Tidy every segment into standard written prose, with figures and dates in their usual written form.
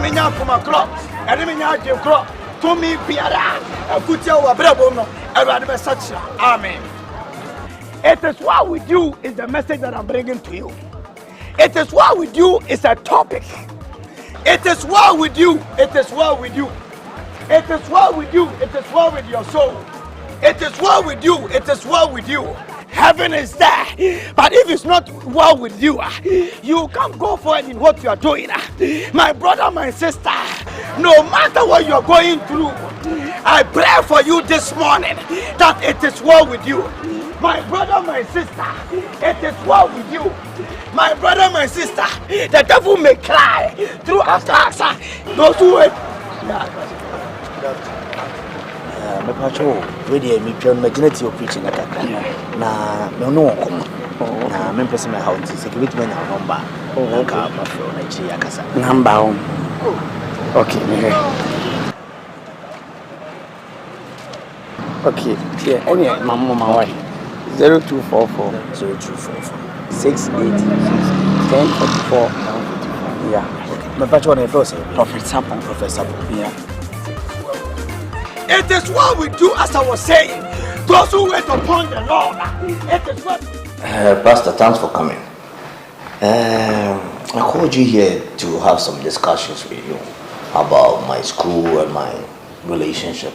me nya kuma kro ene me nya je kro to me biara akutia wa brabo no Awurade be sacha amen. It is what we do is the message that I'm bringing to you. It is what we do is a topic. It is what we do. It is what we do. It is what we do. It is what with your soul. It is what we do. It is what we do. Heaven is there, but if it's not well with you, you can't go forward in what you are doing. My brother, my sister, no matter what you are going through, I pray for you this morning that it is well with you. My brother, my sister, it is well with you. My brother, my sister, the devil may cry through attacks. Those who wait. Me pacho, we dey me pure imaginative preaching like na me no come. Na me person my house is give it me na number. Na ka ma fro na chi akasa. Number. Okay, me. Okay, yeah, any mama wife. 0244 680 1044. Yeah. Me pacho na first Professor. Yeah. It is what we do, as I was saying. Those who wait upon the Lord. It is what. Pastor, thanks for coming. I called you here to have some discussions with you about my school and my relationship.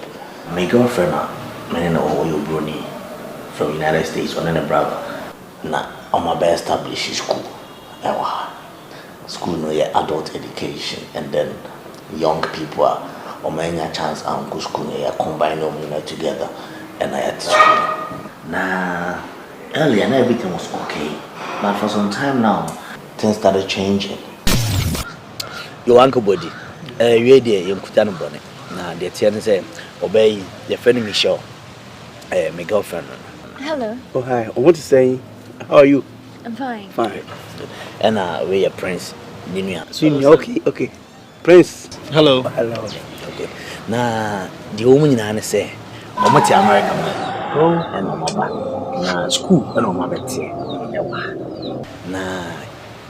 My girlfriend, my Bruni from United States, one and a brother. Now, I'm about to establish school. School, no, yeah, adult education, and then young people are. Or my chance and go school combine them together and I at school. Nah, earlier everything was okay, but for some time now things started changing. Your uncle Boadi, you there, you Kutano Bonnet. Now the ten say obey your friend Michelle, my girlfriend. Hello. Oh hi. I want to say, how are you? I'm fine. Fine. And we are Prince Ninia. Okay. Prince. Hello. Okay. Na the woman in say, Omati America. Oh, and na school, and on my bed. Na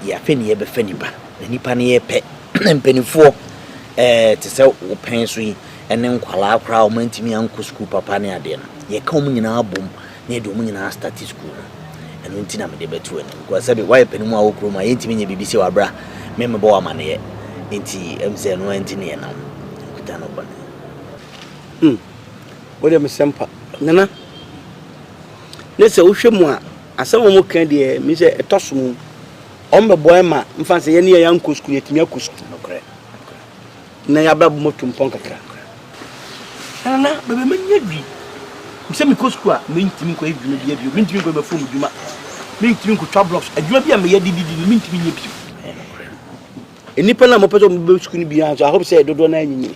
ya penny ebe fenipa. Nipa ne pet and penny for to sell pensui and then kwala crowd mentimi uncle school papa ne ade. Ye come in our boom near the woman in our start school. And until I'm the better because I be why penny more room, my intimate BBC or bra, member man here. Inti MC no engineer now. Kutano bana. What am sempa? Nana. Nese wohwemu a asem mo kan de me se etosom. On me boy ma mfa se ye ne ya nko school yetimi akɔ school nokre. Na ya ba mo tumpon kakra. Nana bebe manya dwi. Mse me ko school a me ntimi ko edwuma bia bio. Me ntimi ko be fom dwuma. Me ntimi ko twa blocks. Adwuma bia me ye didi me ntimi nya bio. Enipa na mo peto mo be school ni bia so I hope say dodo na anyinyi.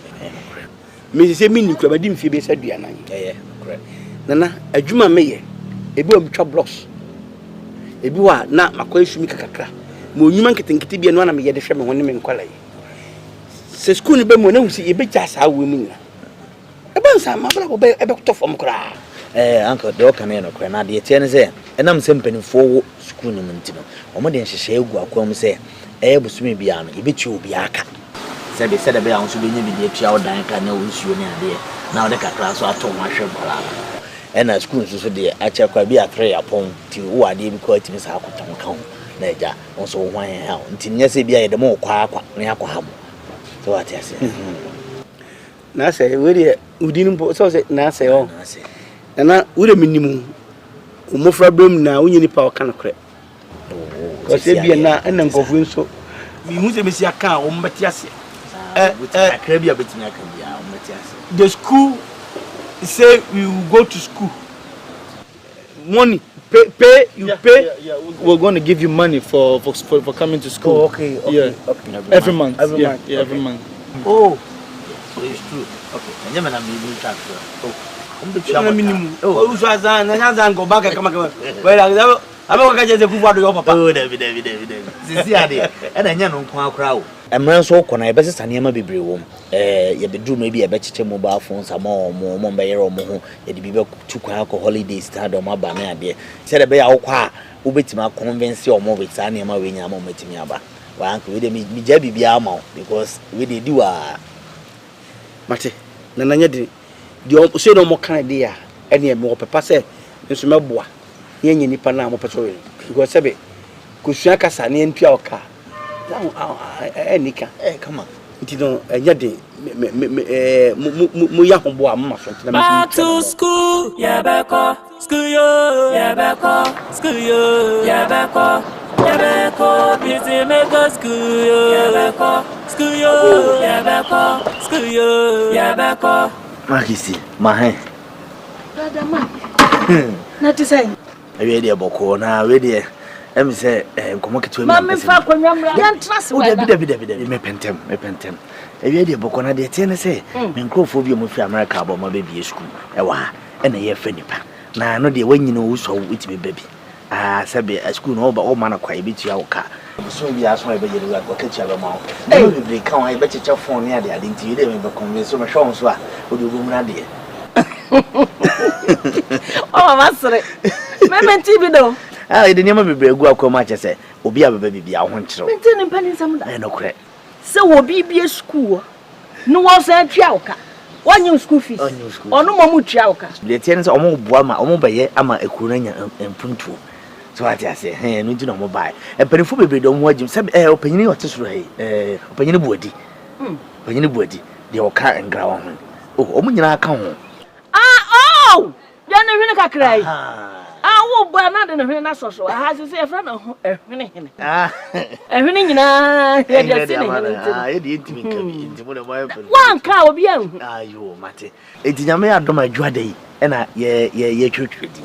Me say me ni kura ba di mfie be say duanan. Correct. Nana adwuma me ye. Ebi o mtwa blocks. Ebi wa na makoy sumi kakakra. Mo nyuma nketenkete bia no na me ye de hwe me ho ne me nkwala yi. Se school ni be mo na husi e be kya saa wo mu nyina. E ban sa ma bra ko be e be to fom kra. Uncle de oka na kra na de tie ne say enam se mpanifo wo school ni ntino. Omo de nhyehyɛ egu akwam say busumi bia no ebetu obi aka. Se be said be a so be nya bi de tua odan ka na wo nsuo ne ade. Na wo de kakra so ato ho ahwe bola. Na school so de acha kwa bi atre yapon ti wo ade bi ko atimi sa akoton ka ho na eja won so ho an ha nti nya se bia ye de mo kwa akwa na yakwa ha mo so what you say na say we de udin so say na say o na we de minimu umofra bem na wonyi ni pa o kan kre o se bia na nkofo nso mi hu se mesi aka o mbeti ase akra bia betimi aka bia o mbeti ase the school say you go to school money pay you pay. Yeah. We're going to give you money for coming to school. Oh, okay. Yeah. Okay. Every month. Every month. Oh, so it's true. Okay. And then I'm able to oh, so as I go back come well I'm going to get the food your papa. Oh, David. See ade. And then no kwa crowd. Emran so kona ebe sesa niam bebre wom. Ye bedru no bi ebe cheche mobile phones ama mo mbe yere mo ho. Ye de bi be tu kwa alcohol holidays ta do ma ba na ade. Se de be ya wo kwa a wo betima convince o mo be ta niam we nya ma metimi aba. Wa uncle we dey me jabi bia ma because we dey do mate na nanya de say no more kan dey a ene me wo pepa say nso meboa ye nyi nipa na mo peso we because sebe kusua kasa ne ntua oka enika come on nti no enya de mu ya hombo a mama so nti na back to school yeah beko school yo yeah beko school yo yeah beko busy make us school yo yeah beko school yo yeah beko school yo yeah beko Makisi mahe brother man na ti say we dey boko na we dey em say nkomo keto ma me fa konwa mra yan trust o da bi me pentem we dey boko na dey tie ne say me nkrofo bi mo fi America abo ma baby school e wa e na ye fa nipa na no dey wanyina wo so witimi baby sabe school no ba o ma na kwa ibitu ya woka so bi aso e be je wa ko kechi aba ma o no be kan wa e be checha phone ya de nti dey me be convince so me show so a o do go mu na de oh mama sere me menti bi do e de nyama bebre gu akwa ma che se obi ababa bibia ho nkyerɛ menti ne mpani sam da no kure se wo bibie school no wo sa twa woka wonye school fees ono mo mu twa woka le tie ne se omo boa ma omo bɛyɛ ama ekuru na nya mpuntu so ati ase no nti no mo bai perifo bebre do mo agim se opanyini ote soro opanyini Boadi opanyini Boadi de oka ngra wo ho omo nyina aka ho ya ne hwene kakrai wo ba na de ne hwene na soso ha se e fra na hwene hene hwene nyina ya de se ne hene ye de ntimi kabi ntimo de mo wan ka obi an ayo mate etinyame ya doma adwada yi e na ye twetwedi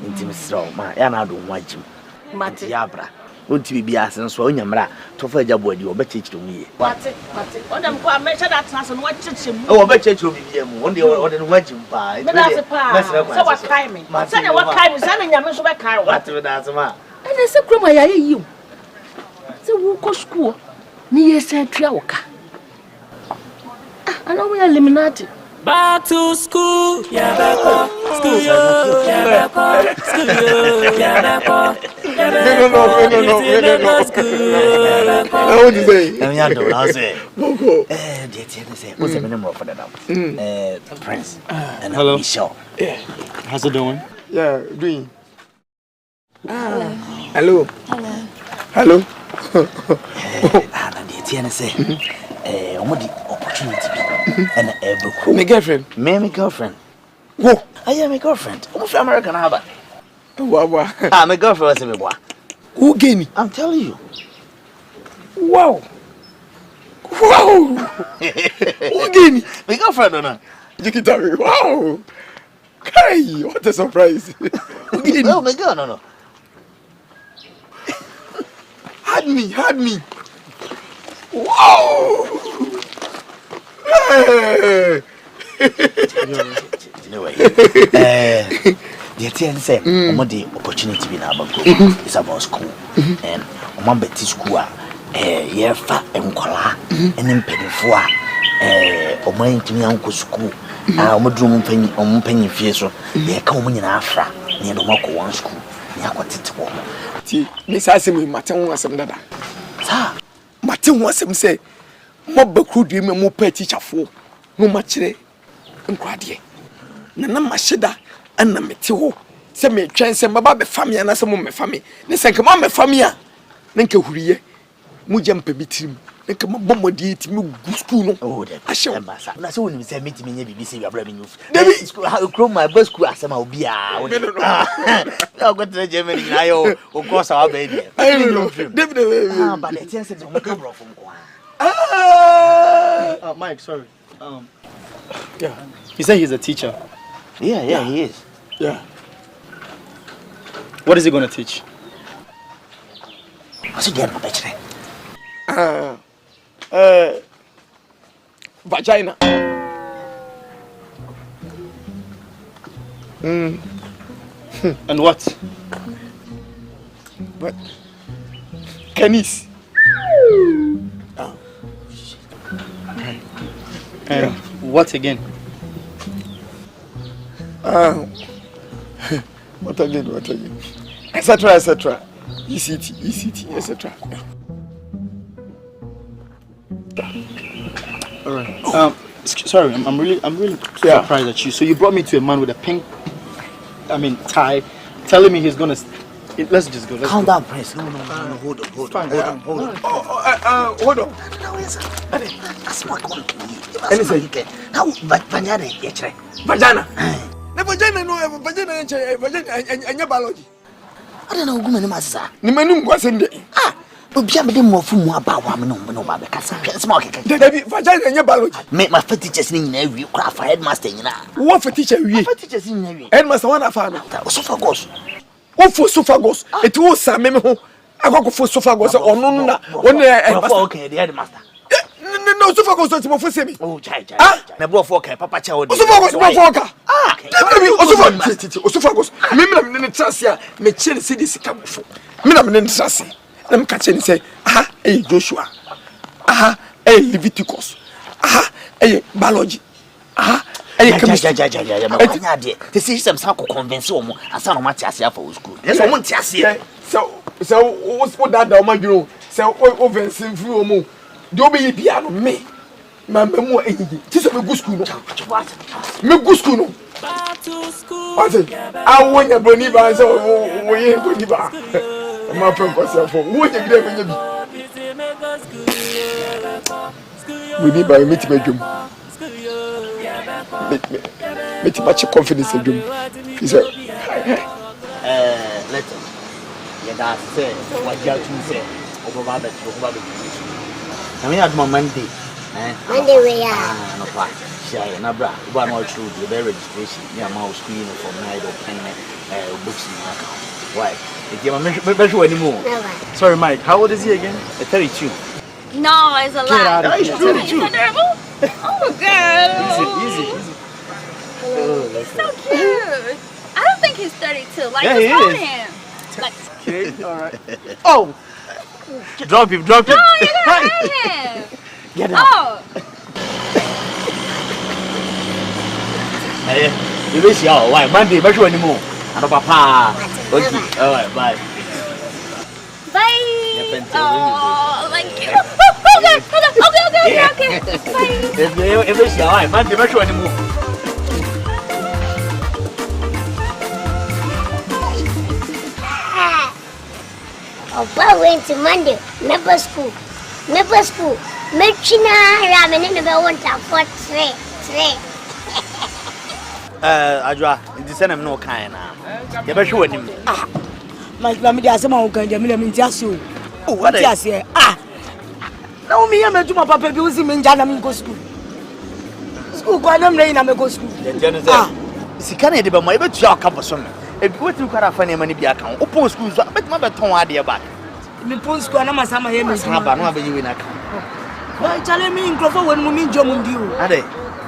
ntimi sro ma ya na do ho agim mate ya bra onti bibia asen so onyamra to fa agya Boadi obechechiro mu ye mate odam ko a me shada trans no wachiche mu o obechechiro bibia mu onde ode no agim pa me da se pa so what time me say na what time say na nyame so be kai wa mate da se ma ene se kroma ya ye yiu se wo ko school ni ye se twa woka ana mo ya eliminate back to school yeah beko school yo yeah beko school yo yeah beko No. I want to say. I'm not doing. I say. Boko. Say. What's the name of the Prince and hello. Michelle. Yeah. How's it doing? Yeah, doing. Hello. Hello. And the TN say. What the opportunity be? And every My girlfriend. My girlfriend. Whoa. I am my girlfriend. I'm from American Harbor. Wow. My girlfriend was a boy. Who gave me? I'm telling you. Wow. Who gave me? My girlfriend or not? You can tell me. Wow. Hey, what a surprise. Who gave me? Oh my God, no. Had me. Wow. Hey. Anyway, the TN say, the opportunity be now it's about school. And on Betty school, yeah, fat and collar, and then penny for or mine to me uncle school. I'm a drum penny fees, they come in Afra, near the Moko one school, near what it's woman. Miss Assimi, Martin was some dada. Sir, Martin was him say, Mob could be more pet teacher for no much. Nkwade na na mashida ana mete ho se me twen se baba be famia na se mo me fami ne se nkama me famia ne nka huriye mu jempa bitirim ne nka mabomodi etimi gu school no oh de ahye masa na se woni se metimi nya BBC bia bra me nyuf David school how grow my best school asema obi a I go to Germany na yo o course our baby David but the thing say mo kabro from kwa Mike, sorry. Yeah. He said he's a teacher. Yeah, he is. yeah What is he going to teach? What's again, Bachelor? vagina And what? but canis And what again? what again etc ECT etc Sorry, I'm really surprised at you. So you brought me to a man with a pink, tie, telling me he's gonna. Let's just go. Calm down, Prince. No, hold on. Hold on. That's what I'm going to you. Anything. How vagina? Vagina. The vagina no vagina and your biology. I don't know woman massa. The man was in the Obia me dem wofu mu aba wa me no ba be kasa. Small keke. The vagina and your biology. Make my teachers ni na wi kra fa headmaster nyina. What for teacher we? For teachers ni na wi. Headmaster one afano. Esophagus. What for esophagus? It was some me ho. I go for esophagus on no okay, the headmaster. No esophagus to for semi. Oh chai. Na bro for papa cha odi. Esophagus esophagus. Me na trust ya me chele see this kamfo. Me na trust. Let me catch and say, hey Joshua, hey Leviticus, hey biology, hey chemistry. This is some sort of convince you and some much as for school. Yes, I want to see. So what's that down my you? So over some few more. Do be piano me. Mamma more anything. This is a good school. What? Me good school. What? I want your boniba so we ain't boniba. My friend was for who you give me. We need by meet my dream. Meet much confidence in dream. He said, let's that's say what you say. Over I mean, at my Monday. Monday we are. No part. Share na bra. One more true. The registration. Yeah, my screen for night or books in my account. Why? If you are sure anymore. Sorry, Mike. How old is he again? 32. No, it's a lie. It's 32. Oh, girl. Easy. He's so cute. I don't think he's 32. Like, yeah, just hold him. Like, Okay, all right. Oh, drop him. no, you're gonna hurt him. Get out. Oh. Hey, you wish you all why Monday, but you anymore. And papa. Okay, all right, bye. Bye. Oh, thank you. Okay. Bye. You wish you all right Monday, but you anymore. Well, went to Monday. Maple school. Mechina ramen in the one time for three. Ajwa, the same no kind now. You better show him. My family has some can Jamila Mintiasu. Oh, what is here? No, me, I'm a Juma Papa using in Janam go school. School, quite a rain, I'm a go school. Si kana de ba mo e betu akabo so me e bi wetu kwara fa ne mani bi aka opo school so betu ma beton ade ba me pon school na masama ye me sama ba no abenyi we na aka why chale me nkrofo won mu mi njom ndi o ade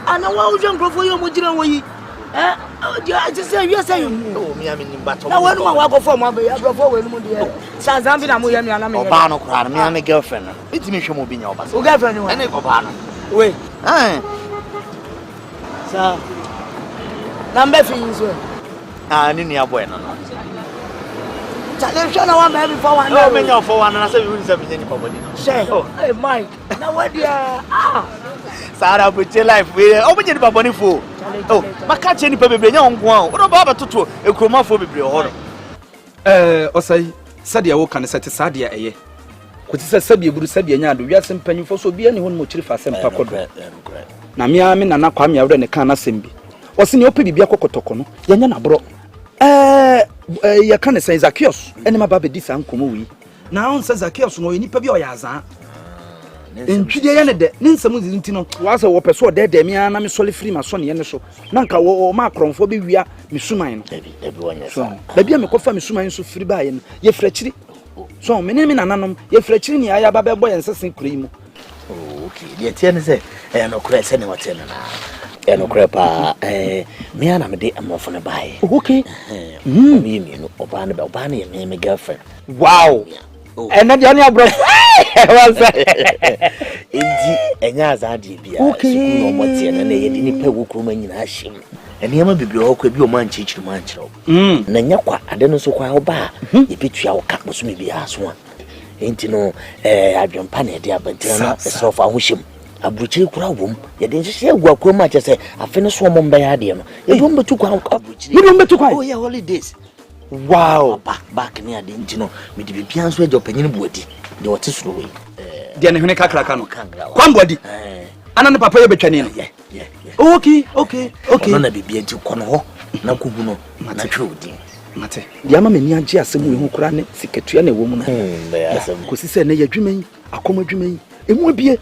ana wa ujo nkrofo yo mo jira wo yi o di a ti say you say you o mi ami nimba to na wonu ma wa go form abe ya brofo wonu mu di e sanzan bi na mo ye mi ana me oba no kwara me ami girlfriend no bitimi hwe mo bi nya oba o girlfriend ni wa ene oba no we sa number fees we ni ni aboy no chale shona wa me before one no me nya for one na say we say me ni body say hey Mike na what dia Sara buche life we o be ni body fo oh maka che ni pa bebre nya onko an o do ba batoto ekroma fo bebre ho no osai sadia wo kan sete sadia eye kuti se sabia buru sabia nya do wiase mpanyimfo so bia ni ho mo chiri fa sempa kodo na mia me nana kwa mia wure ne kan na sembi wose ne opa bibia kokotoko no yanya na bro ya kan se Zacchaeus ene ma ba be di san komo wi na on se Zacchaeus no enipa bi o ya azan entwide ya ne de ne nsam zinti no wase wo peso de mia na me sole free ma so ne ne so na nka wo ma kromfo be wia me suman no debi wonya so da bia me kofa me suman so free ba ye no ye frachiri so me ne me nananom ye frachiri ni aya ba be boy ensesen kura mu okay ye tie ne se no kura se ne wote no na no kura pa me ana me de amofo ne bae okay me no oba ne ye me girlfriend wow ena dia ne abro wasa eji enya azade bia sukuu no motie na ye de ni pa wo kroma nyina ahim ene ma bibiri ho kwa bi o man chichiri man chiro na nya kwa ade no so kwa oba ye betua wo ka boso me bia so a enti no adwempa na de abantira na so fa ho hyem Abuchi kura wom. Ye den hye egu akwa ma che say afene so mo mba ya de no. Ye dum betu kwa abuchi. You don't betu kwa. Oh yeah, holidays. Wow. Back ni ade ntino. Me de bibia so ejo panyin Boadi. De wote suro we. De ne hwene kakra ka no. Kwa Boadi. Ana ne papa ye betwane no. Yeah. Okay. No na bibia nti kono ho. Na kugu no. Na twa odi. Mate. De ama me ni age asemu ehu kura ne siketua na ewo mu na. Kosi se ne yadwuman, akoma dwuman. Emu abie.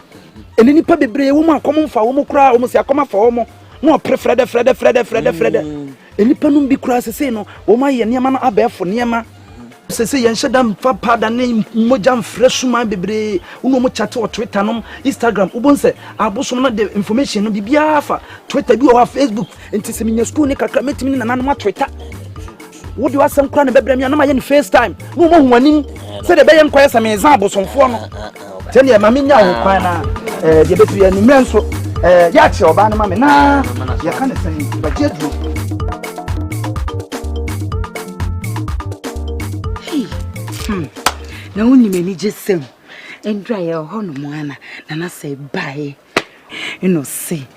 Ene nipa bebre wo mu akoma mfa wo mu kura, wo mu se akoma fa wo mu. No prefrede. Enipa no bi kura sese no, wo ma ye niam na abefo niam. Sese ye nhedam fa pada ne mojam freshuma bebre. Uno mo chat o Twitter no, Instagram, ubonse abosom na the information no bibia fa Twitter bi o Facebook. Enti se minya school ne kakra metimi na nanom Twitter. Wo di wasem kura na bebre mi na ma ye ni FaceTime. No mo huanim. Se de be ye nkoye se me zan abosomfo no. Tell you, Mammy, now, the baby and immense yacht or banana, na, you can't say, but yet, now only many just sing and dry your horn, Moana, and I say, bye. You know, say,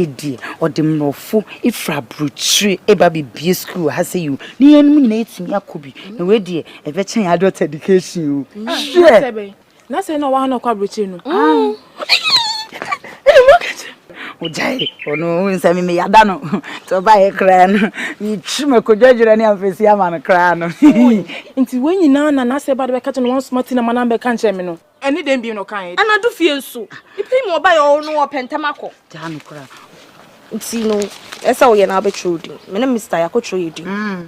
dear, or the more fool if I brute a baby be school has you. The enemy nates me, Yakubi, no way, dear, a veteran adult education. Sure. Na say no wa no kwa brochi no. Ojai, ono nsa me yada no. To ba e kra no. Ni twime kodwodwere ne amfesi ama no kra no. Nti we nyina na say ba de be ka no one smart na mana be kan che me no. Eni dem bi no kan e. Ana do fie nso. Ipi mo ba yo no opentamako. Ja no kra. Nti no, esa wo ye na be truding. Me na Mr. Yakotro yedi.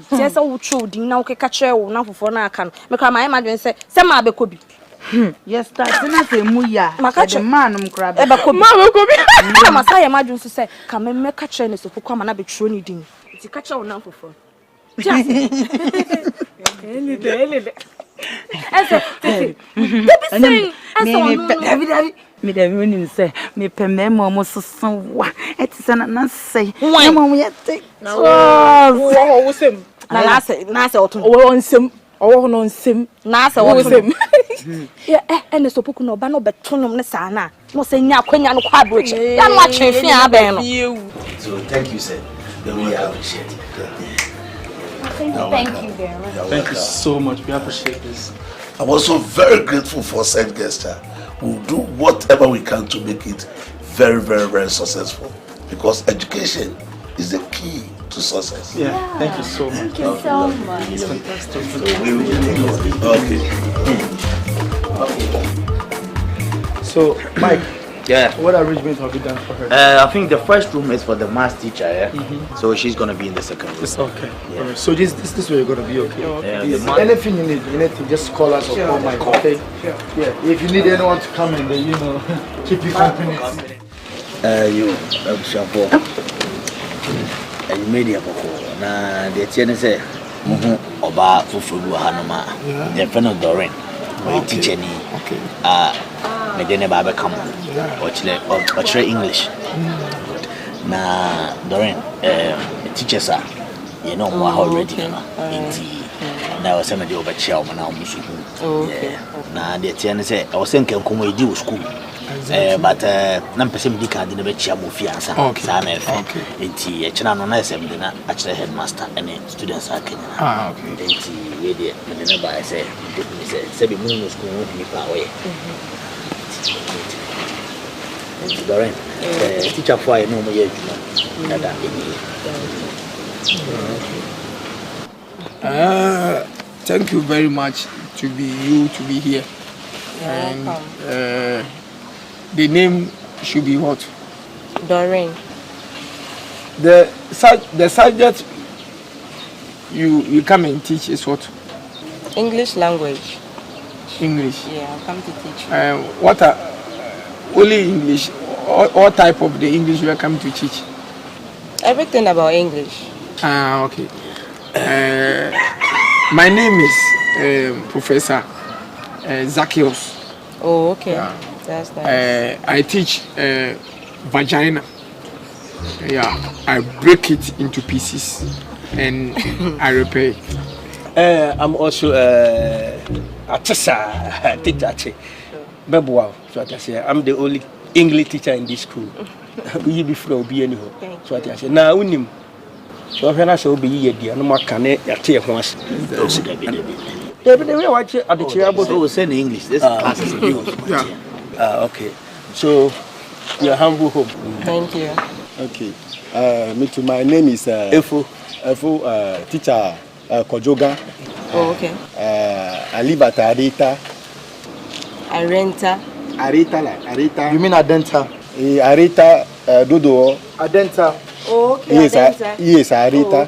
Ti esa wo truding na wo keka kire wo na fofo na aka no. Me kra ma e madwen se ma be kobi. Yes, that's not a muya. The man, crab. I'm a say, imagine to say, come and make a chain so for come and be true ding. It's a catcher on for fun. Me the women say, me pememo almost so what? It's an say, why we take. Oh, what's him? Nice autumn. On some. Oh no sim na sa wo sim ya ene so poku no ba no betonum ne sa na no se nya kwanya no kwa broche ya no atwe fi aben no. So thank you sir, we really appreciate it. Thank you very much. Thank you so much, we appreciate this. I'm also very grateful for said gesture. We'll do whatever we can to make it very, very, very successful, because education is the key to success. Yeah, thank you so much. Thank you so much. It's fantastic. So we will take Okay. So, Mike, yeah, what arrangement have you done for her? I think the first room is for the math teacher, yeah? So she's gonna be in the second room. Okay. Yeah. Right. So this way you're gonna be okay. Yeah, anything you need to just call us or call Mike, okay? Yeah. If you need anyone to come in, then keep you company. You Shapo. And you made it before. Now the TN say Oba Fufu Hanoma, the friend of Doreen, or teacher ni me dene ba be come or English. Na Doreen teachers are you know more already na now somebody over chair na musuku. Na the TN say I was thinking come we do school. But nam pese me dika de be chia mo fiansa sa na efe enti e kina no na esem de na a kire headmaster ene students akenya okay enti we de me na ba say se be mu no school no bi pa we enti Doreen teacher for no mo ye adwuma dada thank you very much to be here. And the name should be what? Doreen. The subject you come and teach is what? English language. English. Yeah, I'll come to teach. What are only English? What type of the English you are coming to teach? Everything about English. Okay. My name is Professor Zacchaeus. Oh, okay. Yeah. That's nice. I teach vagina. Yeah, I break it into pieces and I repair it. I'm also a teacher. I'm the only English teacher in this school. We before be anyhow. So I say now unim. So when I say be ye dear no more can yate once. David, we watch at the chair but we say in English. This class is English. Okay. So your humble home. Thank you. Okay. Me too. My name is Efo teacher Kojoga. Oh, okay. I live at Arita. Arenta. You mean Adenta? Arita Dodo. Adenta. Oh, okay. Yes, Adenta. Yes, Arita.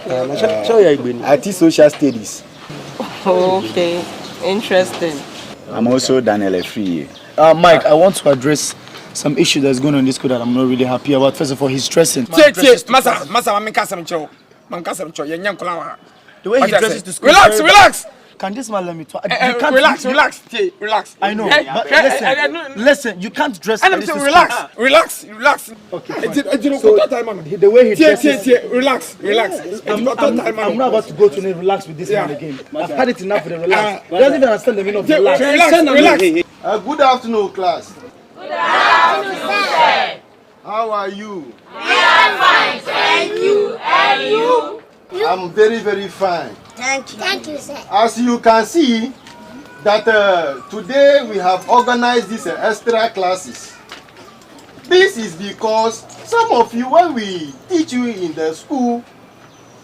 Show you I teach social studies. Okay. Interesting. I'm also Daniel Efri. Mike, I want to address some issue that's going on in this school that I'm not really happy about. First of all, he's stressing. Masa, I'm kasam cho. The way he dresses to school. Relax. Can this man let me talk? Relax. I know, but listen, you can't dress. And I'm saying relax. Okay. The way he dresses. Relax. I'm not about to go to relax with this man again. I've had it enough with the relax. He doesn't even understand the meaning of relax. Relax. Good afternoon, class. Good afternoon, sir. How are you? We are fine, thank you. And you? I'm very, very fine. Thank you, sir. As you can see, that today we have organized these extra classes. This is because some of you, when we teach you in the school,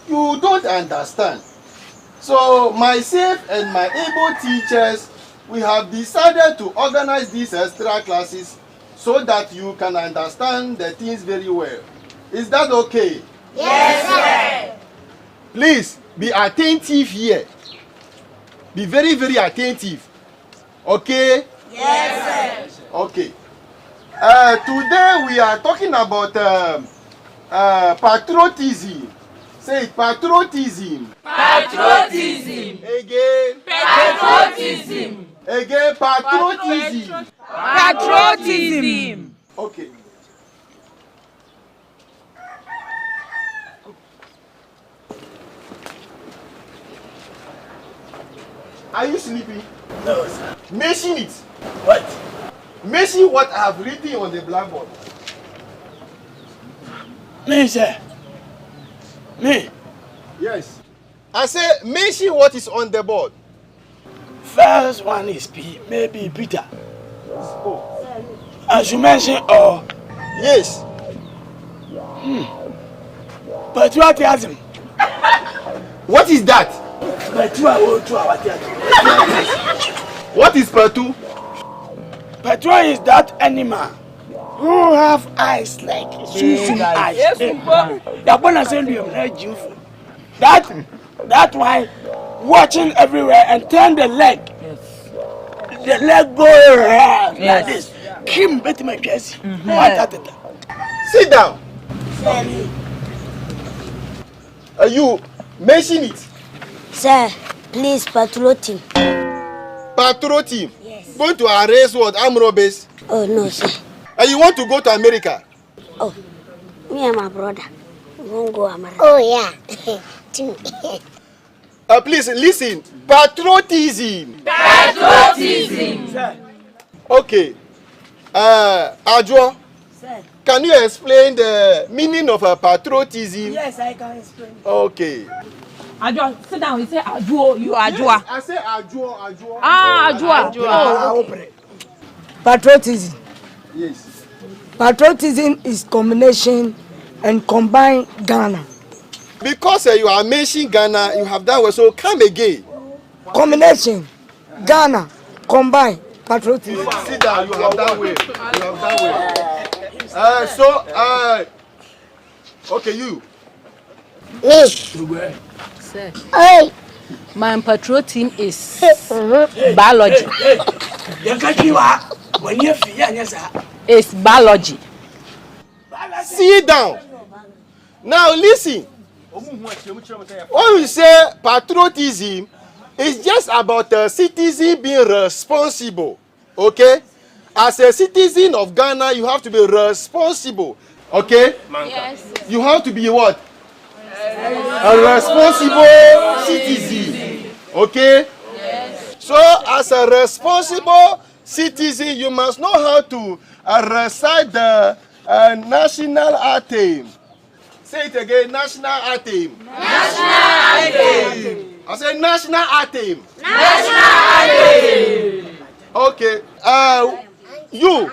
you don't understand. So myself and my able teachers, we have decided to organize these extra classes so that you can understand the things very well. Is that okay? Yes, sir. Please be attentive here. Be very, very attentive. Okay? Yes, sir. Okay. Today we are talking about patriotism. Say it, patriotism. Patriotism. Again. Patriotism. Again, patriotism. Patriotism. Okay. Are you sleeping? No, sir. Mention it. What? Mention what I have written on the blackboard. Me, sir. Me. Yes. I say mention what is on the board. First one is P, maybe Peter. Oh. As you mentioned, yes. Patriotism. What is that? What is Patu? Patu is that animal who have eyes like zoom eyes. That why watching everywhere and turn the leg. The leg go around like this. Kim bet my chest. Sit down. You mention it. Sir, please patrol team. Patrol team? Yes. Going to arrest what? Armed robbers? Oh, no, sir. And you want to go to America? Oh, me and my brother. We won't go to America. Oh, yeah. Please listen. Patriotism. Patriotism. Sir. Okay. Adjo. Sir. Can you explain the meaning of patriotism? Yes, I can explain. Okay. Adjo, sit down. You say Adjo. You Adjo. Yes, I say Adjo. Ah, Adjo. Oh, okay. Patriotism. Yes. Patriotism is combination and combine Ghana. Because you are mentioning Ghana, you have that word, so come again. Combination, Ghana, combine, patriotism. Sit down, you have that way. Okay, you. Me. Sir. Hey. My patriotism is biology. It's biology. Sit down. Now listen. When we say patriotism, it's just about a citizen being responsible. Okay? As a citizen of Ghana, you have to be responsible. Okay? Yes. You have to be what? A responsible citizen. Okay? Yes. So, as a responsible citizen, you must know how to recite the national anthem. Say it again, national anthem. National anthem. I say national anthem. National anthem. Okay. You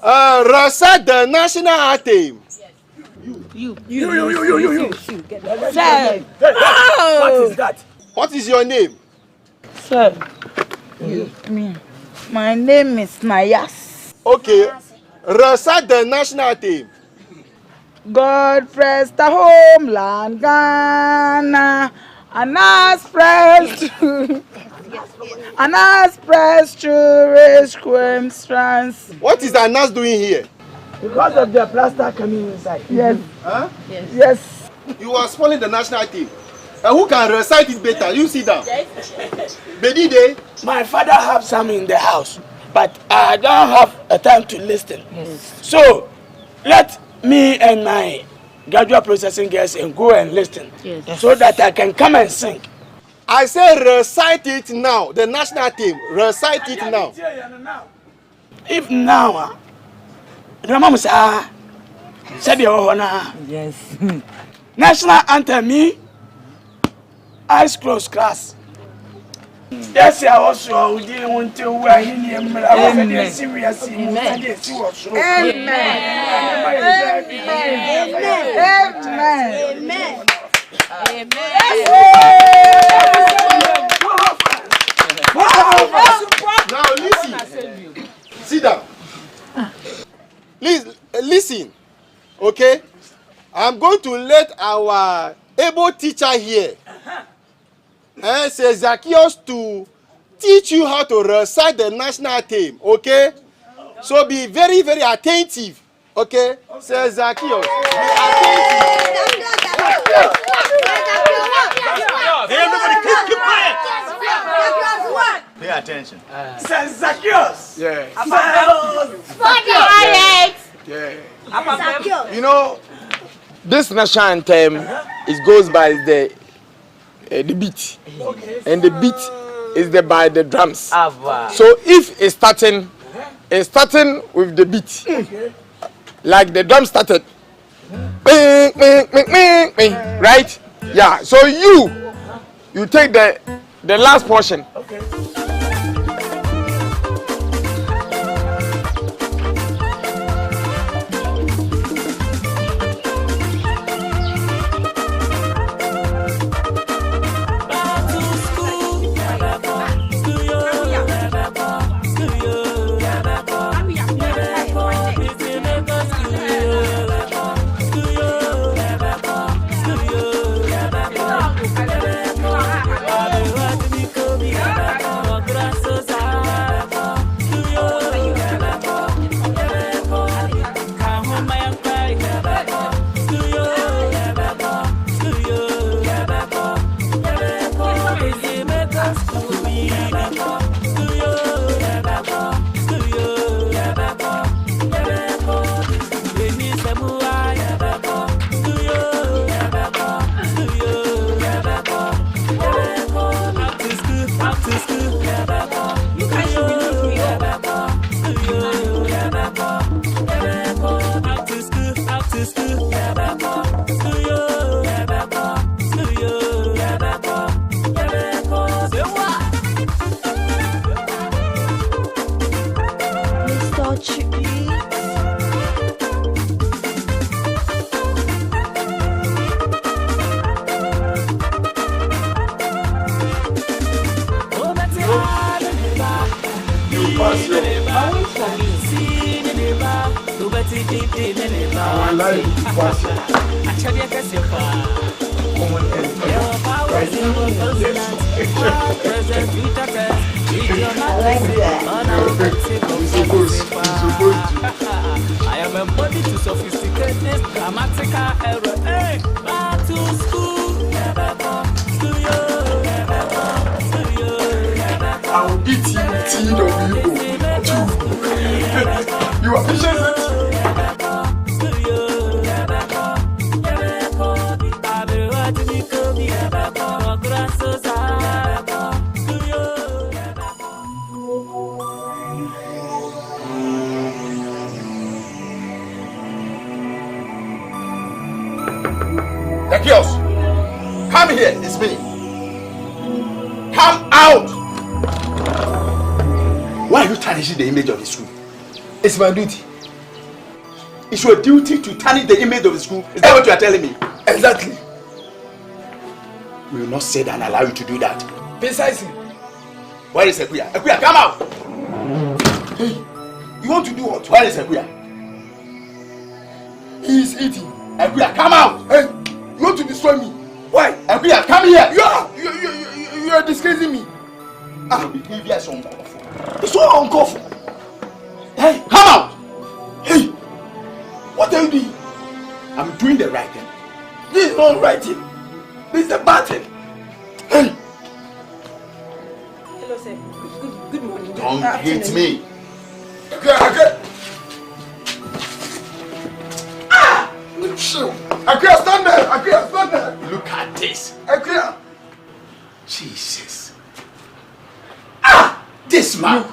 recite the national anthem. You. Sir. What is that? What is your name? Sir. Me. My name is Mayas. Okay. Recite the national anthem. God bless the homeland, Ghana, and us pressed to rescue strands. What is Anas doing here? Because of the plaster coming inside. Yes. Huh? Yes. You are spoiling the national anthem. And who can recite it better? You sit down. Bedide. My father have some in the house, but I don't have a time to listen. Yes. So let me and my graduate processing girls and go and listen, so that I can come and sing. I say recite it now. The national team, recite it now. If now, Mama said yes. National anthem, me, eyes closed, class. Yes, I also didn't want to wear any serious. Amen. Now listen. Sit down. Listen. Okay? I'm going to let our able teacher here say Zacchaeus to teach you how to recite the national anthem. Okay? So be very, very attentive. Okay? Say Zacchaeus. Be attentive. Everybody keep quiet. Pay attention. Say Zacchaeus. Yeah. Yeah. You know, this national anthem it goes by the beat, and the beat is by the drums. So if it's starting with the beat, like the drum started, bing, bing, bing, bing, bing, right? Yeah. So you take the last portion. Okay. I am embodied to sophisticate this grammatical error. Hey, back to school. I will beat you, TW2. You appreciate it? Ekios, come here. It's me. Come out. Why are you tarnishing the image of the school? It's my duty. It's your duty to tarnish the image of the school. Is that what you are telling me? Exactly. We will not say that and allow you to do that. Precisely. Where is AKYIRE? AKYIRE, come out! Hey, you want to do what? Where is AKYIRE? He is eating. AKYIRE, come out! Hey, you want to destroy me? Why? AKYIRE, come here! You are disgracing me. Your behavior is uncalled for. It's so uncalled for. Hey, come out! Hey, what are you doing? I'm doing the right thing. This is not right thing. This is a bad thing. Hey! Hello, sir. Good morning. Don't hit me. Okay. Ah! AKYIRE, stand there. AKYIRE, stand there. Look at this. AKYIRE. Jesus. Ah! This man.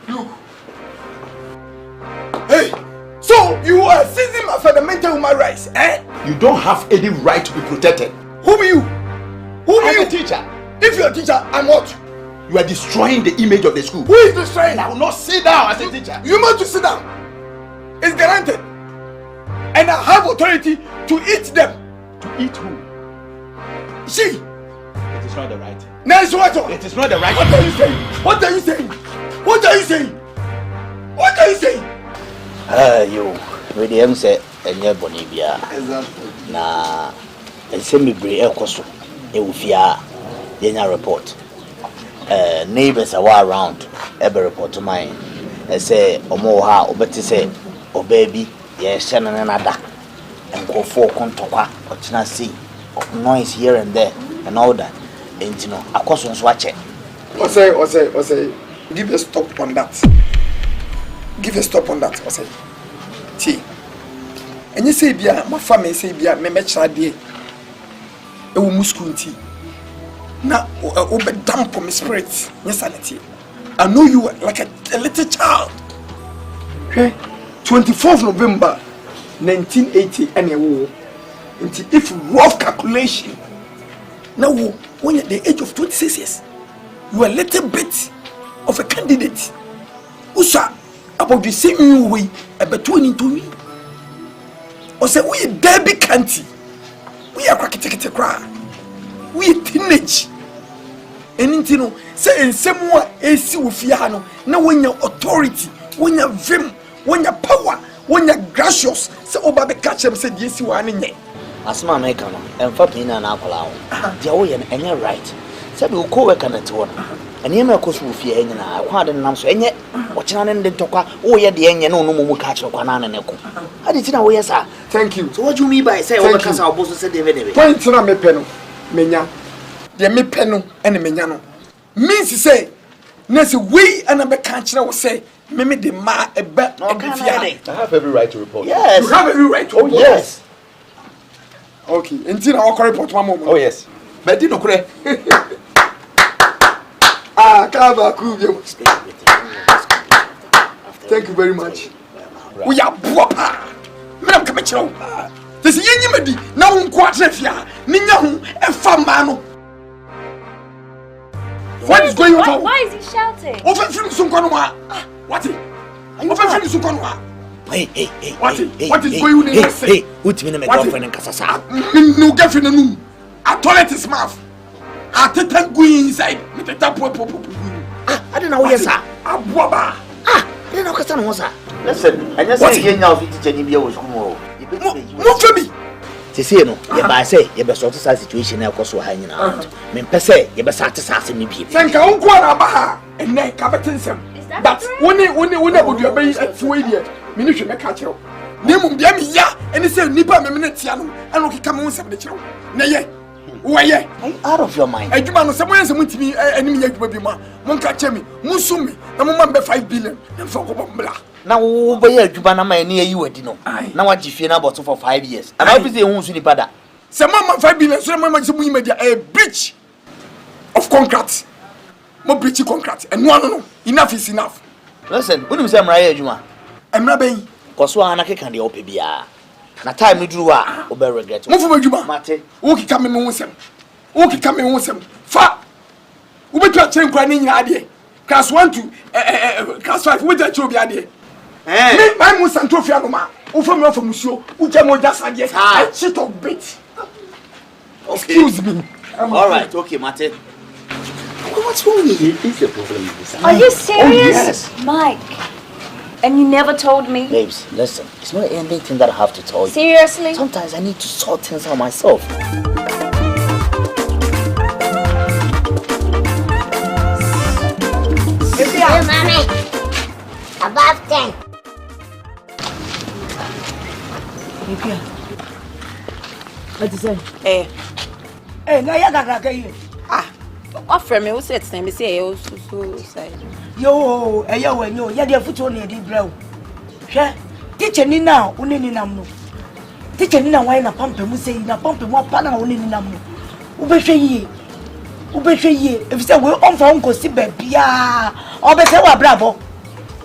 Look. Hey! So you are seizing my fundamental human rights, eh? You don't have any right to be protected. Who are you? Who are you? I'm a teacher. If you're a teacher, I'm what? You are destroying the image of the school. Who is destroying? I will not sit down as a teacher. You must to sit down. It's granted. And I have authority to eat them. To eat who? See? It is not the right thing. No, it's what? It is not the right thing. What are you saying? What are you saying? What are you saying? What are you saying? You really am say enye bonibia. Exactly. Na ense mebre ekoso e wofia yenya report. Neighbors are around every report to mine. I say omo ha obeti say o baby ye shana na nada. Enko for kontokwa otina see noise here and there and all that. And you know akoso nso ache. Ose give a stop on that. Give a stop on that, Ose. See. And you say bia my family say bia me mecha de e wo muskunti. Na obe damp on my spirit. Yes, sanity. I know you like a little child. Okay? 24th November 1980 and if rough calculation. Now when you're at the age of 26 years, you are a little bit of a candidate. Usa about the same way about 22. Or say we Derby County. We are crack. We teenage. And you know, say in some way, AC with Fiano, now when your authority, when your vim, when your power, when you're gracious, say over the catch and said yes, you are in it. As my maker, and Fatina and Apollo, the Oyan and you're right. Said we'll co work on it one. And you may cause with fear and I quite an answer, and yet, watching an end talk, oh, yeah, the end, no more catch or banana and echo. I didn't know, yes, sir. Thank you. So, what do you mean by say, oh, because our boss said, David, point to me, Peno, Menya. The me peno and menyano means to say nesi we and a country will say me the ma a bet I have every right to report. Yes, you have every right to report. Yes. Okay, until I will report one moment. Oh yes, but did not correct. Thank you very much. We are proper. Madam Kamachiro. This is Yenimedi now quadrifia Ninyahum and Famano. What is going on? Why is he shouting? Over from Sunkonwa. What? Over from Sunkonwa. Hey. What is going on? Hey, what's me my girlfriend and Kasasa? No girlfriend no. A toilet is mouth. I take go inside with the tap. I don't know yes sir. Abwaba. I don't know Kasana was. Listen, I just say here now fit teacher ni bia wo school mo. Mo fabi. Say no, ye ba say ye be sort situation na koso ha nyina. Me pese ye be sat sase me bi. Senka unko na ba ha, enne ka betensem. But woni abodu abai atiwe die. Me ni hwe me ka kire. Nemu bia me ya, ene say nipa me na tia no, eno keka me nsem de kire. Na ye. Wo ye. Out of your mind. Adwuma no se mo ensem ntimi anim ye adwuma bi ma. Mo nka kire me, mo sum me, na mo ma be 5 billion. Na fa ko bombla. Na wo be ya adwuma na ma ene yi wadi no. Na wa gifie na bottle for 5 years. And obviously ehun su ni pada. Se mama 5 billion so mama se mu media a breach of contract. Mo breach contract. And no. Enough is enough. Listen, unim se mra ya adwuma. Emra ben. Koso ana keka de ope bia. Na time no duru a obe regret. Mo fu badwuma. Mate. Wo kika me ho nsem. Wo kika me ho nsem. Fa. Wo betu a kire nkwa ni nyina ade. Class 1 to class 5 wo betu a kire obi ade. Me my mo santro fia no ma. Wo fa me ofa musuo. Wo je mo jasa de. I cheat of bit. Excuse me. All right, okay, Mate. What's wrong with you? Is the problem with this? Are you serious? Oh, yes. Mike. And you never told me? Babes, listen. It's not anything that I have to tell you. Seriously? Sometimes I need to sort things out myself. Hey, mommy. Above 10. What you say? Eh, na ya gaga yi. Offer me, who said me say you so say. Yo, yo, ya dey futu na dey bra o. Hwe, teacher ni na uni ni nam no. Teacher ni na why na pampe mu say na pampe mu apa na uni ni nam no. Wo be hwe yi. If say we on fa nko si ba bia. Obese wa brabo.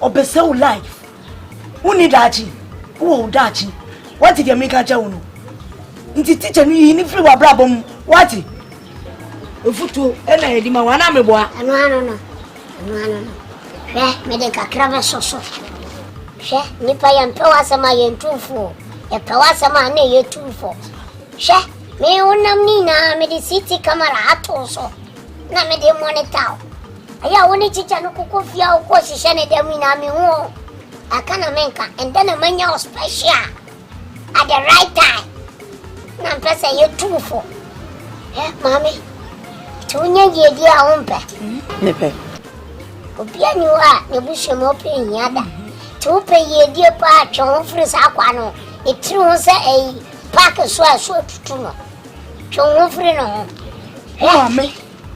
Obese wo life. Uni dachi. Wo dachi. What did you make a cha unu? Nti teacher ni free wa brabo mu. What? Ofutu ena edi ma wana meboa. No. Me de kakra soso. She nipa ya mpewa sama ye ntufo. E pewa sama na ye tufo. She me unam ni na me de city camera atoso. Na me de monitor. Aya woni chicha no kokofia o ko shisha ne de mi na me ho. Akana menka and then a manya special at the right time. Na pesa ye tufo. Mami. Tunya ye dia ompe. Nepe. Obia ni wa ne bushe mo pe nyada. Tu pe ye die pa chon frisa akwa no. E tru se e park so tutu no. Chon fri no. Mami,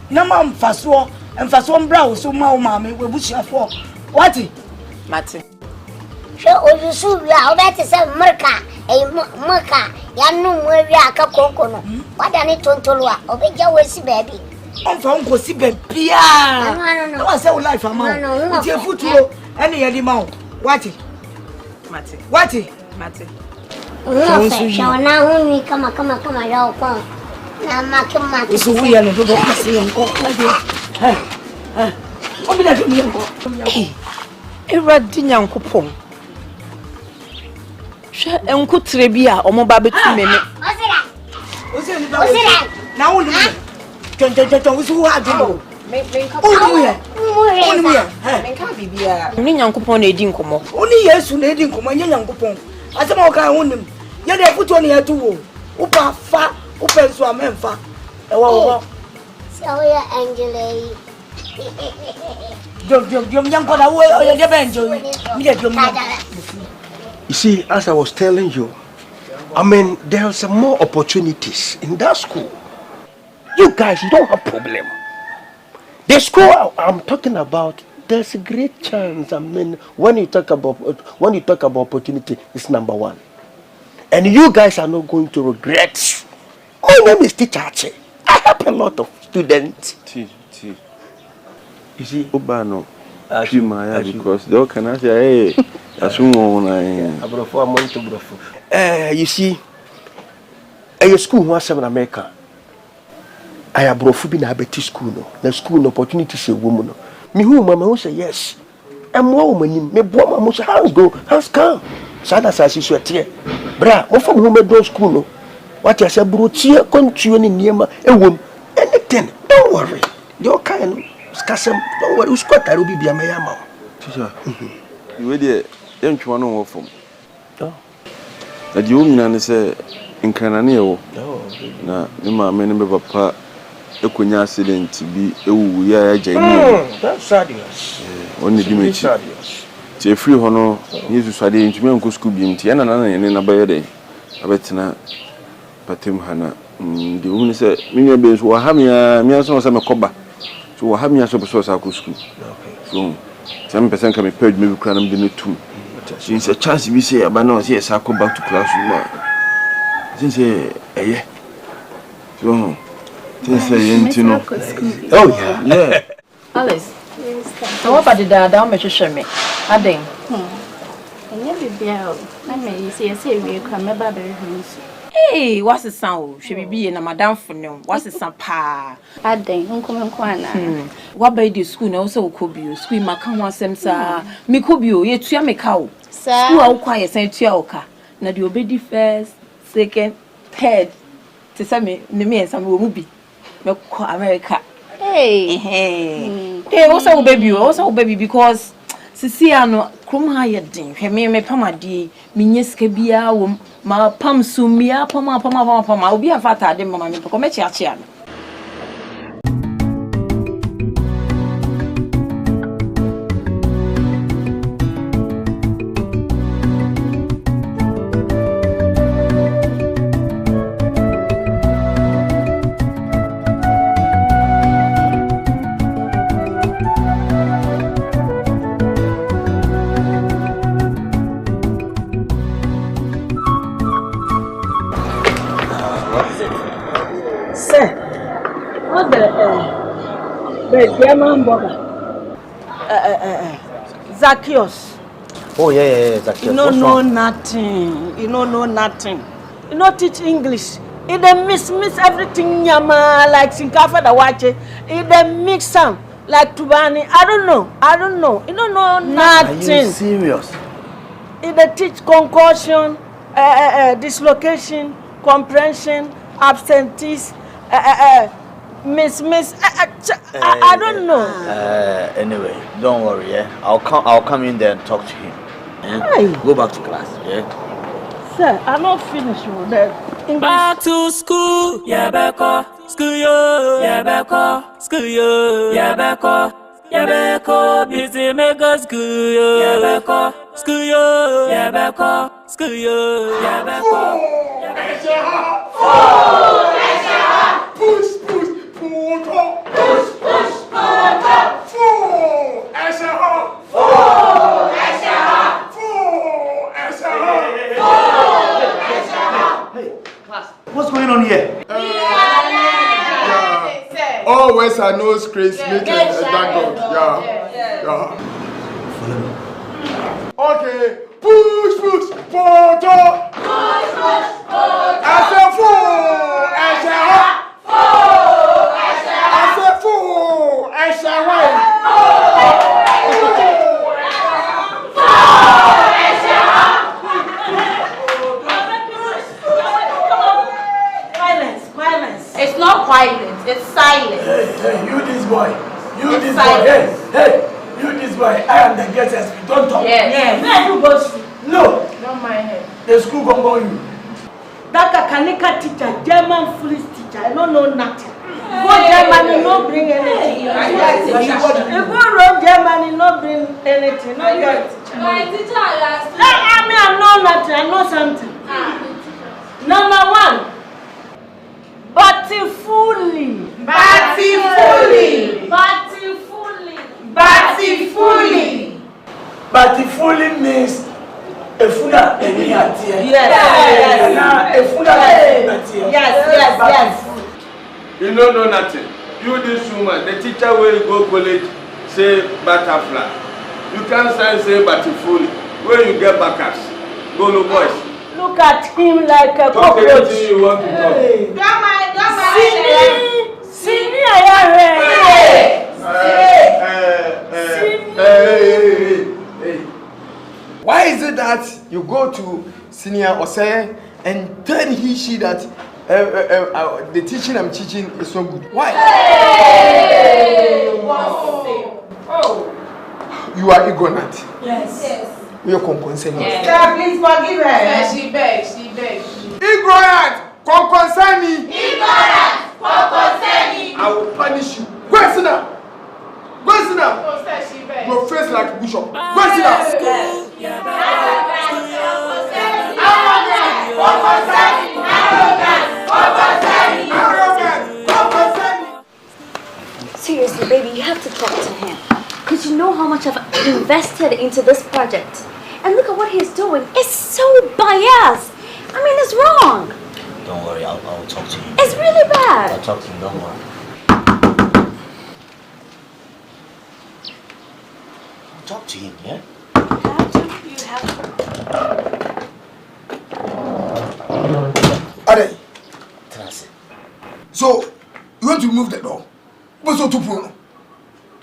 na ma mfaso mbra wo so ma wo mami we bushe afo. What? Mate. She oyusu wi a obete se mrka e mrka ya nu mu wi aka konko no. Wada ni tontolo a obeja wesi baby. On fa nko si be bia. No. I say life am. No. Ti futuo ene ye di ma wo. What? Mate. What? Mate. Shawana huni kama ya uko. Na makima. Usu ya no do kasi nko. Obi da mi nko. Ewadi nyankopon. Hwe enko tre bi a omo ba betu meme. Osira. Na wo ni. Tonton usu ha do. Menka bibia. Ni nyankopon na edi nkomo. Oni Yesu na edi nkomo nya nyankopon. Asema o ka honim. Ye de futu na yetu wo. Wo pa fa, wo pe so amemfa. E wo. So ya Angela. Jom yanko da wo ye de benjo. Mi de jom. You see, as I was telling you, I mean, there's more opportunities in that school. You guys don't have problem. The school I'm talking about, there's a great chance. I mean, when you talk about opportunity, it's number one, and you guys are not going to regret. My name is Teacher Ache. I help a lot of students. You see, Obano, because they can say, hey, you see, a school who has in America. I have brought food in a better school. No, the school opportunity to a woman. Me who mama will say yes. I'm more woman. Me boy mama say hands go, hands come. Sada says you sweat here. Bra, what from whom do school no? What I said, bro, cheer, continue in near a woman. Anything, don't worry. Your kind, Scassam, don't worry. Who's got that will be a mayama. Teacher, you ready? Don't you want to work from? No. That you mean, say, in Cananeo. No, my man, papa. Ekunya accident bi ewu ya agya that's serious. Only dimeti. Ti free ho no Jesus ade ntumi enko school bi nti na yene na baye de abetena patem hana de wo ni se minya be so wa ha me so se me koba so wa ha me so so sa ko school so 7% can be paid me kra na me de netum since a chance we say aba na say sa ko back to classroom since eye so oh yeah. Alice. Yes. What about the dad? How much you show me? Ading. Bibiao. I may see a say come about the house. Hey, what's the sound? She be in a madam for no. What's the sound pa? I think Uncle Kwana. What by the school also could be school my can want some sa. Me could be ye to me cow. School au quiet sent Tioka. Now the obedi first, second, third. To some me and some will be. Me call America. Hey, hey, also baby because Sisiano krum ha ye din hwe me pama di minyeska bia wo ma pam sumia pama obi afata de mama me ko me chiachia no Zacchaeus. Oh yeah, Zacchaeus. You don't know nothing. You don't know nothing. You don't teach English. You don't miss everything yama like Sinkafa da wache. You don't mix some like Tubani. I don't know. You don't know nothing. Are you serious? You don't teach concussion, dislocation, comprehension, absentees, miss. I don't know. Anyway, don't worry. Yeah, I'll come in there and talk to him. Go back to class. Yeah. Sir, I'm not finished with that. Back to school, yeah, Beko. School yo, yeah, Beko. School yo, yeah, Beko. Yeah, Beko. Busy make us school yo, yeah, Beko. School yo, yeah, Beko. School yo, yeah, Beko. Push, push, pull up. Push, push, pull up. Full, SLR. Full, SLR. Full, SLR. Hey, class, what's going on here? Always I know Chris making a dangle. Yeah. Follow me. Okay, push, push, pull up. Push, push, pull up. SLR. It's not violent, it's silent. Hey, you this boy. You it's this silent. boy. Hey, you this boy. I am the guest SP. Don't talk. Yes. Where you go to? No. Don't mind him. The school gon' go you. That Kanika teacher, German foolish teacher, I don't know nothing. Go Germany, no bring anything. If go road Germany, no bring anything. No your teacher. My teacher last I know nothing. I know something. Number one. Batifuli. Batifuli means efuna eniatia. Yes. Yes. You don't know nothing. You this woman, the teacher will go college, say butterfly. You can't say batifuli. Where you get backers? Go no boys. Look at him like a talk cockroach. Anything you want to talk. Don't mind. Senior. Why is it that you go to senior or say and tell she that the teaching I'm teaching is so good? Why? You are ignorant. Yes. You are concerned. Sir, please forgive her. She begs. Ignorant, concerning. I will punish you. Go and sit down. Your face like bishop. Go and sit down. Seriously, baby, you have to talk to him. Because you know how much I've invested into this project. And look at what he's doing. It's so biased. I mean, it's wrong. Don't worry, I'll talk to him. It's really bad. I'll talk to him, don't worry. I'll talk to him, yeah? You Ade. So, you want to move the door? What's so to pull?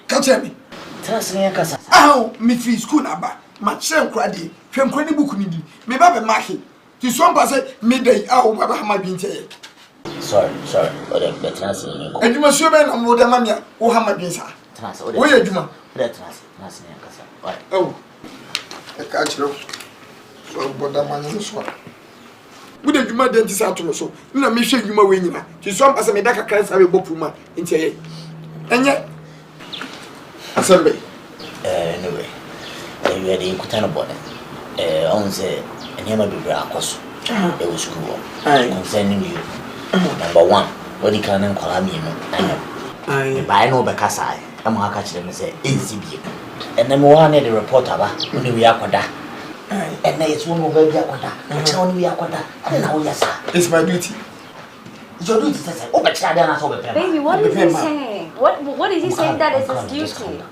Catch me. Oh, me free school number. My child crady. From Cranny book needy. Me baby market. This one pass midday. Oh, Baba, my being say. Sorry. But Transit. And you must show me a more than Mamma or Hammer Binsa. Where are you? Oh, I catch you. So, but that man is one. Would you my dentist out to so? No, me shake you my winning. To some as a medaka cancer have a bopuma in Tay. And yet, Asante. Anyway, we had the Kutana bonnet. On say, and here might be Bracos. It was cool. Concerning you. Number one, what you can call me. I know Becasai. I'm going to catch them and say, ACB. And then one at the reporter, when we are quada. And it's one over the aquada. Tell me, aquada. I don't know, yes, sir. It's my duty. It's your duty to say, oh, but I don't know. Baby, what is he saying? What is he saying that is his duty?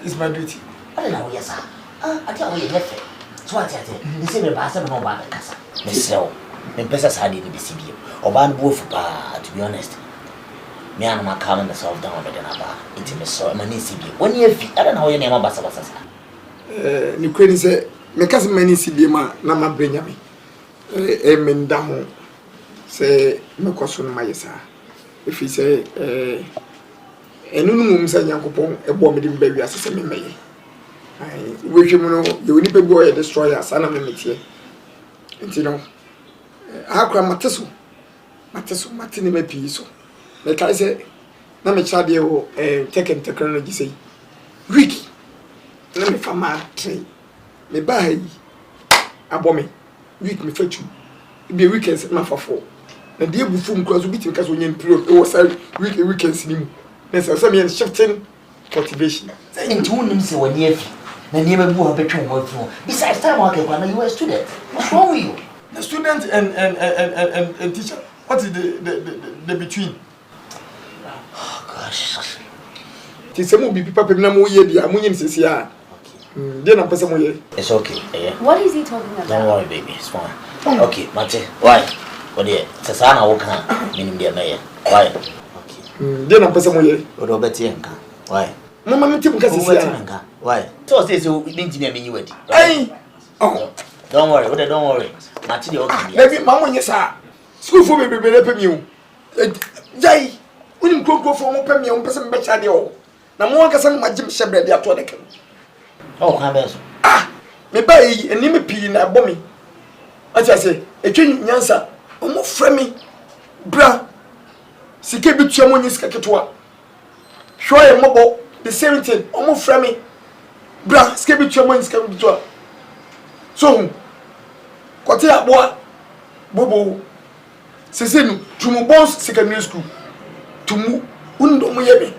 It's my duty. I don't know, yes, sir. I tell you, left it. So I tell you, the same person no about the casa. Miss Sell, the Pessas had it to be CB. Or Ban Wolf, to be honest. Me and my calm myself down with another intimate so many CB. 1 year fee, I don't know your name about Sabasa. New credit say, my cousin many CB, Nama Benjamin. Amen, Damo. Say, no question, my sir. If he say, and no room say, Yankopon, a bomb baby as a me. I wish you know, you will be boy a destroyer, son of a métier. And you know, how come Matasu Martini may piece. Like I say, na me child you take technology say, Ricky, let me for my train. Me buy a bomb, week me fetch you. It be weekends, not for 4. And dear buffoon cross will be because when you improve, it was a weekends. There's some shifting cultivation. Into him say 1 year. The name of who between work for. Besides, time I can you a student. What's wrong with you? The student and teacher. What is the between? Oh gosh. Tisemu be people na mo ye dia munyin sisi a. Then I'm person mo ye. It's okay. What is he talking about? Don't worry, baby. It's fine. Okay, Mate. Why? What there? Sasana wo kan minim dia na ye. Why? Okay. Then I'm person mo ye. Odo beti enka. Why? Mama mitim ka sisi a. Why? So say so didn't me mean you ready. Hey. Oh. Don't worry. Don't worry. Mate dey okay. Baby, mama nye sa. School for me be pay me o. Jai. Unim krokro for mo pay me o person be cha dey o. Na mo aka san magim shebre dey ato dey kan. Oh, kan be so. Me ba yi eni me pi na bo mi. Ati ase, etwe nyansa. Omo frɛ me. Bra. Sike bi tua mo nyi sika ketwa. Hwo ye mobo. The same thing, almost from me. Bra, skip it your money, skip it to so, what ya boy? Bobo. Sesenu, to my boss, secondary school. To move, undo me.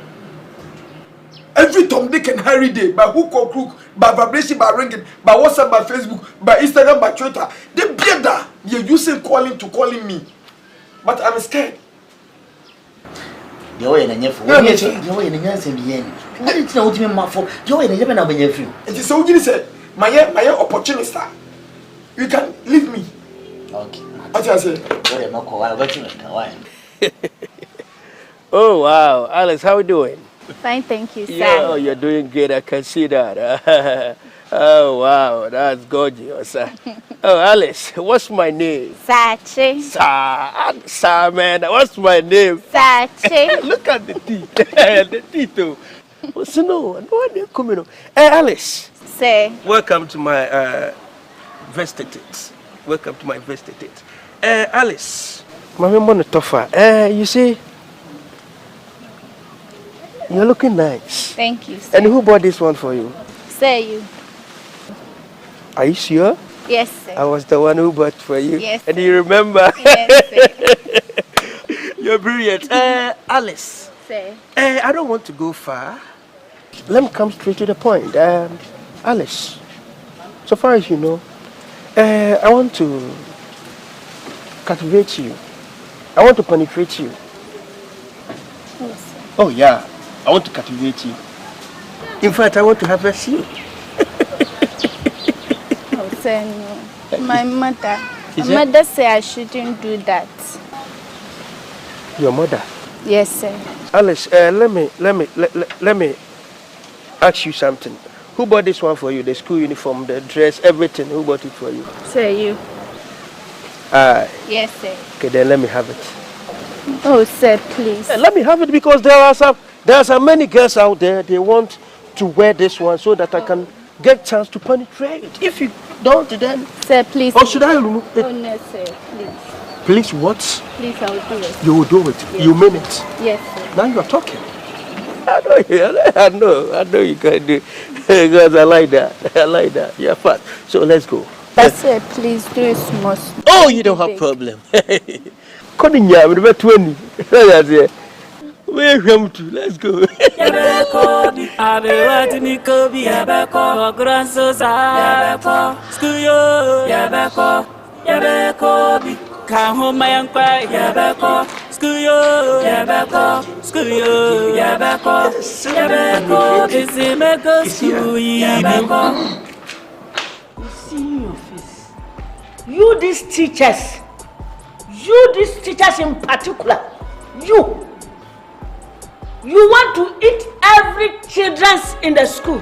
Every Tom, Dick, and Harry day, by hook or crook, by vibration, by ringing, by WhatsApp, by Facebook, by Instagram, by Twitter. They better you're using calling me. But I'm scared. You're in a new phone. You're in a new phone. I didn't know what you mean for. You're in a never know when you're free. It is so you said, my opportunity. You can leave me. Okay. What I say? Oh wow, Alice, how are you doing? Fine, thank you, sir. Yeah, you're doing good. I can see that. Oh wow, that's gorgeous. Oh, Alice, what's my name? Sachi. Sa, man, what's my name? Sachi. Look at the teeth. The teeth, too. What's no? No, they're coming. Hey, Alice. Say. Welcome to my vestitate. Welcome to my vestitate. Alice. Mami Mona Tofa. You see, you're looking nice. Thank you, sir. And who bought this one for you? Say you. Are you sure? Yes, sir. I was the one who bought for you. Yes. And you remember? Yes, sir. You're brilliant. Alice. Say. I don't want to go far. Let me come straight to the point. Alice, so far as you know, I want to captivate you. I want to penetrate you. Yes, sir. Oh yeah, I want to captivate you. In fact, I want to have a seat. Sir, no. My mother. Is My mother said I shouldn't do that. Your mother? Yes, sir. Alice, let me ask you something. Who bought this one for you? The school uniform, the dress, everything. Who bought it for you? Sir, you. Yes, sir. Okay, then let me have it. Oh, sir, please. Let me have it because there are some many girls out there. They want to wear this one so that I can get chance to penetrate. If you don't, then sir, please. Or should I remove it? Oh no, sir, please. Please what? Please, I will do it. You will do it. Yes. You mean it. Yes, sir. Now you are talking. I know you can do it. Because I like that. You're fast. So let's go. But sir, please do it small. Oh, you don't have problem. Let's go. Come home, my young pie, Yabako, SUKUU, Yabako, SUKUU, Yabako, Yabako, is it Meko, SUKUU, Yabako? You see in your face. You these teachers in particular, you want to eat every children's in the school.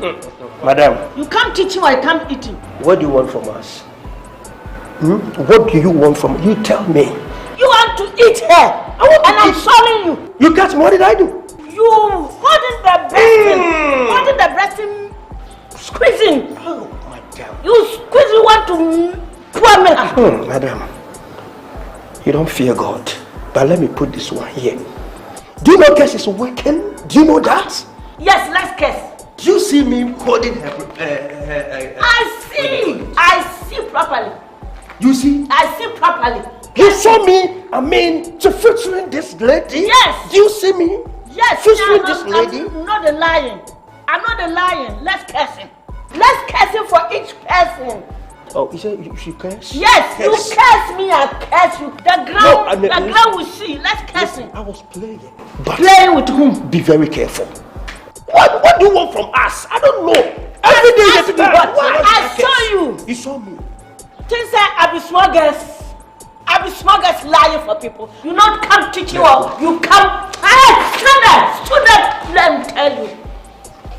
Madam. You come teaching or you come eating. What do you want from us? What do you want from you? Tell me. You want to eat her, and I'm calling you. You catch me? What did I do? You holding the breast, squeezing. Oh my God. You squeezing want to pour milk. Madam, you don't fear God, but let me put this one here. Do you know guess it's working? Do you know that? Yes, let's guess. Do you see me holding her? I see properly. You see? I see properly. You saw me, to featuring this lady? Yes. Do you see me? Yes. Featuring this lady? I'm not the lying. Let's curse him. Let's curse him for each person. Oh, you said you should curse? Yes, curse. You curse me, I curse you. The ground will see. Let's curse him. I was playing. But playing with whom? Be very careful. What do you want from us? I don't know. Every day you I saw you. You saw me. Things like I be small girls lying for people. You not come teaching or you come. Student, let me tell you.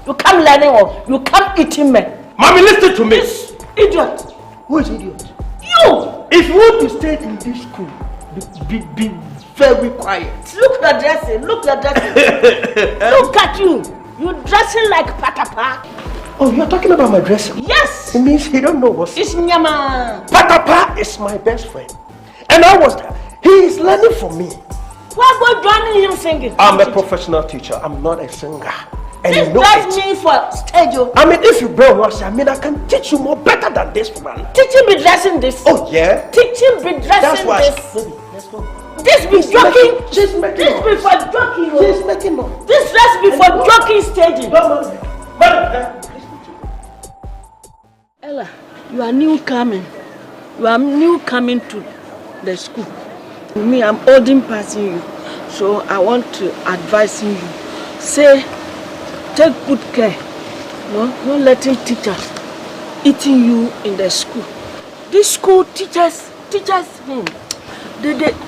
You come learning or you come eating men. Mommy, listen to me. This idiot. Who is idiot? You. If you want to stay in this school, be very quiet. Look the dressing. Look at you. You dressing like Patapa. Oh, you're talking about my dressing? Yes. It means he don't know what's... It's Nyama. Patapa is my best friend. And I was there. He is learning from me. Why go joining him singing? I'm a professional teacher. I'm not a singer. And this you know does mean for stage. If you bear once, I can teach you more better than this man. Teaching be dressing this. Oh, yeah? Teaching be dressing That's why this. Baby, let's go. This be joking. She's making this be for joking. She's making no. This dress be for joking staging. Ella, you are new coming. You are new coming to the school. Me, I'm older passing you. So I want to advise you. Say, take good care. No letting teachers eating you in the school. This school teachers, they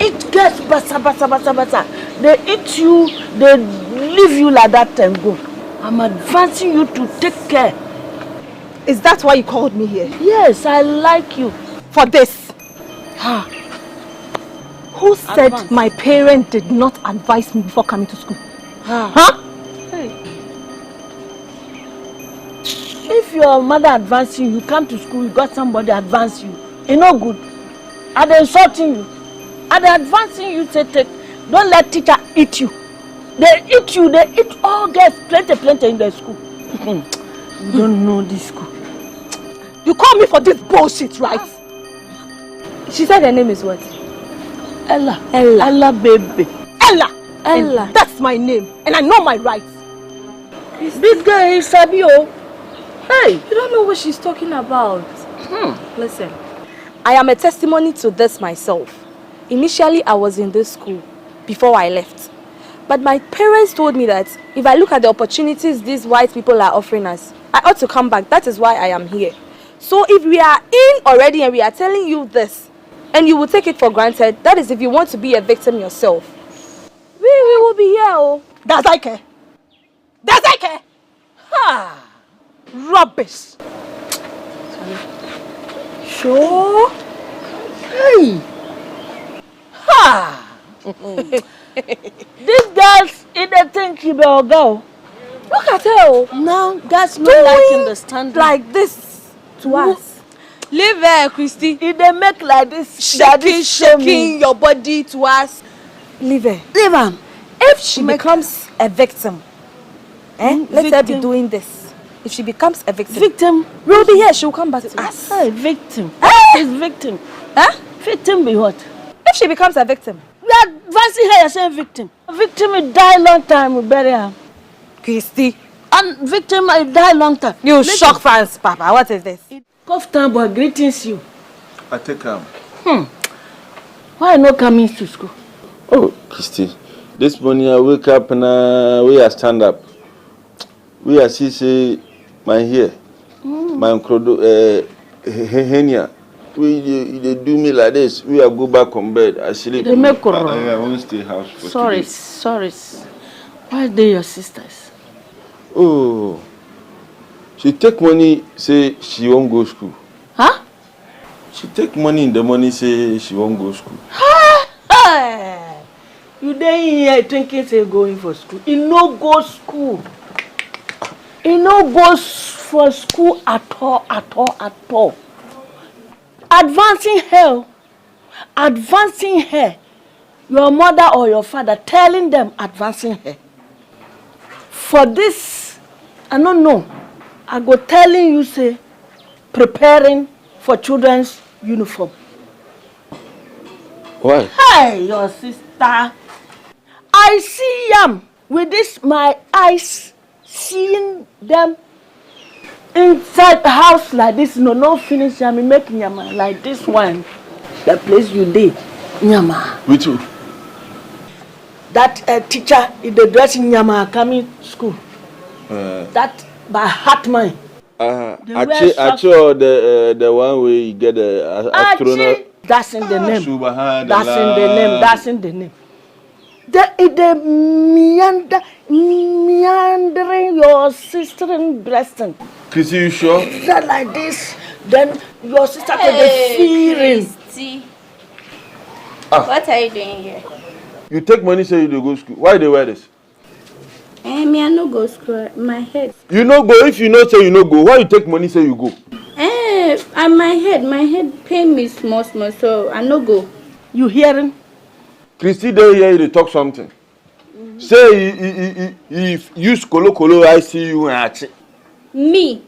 eat girls basa. They eat you, they leave you like that and go. I'm advising you to take care. Is that why you called me here? Yes, I like you. For this? Who said my parent did not advise me before coming to school? Hey. If your mother advancing you, come to school, you got somebody advance you. It's no good. Are they insulting you? Are they advancing you? Say, don't let teacher eat you. They eat you, they eat all girls, plenty in the school. You don't know this school. You call me for this bullshit, right? She said her name is what? Ella, baby. Ella. And that's my name, and I know my rights. This girl is Sabio. Hey, you don't know what she's talking about. Listen, I am a testimony to this myself. Initially, I was in this school before I left. But my parents told me that if I look at the opportunities these white people are offering us, I ought to come back. That is why I am here. So if we are in already and we are telling you this, and you will take it for granted, that is if you want to be a victim yourself. We will be here, oh. Does I care? Does I care? Ha! Rubbish. Sure. Hey. Ha! These girls, if they think she will go. Look at her. Now, that's not like understanding. Like this to us. Leave her, Christy. If they make like this, shaking your body to us. Leave her. Leave her. If she becomes a victim, let her be doing this. If she becomes a victim, we'll be here. She'll come back to us. Victim. She's victim. Victim be what? If she becomes a victim. We are advancing her as a victim. A victim will die long time, we bury her. Christy. And victim will die long time. You shock fans, Papa. What is this? Koftan boy, greetings you. I take him. Why not coming to school? Oh, Christy. This morning I wake up and we are stand up. We are see my hair. My krodo henia. They do me like this. We are go back on bed. I sleep. They make I won't stay house for sorry. Why are they your sisters? Oh. She take money, say she won't go school. Huh? She take money in the money, say she won't go school. You dey here thinking say going for school. He no go school. He no goes for school at all. Advancing her. Your mother or your father telling them advancing her. For this, I don't know. I go telling you say preparing for children's uniform. Why? Hey, your sister. I see them with this my eyes, seeing them inside the house like this. No finish yam, making yam like this one. The place you did, yama. Which one? That teacher in the dressing yama coming to school. That by heart mine. Actually, the one where you get the astronaut. That's in the name. Subhanallah. That's in the name. The meandering your sister in breasting. Chrissy, you sure? That like this, then your sister could be fearing. Christy. What are you doing here? You take money, say you do go school. Why they wear this? Me, I no go school. My head. You no go. If you no say you no go, why you take money, say you go? And my head pain me small, so I no go. You hearing? Christy, they hear you talk something. Say if use kolo, I see you and me.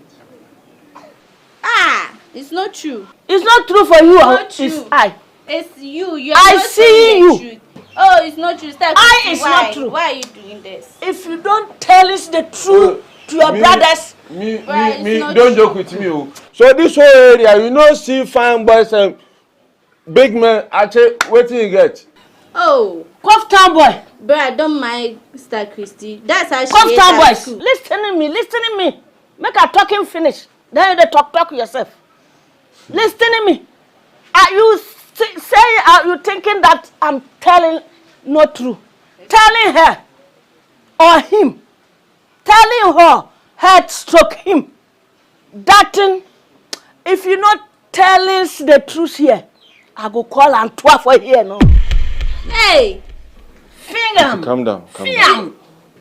It's not true. It's not true for you. Not true. It's I. It's you. You are I not see you. Truth. Oh, it's not true. Stop. It's not true. Why are you doing this? If you don't tell us the truth to your brothers, me, don't joke with me. Oh. So this whole area, you know, see fine boys and big men. Actually, what do you get? Oh, Koftan boy. But I don't mind Star Christy. That's how she Koftan boys. Listen to me. Make a talking finish. Then you talk yourself. Listen to me. Are you thinking that I'm telling not true? Telling her or him, telling her stroke him. That thing, if you not telling the truth here, I go call and twelve for here no. Hey, Calm down.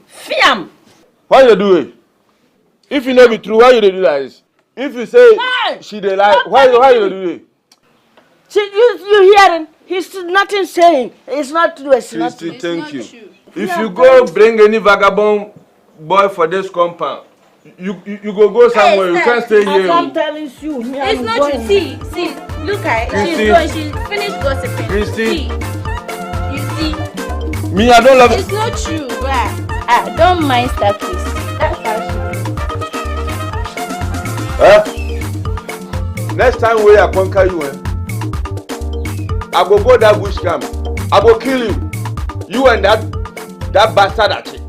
Fiam. Why you do it? If you know be true, why you do like this? If you say she dey lie, why you do it? You hearing? He's nothing saying. It's not true. It's not true. Thank you. True. If you go bring any vagabond boy for this compound, you go somewhere. You can't stay here. I'm telling you. It's not true. See, look at her. She's finished gossiping. Christy. You see. Me, I don't love it. It's not true, right? I don't mind Star Christy. That's how she is. Next time we I conquer you, I go that bush camp. I go kill you. You and that bastard actually.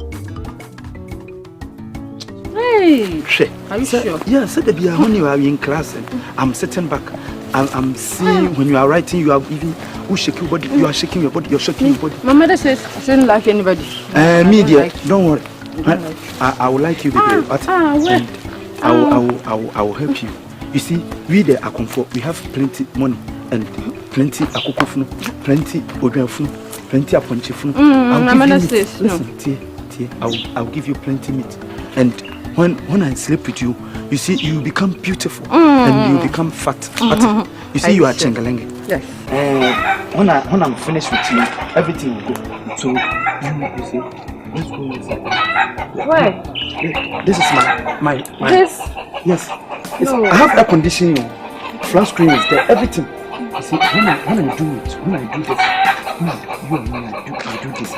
Hey, Are you sure? Yeah, said when you are in class and I'm sitting back. I'm seeing when you are writing, you are even shaking your body. You are shaking your body. You're shaking your body. My mother says I shouldn't like anybody. Media, don't worry. I will like you, baby. But I will help you. You see, we there are comfort. We have plenty money and plenty akokofunu, plenty obiafunu, plenty aponchifunu. I will give you plenty meat. And when I sleep with you, you see, you become beautiful and you become fat. You see, you are chengalenge. Yes. When I'm finished with you, everything will go. So you see, let's go inside. Where? This is my. This? Yes. No. I have air conditioning. Flat screen is there. Everything. You see, when I do this, I do this.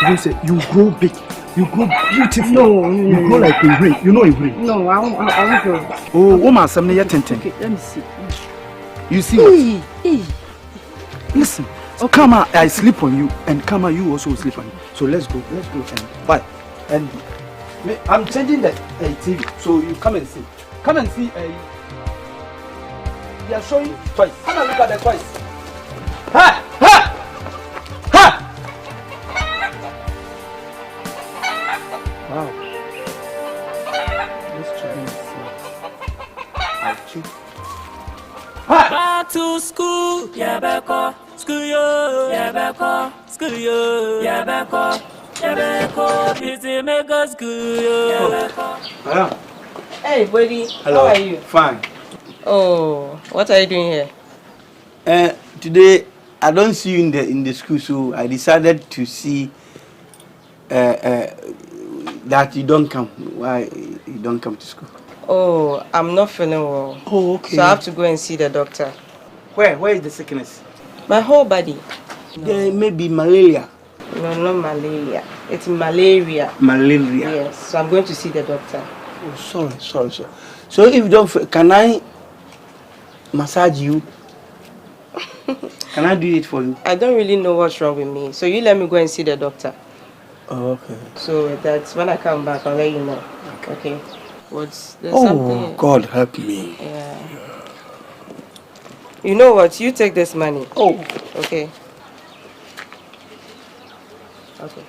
You say you grow big. You grow beautiful. No. You grow like a ring. You know a ring. No, I won't grow. Oh, woman, some near 10. Okay, let me see. You see what? Listen. So come on, I sleep on you, and come on, you also sleep on me. So let's go. And bye. And I'm changing the TV, so you come and see. Come and see. They are showing toys. Come and look at the toys. Ha! Wow. Let's try and see. Back to school, yeah, back off. School, yeah, back off. School, yeah, back off. Yeah, back off. Busy make us school, yeah, back off. Hello. Hey, Boadi. Hello. How are you? Fine. Oh, what are you doing here? Today I don't see you in the school, so I decided to see that you don't come. Why you don't come to school? Oh, I'm not feeling well. Oh, okay. So I have to go and see the doctor. Where is the sickness? My whole body. There may be malaria. No, not malaria. It's malaria. Malaria. Yes. So I'm going to see the doctor. Oh, sorry. So if you don't, can I massage you? Can I do it for you? I don't really know what's wrong with me. So you let me go and see the doctor. Oh, okay. So that's when I come back, I'll let you know. Okay. There's oh, something. God help me. Yeah. You know what? You take this money. Oh. Okay. Okay.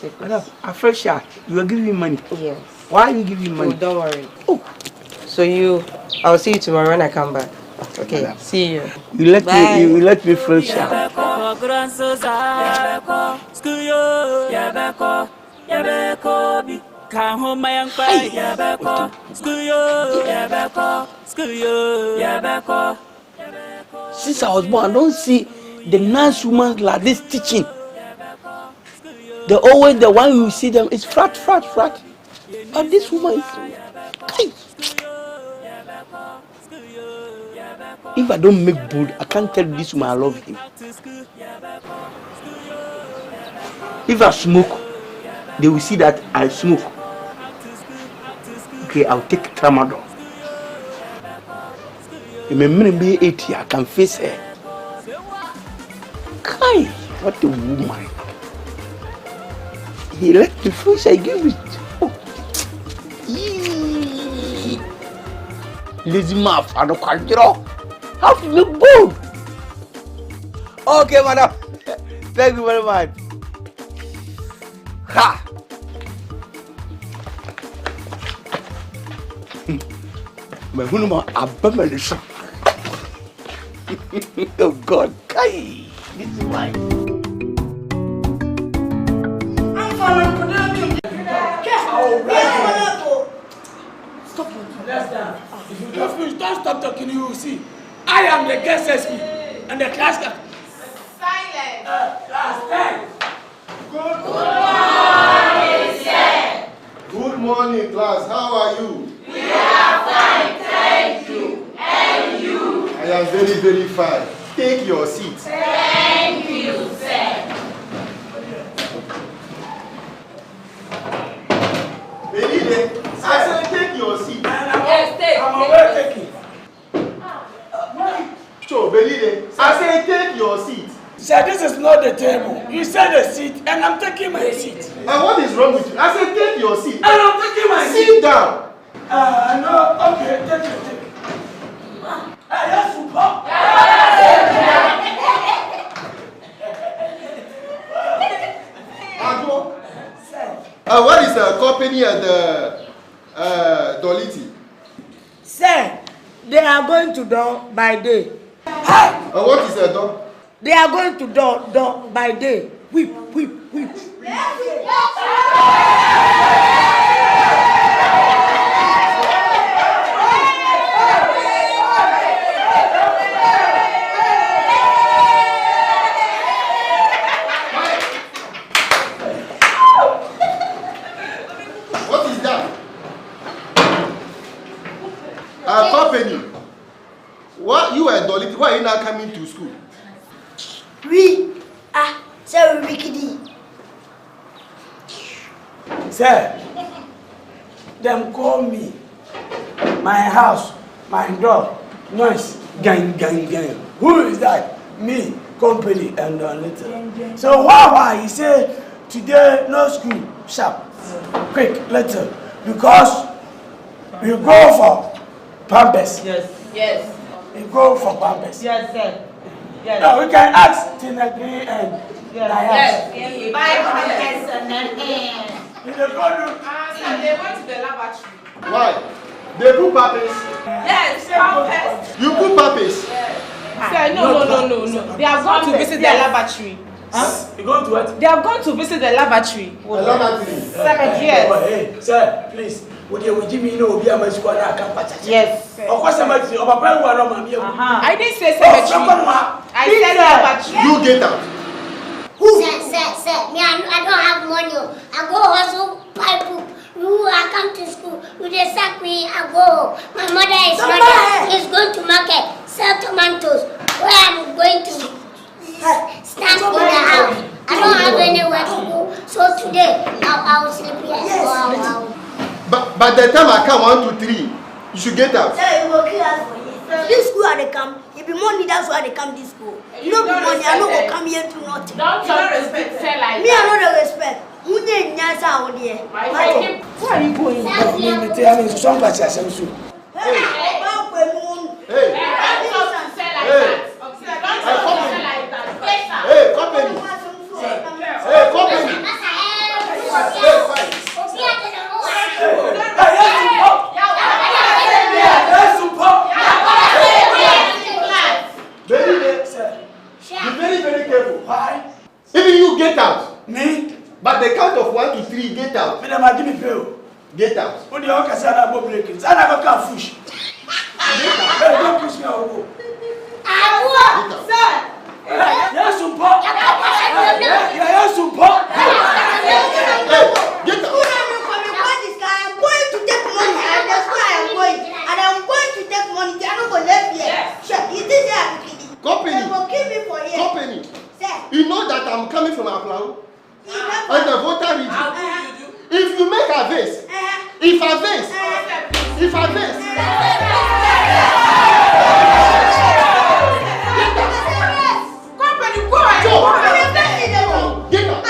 Take this. A fresh shot. You are giving me money. Yes. Why are you giving money? Oh, don't worry. Oh. So I'll see you tomorrow when I come back. Okay. Madam. See you. You let me fresh shot. Come home, my young boy. Since I was born, I don't see the nice woman like this teaching. The always the one you see them is flat. But this woman is. If I don't make bold, I can't tell this woman I love him. If I smoke, they will see that I smoke. Okay, I'll take tramadol. In a minute, be 80, I can face her. Kai, what a woman. He let me face, I give it. Oh. Lazy mouth, I don't control. How to make bold? Okay, madam. Thank you very much. Ha! My woman, abomination. Oh God, Kai, this is why. Stop. If you don't stop talking, you will see. I am the guest SP and the class captain. Silence. Class 10. Good morning, sir. Good morning, class. How are you? We are fine, thank you. And you? I am very, very fine. Take your seat. Thank you, sir. Benide, I said take your seat. Yes, take. I'm already taking. So, Benide, I said take your seat. Sir, this is not the table. You said a seat, and I'm taking my seat. And what is wrong with you? I said take your seat. And I'm taking my seat. Sit down. No, okay, take it. Yes, super. What is the company and the Doliti? Sir, they are going to door by day. What is the door? They are going to door by day. Whip. What is that? Company. What you are Doliti? Why are you not coming to school? Sir, Rickety. Sir, them call me. My house, my dog, noise, gang. Who is that? Me, company, and little. So why? He say today no school, sharp, quick, letter, because we go for Pampers. Yes. We go for Pampers. Yes, sir. Yes. No, we can ask Tinagri and Yes. Buy Pampers and then They went to the laboratory. Why? They put Pampers. Yes, Pampers. You put Pampers. Sir, no. They are going to visit the laboratory. Huh? You going to what? They are going to visit the laboratory. Yes. Hey, sir, please. Would you give me no be a my school I can patch? Yes. Of course, cemetery. Of a brand one of my I didn't say cemetery. I said laboratory. You get out. Sir, me, I don't have money. I go hustle pipe. I come to school. You just sack me. I go. My mother is not there. She's going to market, sell tomatoes. Where I'm going to stand in the house. I don't have anywhere to go. So today, I'll sleep here. Yes. But the time I come 1, 2, 3, you should get out. Sir, you will kill us for you. This school are they come. If you money, that's why they come this school. You know, money, I don't come here to nothing. Don't respect sir like me, I don't respect. Who need nyasa out there? Where are you going? Let me tell you something. Be very careful. Why? Even you get out. Me? But the count of 1 to 3, get out. Give me pay. Get out. When you walk aside, I'm breaking. I never can push. Don't push me out. Sir. Yes, support. Yes, support. Get out. I'm going to take money, and that's why I'm going. And I'm going to take money. I'm not going to live here. Sure, you did that. Company. They will kill me for here. Company. Sir. You know that I'm coming from Aplau and the voter region. If you make a vase, if a vase. Company, go. Get out.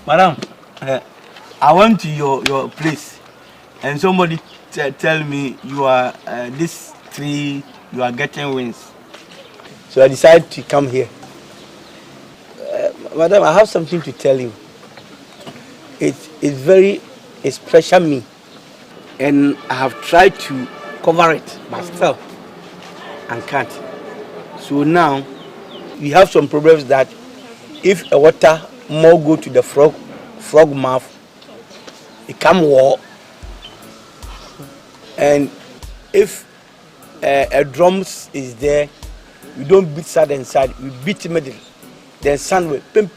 Madam, I went to your place and somebody tell me you are this tree, you are getting wings. So I decided to come here. Madam, I have something to tell you. It's pressure me. And I have tried to cover it, but still, I can't. So now, we have some problems that if a water more go to the frog mouth, it come war. And if a drums is there, we don't beat side and side, we beat the middle. Then sun will pim.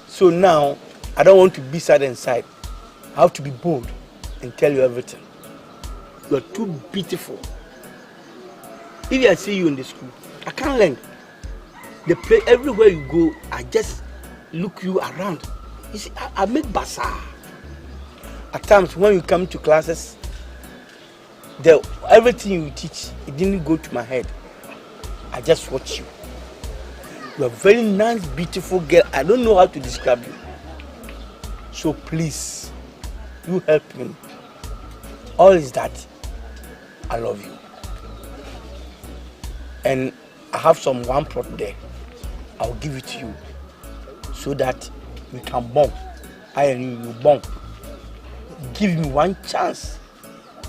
So now, I don't want to be side and side. I have to be bold and tell you everything. You are too beautiful. If I see you in the school, I can't learn. The place, everywhere you go, I just look you around. You see, I make bazaar. At times when you come to classes, everything you teach, it didn't go to my head. I just watch you. You are a very nice, beautiful girl. I don't know how to describe you. So please, you help me. All is that I love you. And I have some one plot there. I'll give it to you so that we can bond. I and you bond. Give me one chance.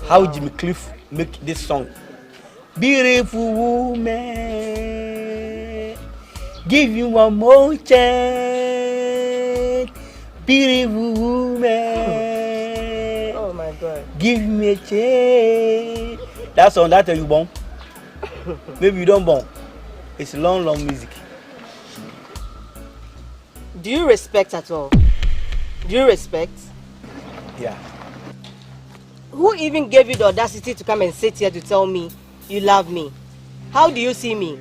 How Jimmy Cliff make this song? Beautiful woman, give you one more chance. Beautiful woman, oh my God, give me a chance. That's on that you born. Maybe you don't born. It's long music. Do you respect at all? Do you respect? Yeah. Who even gave you the audacity to come and sit here to tell me you love me? How do you see me?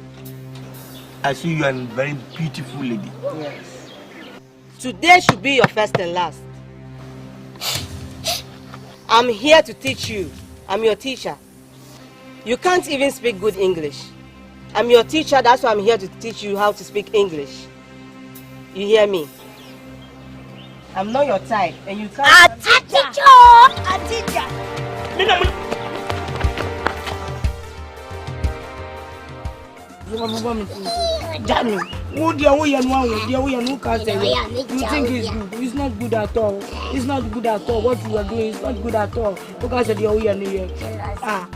I see you are a very beautiful lady. Yes. Today should be your first and last. I'm here to teach you. I'm your teacher. You can't even speak good English. I'm your teacher, that's why I'm here to teach you how to speak English. You hear me? I'm not your type, and you can't... A teacher! Danny, you think it's good? It's not good at all. It's not good at all. What you are doing is not good at all. Because of your ah.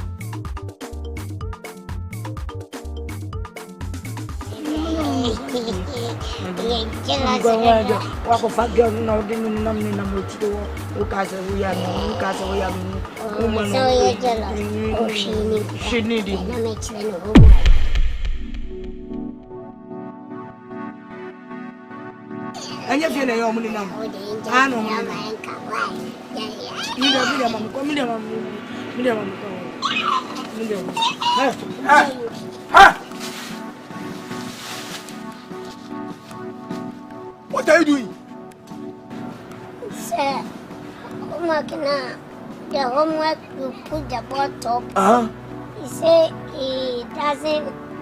And you feel your money now. I know. What are you doing? Sir, homework now. The homework you put the board top. He say he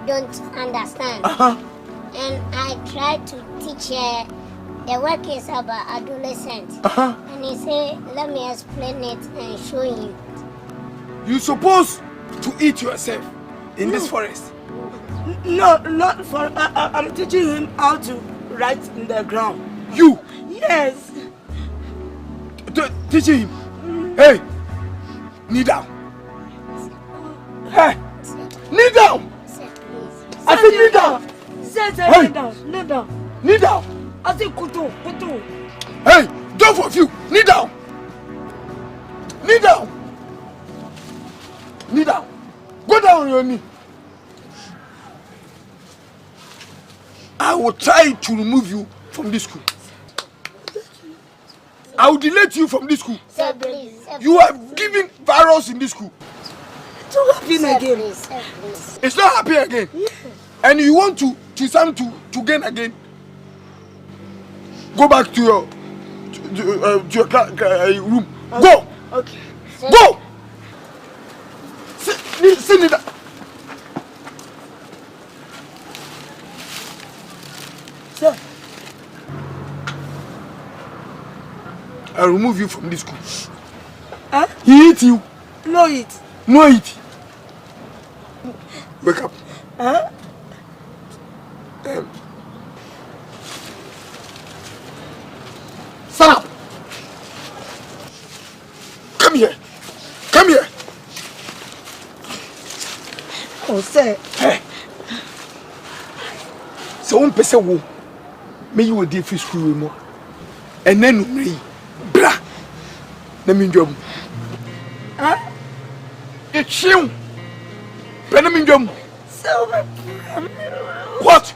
don't understand. And I tried to teach her. The work is about adolescents. And he say, let me explain it and show him. You supposed to eat yourself in this forest. No, not for. I'm teaching him how to write in the ground. You? Yes. Teaching him. Hey, kneel down. Hey, kneel down. I said kneel down. Hey, kneel down. Kneel down. Kneel down. I said kutu. Hey, don't of you. Kneel down. Kneel down. Kneel down. Go down on your knee. I will try to remove you from this school. I will delete you from this school. Sir, please. You are giving virus in this school. It's not happening again. Please. It's not happening again. Yeah. And you want to gain again. Go back to your room. Okay. Go. Okay. Go. Sit down. Sir. I remove you from this school. Huh? He eat you. No eat. No eat. Wake up. Huh? Stand up. Come here. Come here. Oh, sir. Hey. So one person will me you will defeat school more. And then me blah. Let me job. Huh? It's you. Let me job. What?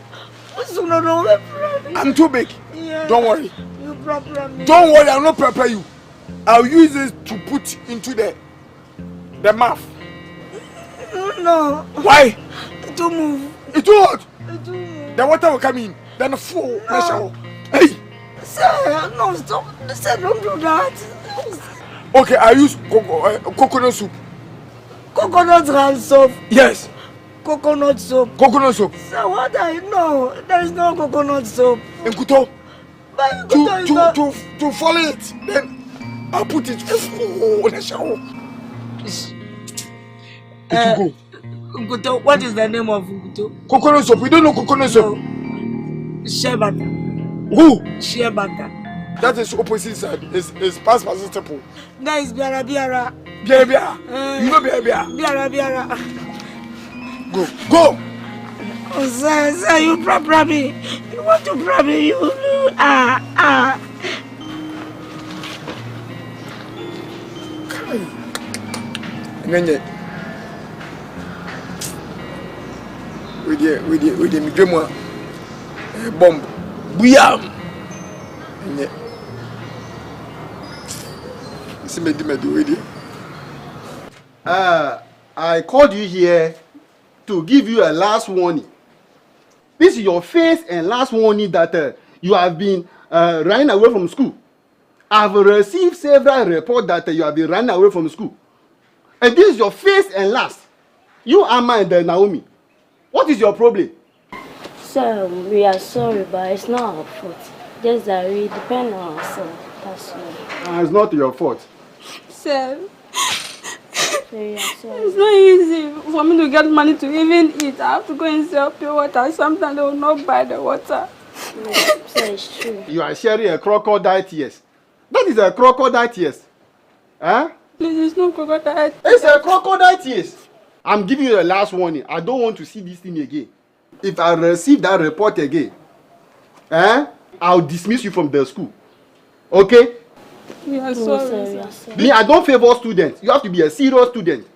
I'm too big. Yeah. Don't worry. You problem me. Don't worry, I'll not prepare you. I'll use this to put into the mouth. No. Why? It will move. It will what? It will move. The water will come in. Then the flow. Hey. Sir, no, stop. Sir, don't do that. Okay, I use coconut soup. Coconut hand soap. Yes. Coconut soap. Coconut soap. So what I know, there is no coconut soap. Nkuto. But To follow it, then I'll put it in the shower. Nkuto, what is the name of Nkuto? Coconut soap. We don't know coconut soap. Shea butter. Who? Shea butter. That is opposite side. It's past participle. That is biara biara. Biara biara. You know biara biara. Biara. Go. Oh, sir, you prob me. You want to prob me? You Nenye. We dey me dwemu a bomb. Buyam. Nenye. I called you here to give you a last warning. This is your first and last warning that you have been running away from school. I've received several reports that you have been running away from school. And this is your first and last. You, Amma, and Naomi. What is your problem? Sir, we are sorry, but it's not our fault. Just that we depend on ourselves. That's all. It's not your fault. Sir, it's not easy for me to get money to even eat. I have to go and sell pure water. Sometimes they will not buy the water. No, sir, it's true. You are sharing a crocodile tears. That is a crocodile tears. Huh? Please, it's not crocodile. It's a crocodile tears. I'm giving you the last warning. I don't want to see this thing again. If I receive that report again, I'll dismiss you from the school. Okay? We are sorry. Me, I don't favor students. You have to be a serious student.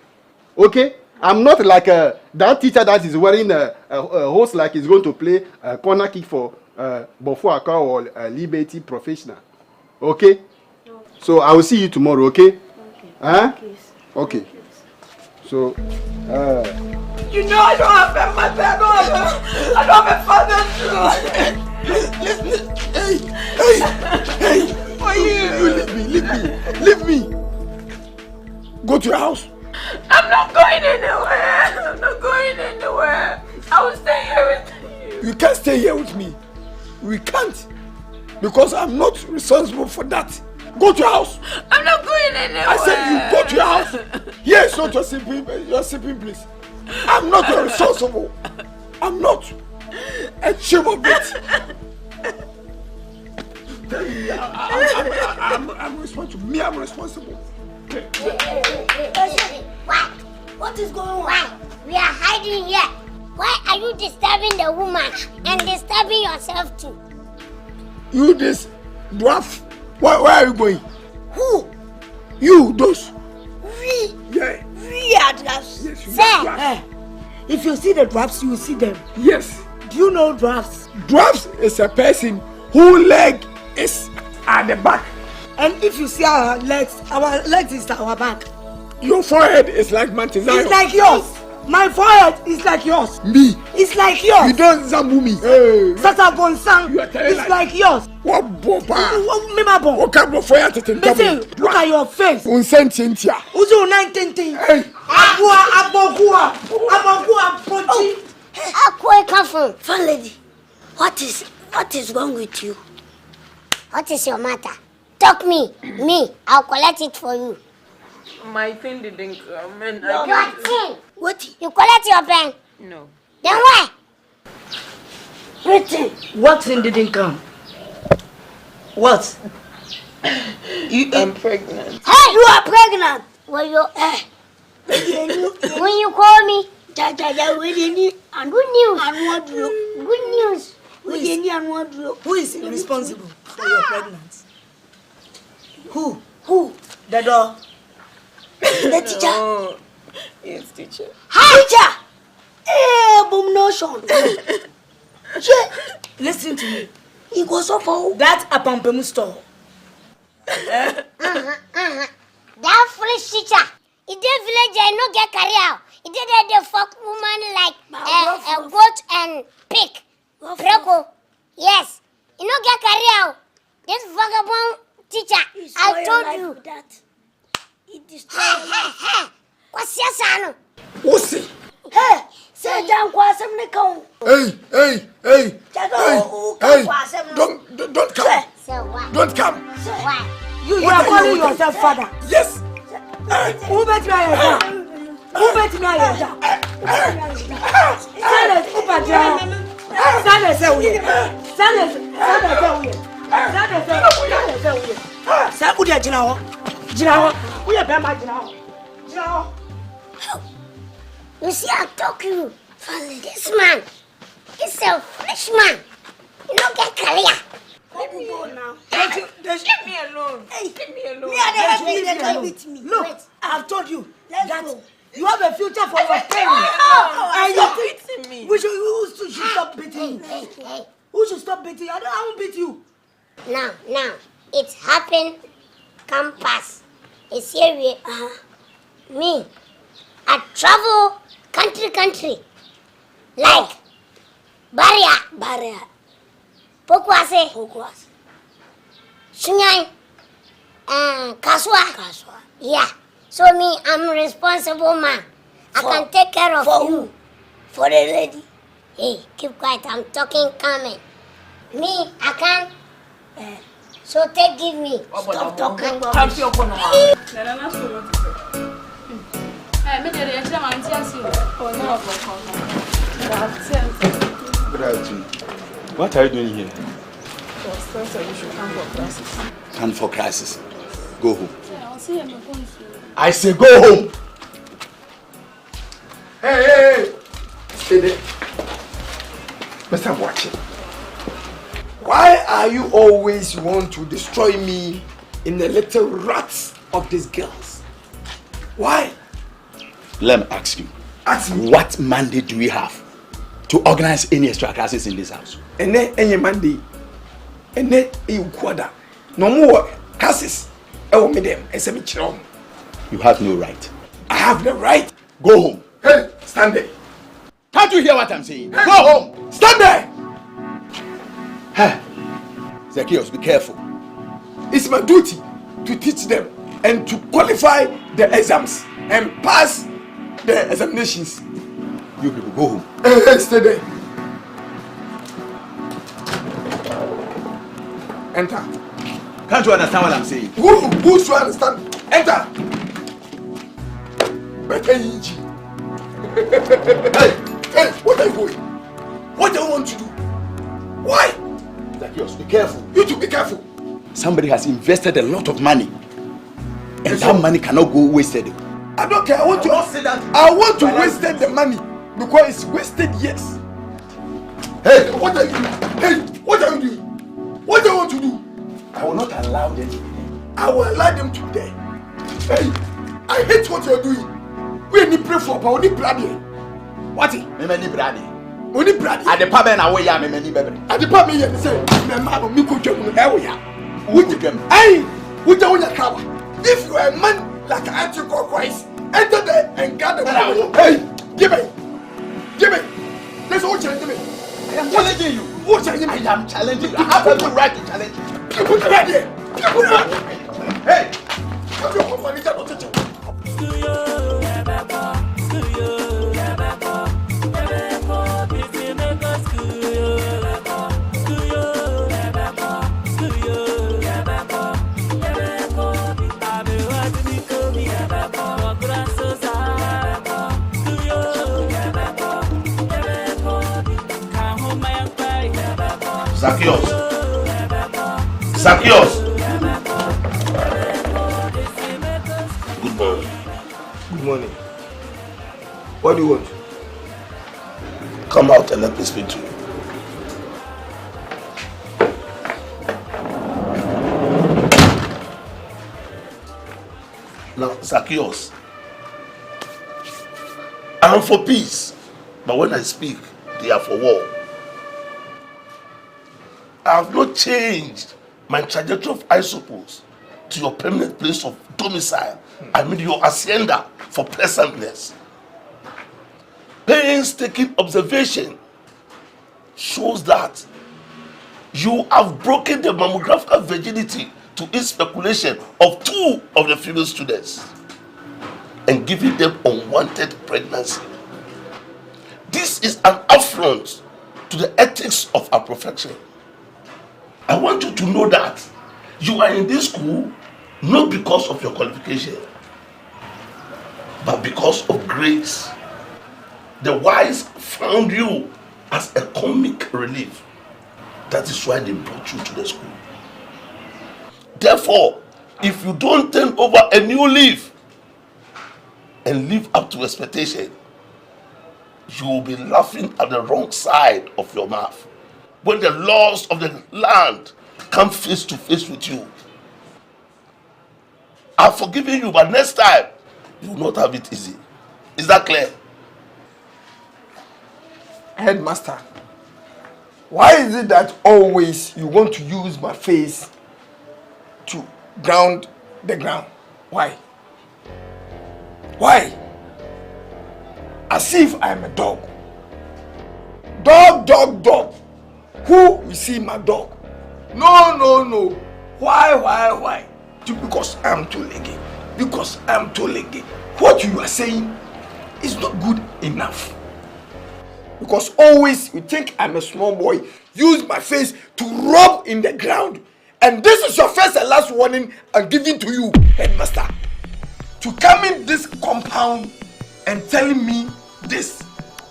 Okay? I'm not like that teacher that is wearing a host like he's going to play a corner kick for Bofo Aka or Liberty Professional. Okay? So I will see you tomorrow, okay? Okay. So, you know I don't have a mother. I don't have a father too. Hey! Why you leave me? Go to your house. I'm not going anywhere. I will stay here with you. You can't stay here with me. We can't. Because I'm not responsible for that. Go to your house. I'm not going anywhere. I said you go to your house. Yes, not your sleeping place. I'm not responsible. I'm not. Shame of it. I'm responsible. Me, I'm responsible. Why? What is going on? Why? We are hiding here. Why are you disturbing the woman and disturbing yourself too? You this dwarf. Where are you going? Who? You, those. We? Yeah. We are dwarfs. Yes, you Sir, if you see the dwarfs, you will see them. Yes. Do you know dwarfs? Dwarfs is a person whose leg is at the back. And if you see our legs is our back. Your forehead is like Mount Zion. It's like yours. My forehead is like yours. Me. It's like yours. You don't zambu me. Hey. Sasa Bonsang. You are telling it's like yours. What boba? Memabo. What kind of fire to tell me? Look at your face. Unsentintia. Uzo 19. Hey. Abogua. Pochi. Akwe Kafu. Fan lady. What is wrong with you? What is your matter? Talk me. I'll collect it for you. My thing didn't come and Your thing? What? You collect your pen? No. Then why? Written. What thing didn't come? What? I'm pregnant. Hey! You are pregnant! Well, when you call me, and good news. Who is responsible for your pregnancy? Who? The door. The teacher. Oh, yes, teacher. Teacher! Boom notion. Listen to me. He goes up for that Apampemu store. That foolish teacher. He did village and no get career. He did the fuck woman like a goat and pig. Preko. Yes. He no get career. This vagabond teacher. I told you. That. He destroyed your life. What's your son? Wusi. Hey, say down kwasem ne kan. Hey. Don't come. Don't come. Why? You are calling yourself father. Yes. Who bet me I am? Who bet me I am? Silence, silence, You see, I talk you. This man is a fresh man. You don't get career. Let me go now. Leave me alone. Leave me alone. Look, I've told you that you have a future for your parents. And you're beating me. Who should stop beating you? Who should stop beating you? I won't beat you. Now, it's happened. Campus. It's here. Me, I travel country. Like Barrier. Pokwase. Sunyai. Kaswa. Yeah. So me, I'm responsible man. I can take care of you. For the lady. Hey, keep quiet. I'm talking coming. Me, I can. So give me. Stop talking. What are you doing here? You should come for crisis. Come for crisis. Go home. I'll see him. I say go home. Hey. Stay there. Mr. Watching. Why are you always want to destroy me in the little rats of these girls? Why? Let me ask you. Ask me. What mandate do we have to organize any extra classes in this house? Any mandate? Any quarter? No more classes. You have no right. I have the right. Go home. Hey, stand there. Can't you hear what I'm saying? Hey. Go home. Stand there. Hey. Zacchaeus, be careful. It's my duty to teach them and to qualify the exams and pass the examinations. You people go home. Hey, stay there. Enter. Can't you understand what I'm saying? Who should understand? Enter. Hey, what are you doing? What do you want to do? Why? Zacchaeus, be careful. You too, be careful. Somebody has invested a lot of money, and that money cannot go wasted. I don't care. I want to waste the money because it's wasted years. Hey, what are you doing? Hey, what are you doing? What do you want to do? I will not allow them to be there. I will allow them to be there. Hey, I hate what you're doing. We need pray for power, we need blood. What? Me need blood. We need blood. At the pub and away, me need baby. At the pub, me say, me man, me could jump with area. Would you come? Hey, would you want your cover? If you are a man like Antichrist, enter there and gather. Hey, give me. Let's all challenge me. I am challenging you. Who challenging me? I am challenging you. I have every right to challenge you. Put it right here. Hey, have your company to touch you. Zacchaeus. Good morning. Good morning. What do you want? Come out and let me speak to you. Now, Zacchaeus, I am for peace, but when I speak, they are for war. I have not changed my trajectory of isopos to your permanent place of domicile. I mean your hacienda for pleasantness. Painstaking observation shows that you have broken the mammographical virginity to its speculation of 2 of the female students. and giving them unwanted pregnancy. This is an affront to the ethics of our profession. I want you to know that you are in this school not because of your qualification, but because of grace. The wise found you as a comic relief. That is why they brought you to the school. Therefore, if you don't turn over a new leaf and live up to expectation, you will be laughing at the wrong side of your mouth when the laws of the land come face to face with you. I've forgiven you, but next time you will not have it easy. Is that clear? Headmaster, why is it that always you want to use my face to ground the ground? Why? Why? As if I am a dog. Dog. Who will see my dog? No. Why? Because I'm two-legged. What you are saying is not good enough. Because always you think I'm a small boy, use my face to rub in the ground. And this is your first and last warning I'm giving to you, headmaster. To come in this compound and telling me this,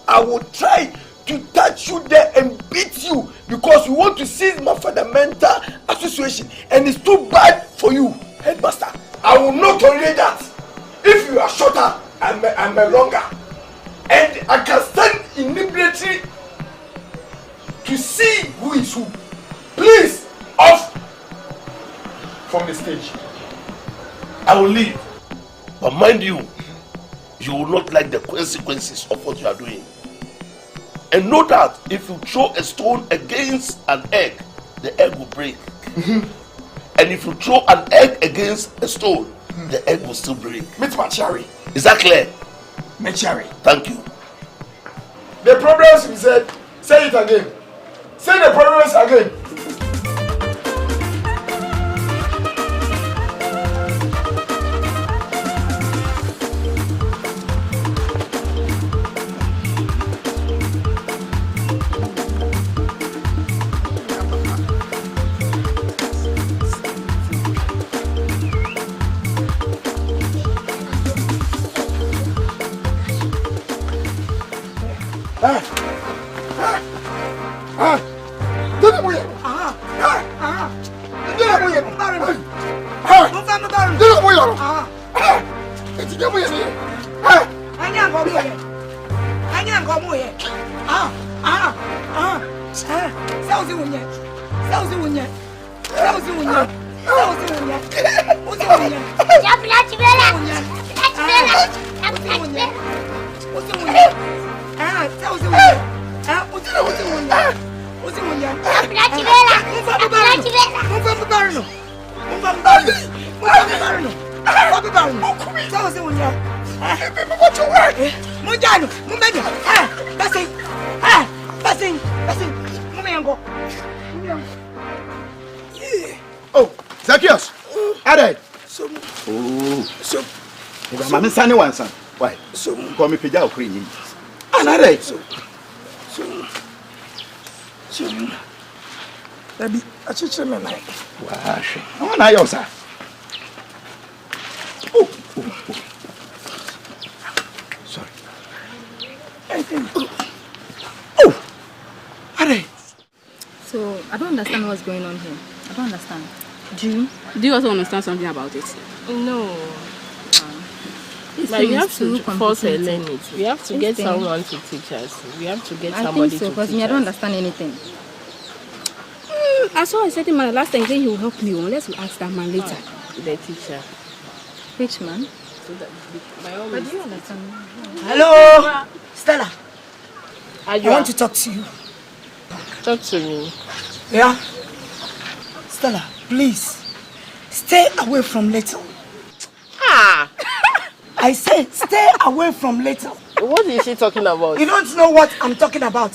I will try to touch you there and beat you because you want to seize my fundamental association and it's too bad for you, headmaster. I will not tolerate that. If you are shorter, I'm a longer. And I can stand inebriety to see who is who. Please, off from the stage. I will leave. But mind you, you will not like the consequences of what you are doing. And know that if you throw a stone against an egg, the egg will break. And if you throw an egg against a stone, the egg will still break. Is that clear? Thank you. The problems we said, say it again. Say the problems again. Oh, Zacchaeus! Alright. I'm Sunny one, son. Why? Call me Pijao Cream. Alright. Baby, I should say my life. Wash. Oh, now you're sir. Sorry. Oh! Alright. So, I don't understand what's going on here. I don't understand. Do you also understand something about it? No. But you have to force a limit. We have to get someone to teach us. We have to get somebody to teach us. Because I don't understand anything. I saw I said him last time saying he will help me. Let's ask that man later. The teacher. Which man? So that but do you understand? Hello, Stella. I want to talk to you. Talk to me. Yeah? Stella, please, stay away from Little. I said, stay away from Little. What is she talking about? You don't know what I'm talking about.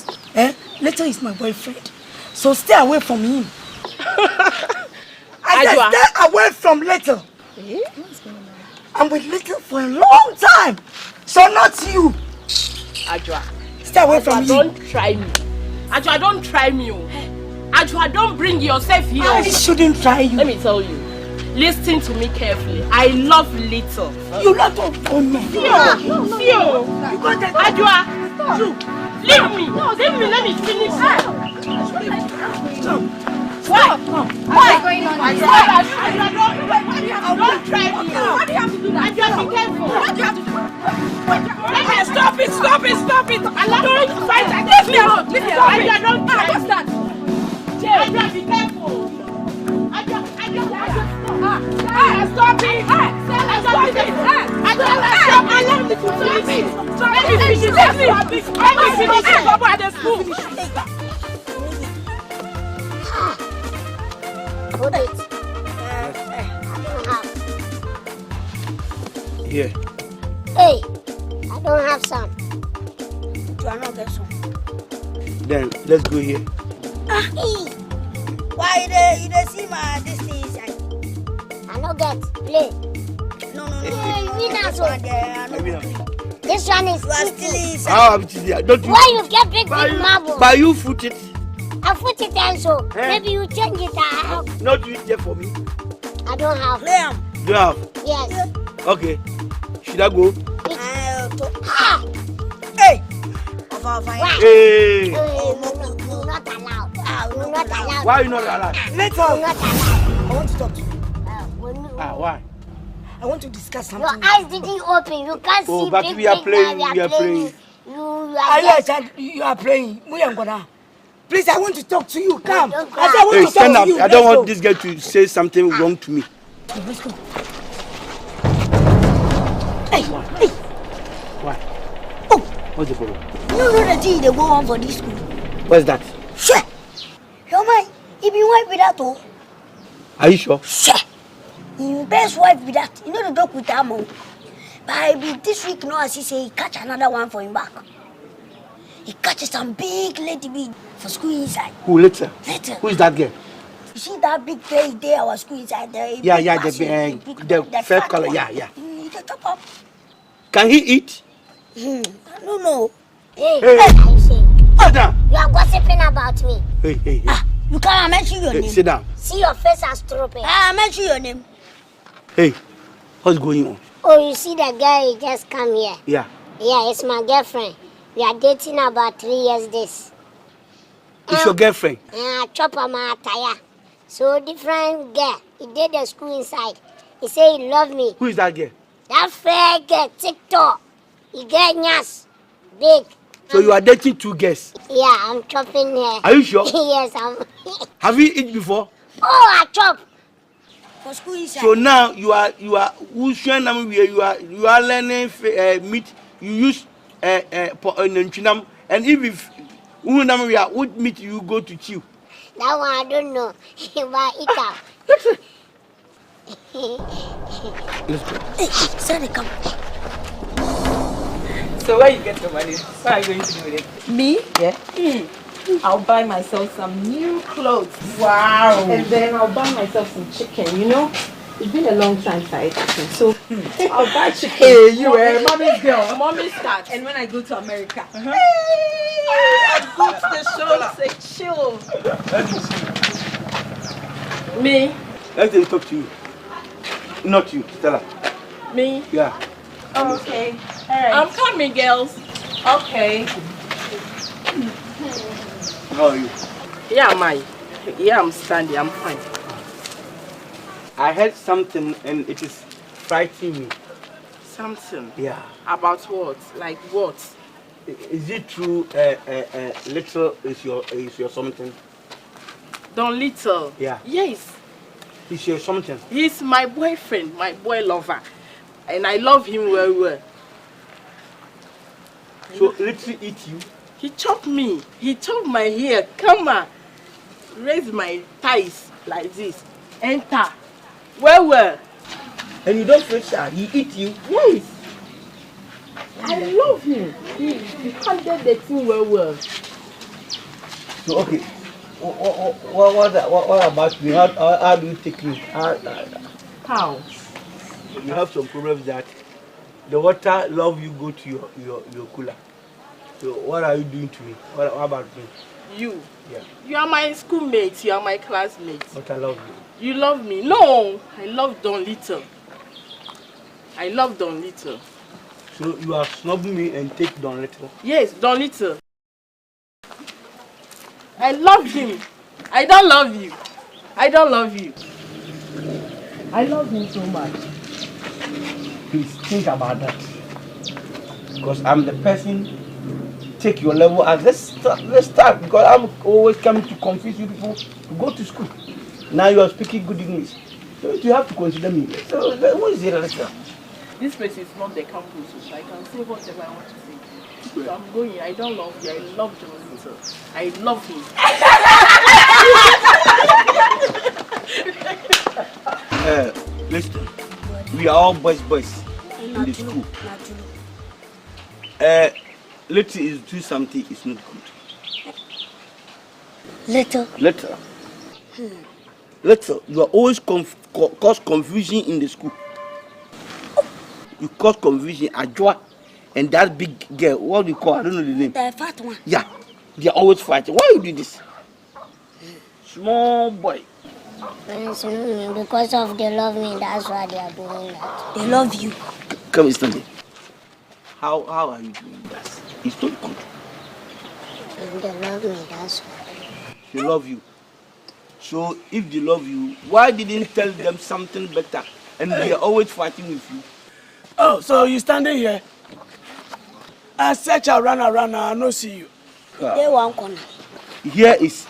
Little is my boyfriend. So stay away from him. I said, stay away from Little. I'm with Little for a long time. So not you. Ajwa. Stay away from you. Don't try me. Ajwa, don't try me. Ajwa, don't bring yourself here. I shouldn't try you. Let me tell you. Listen to me carefully. I love Little. You lot of fun, man. Theo. You got that. Ajwa. Leave me. Leave me. Let me finish. Why? What's going on here? Don't try me. What do you have to do that? Ajwa, be careful. What do you have to do? Stop it. Don't fight against me. Leave me alone. Ajwa, don't try. What's that? Ajwa, be careful. Ajwa, stop it. Hold it. Yeah. Hey, I don't have some. Do I not get some? Then let's go here. Why you dey see my this thing inside? I don't get. Play. No. This one is still How have it? Don't you? Why you get big marble? But you foot it. I put it and so. Maybe you change it. Not you there for me. I don't have. Liam. You have? Yes. Okay. Should I go? Hey. Why? Hey. No, not allowed. No, not allowed. Why are you not allowed? Little. Not allowed. I want to talk to you. Why? I want to discuss something. Your eyes didn't open. You can't see. But big, we are big playing. now. We are playing. You are playing. Please, I want to talk to you. Come. I want Hey, to stand talk up. to you. I don't want this guy to say something wrong to me. Let's go. Hey. Why? Oh. What's the problem? You know the thing they go on for this school. What's that? Sure. Your man, he been wife with that all. Are you sure? Sure. He best wife with that. You know the dog with that mom. But this week, no, as he say, he catch another one for him back. He catches some big lady big for school inside. Who later? Later. Who is that girl? You see that big place there, our school inside there? Yeah, the fair color. Yeah. He can top up. Can he eat? I don't know. Hey. I say. Madam. You are gossiping about me. Hey. You can't mention your name. Sit down. See your face as stupid. Mention your name. Hey, what's going on? Oh, you see the guy who just come here? Yeah. Yeah, it's my girlfriend. We are dating about 3 years this. It's your girlfriend? Chop on my attire. So different girl. He did the school inside. He say he love me. Who is that girl? That fair girl, TikTok. He get nyas. Big. So you are dating two girls? Yeah, I'm chopping her. Are you sure? Yes, I'm. Have you eaten before? Oh, I chop. For school inside. So now you are you are learning meat. You use and if what meat you go to chew? That one I don't know. But eat up. Let's go. Hey, sorry, come. So where you get the money? What are you going to do with it? Me? Yeah. I'll buy myself some new clothes. Wow. And then I'll buy myself some chicken, you know? It's been a long time since I ate chicken, so I'll buy chicken. Hey, you mommy's girl. Mommy's cat. And when I go to America, I'll go to the show and say chill. Me? Let them talk to you. Not you, Stella. Me? Yeah. Oh, okay. All right. I'm coming, girls. Okay. How are you? Yeah, I'm standing. I'm fine. I heard something and it is frightening me. Something? Yeah. About what? Like what? Is it true? Little is your something? Don Little? Yeah. Yes. He's your something? He's my boyfriend, my boy lover. And I love him well. So Little eat you? He chopped me. He chopped my hair. Come on. Raise my thighs like this. Enter. Well. And you don't feel shy? He eat you? Yes. I love him. He handled the thing well. So okay. What about me? How do you take me? How? You have some problems that the water love you go to your cooler. So what are you doing to me? What about me? You? Yeah. You are my schoolmate. You are my classmate. But I love you. You love me? No, I love Don Little. I love Don Little. So you are snubbing me and take Don Little? Yes, Don Little. I love him. I don't love you. I don't love you. I love him so much. Please think about that. Because I'm the person. Take your level as let's start because I'm always coming to confuse you people to go to school. Now you are speaking good English. So you have to consider me. So what is it? This place is not the campus, so I can say whatever I want to say. So I'm going. I don't love you. I love John Little. I love him. Listen, we are all boys in the school. Little is do something is not good. Little. Little, you are always cause confusion in the school. You cause confusion. Ajwa and that big girl, what do you call? I don't know the name. The fat one. Yeah, they are always fighting. Why you do this? Small boy. Because of they love me, that's why they are doing that. They love you. Come stand there. How are you doing that? It's not good. They love me, that's why. They love you. So if they love you, why didn't tell them something better? And they are always fighting with you. Oh, so you standing here? I search around, I no see you. They one corner. Here is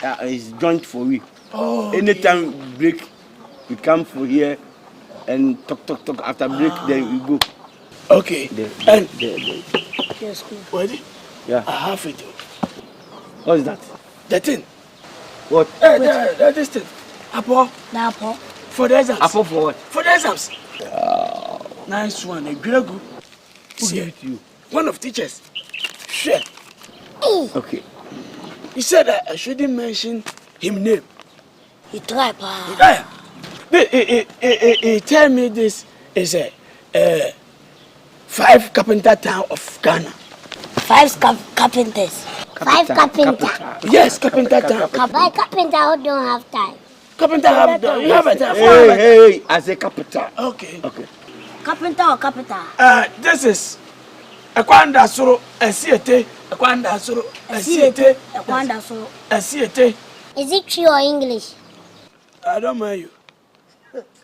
joint for we. Oh. Anytime we break, we come for here and talk. After break, then we go. Okay. And Yes, cool. Boadi? Yeah. I have it. What is that? The thing. What? This thing. Apple. The apple. For the exams. Apple for what? For the exams. Nice one. A great good. Who gave it to you? One of teachers. Sure. Okay. He said that I shouldn't mention him name. He tried, pa. He tell me this is a 5 carpenter town of Ghana. 5 carpenters. 5 carpenter. Yes, carpenter town. Why carpenter who don't have time? Carpenter have time. You have a time. Hey, as a carpenter. Okay. Carpenter or carpenter? This is Ekwanda Soro, Asiete, Ekwanda Soro, Asiete, Ekwanda Soro, Asiete. Is it true or English? I don't mind you.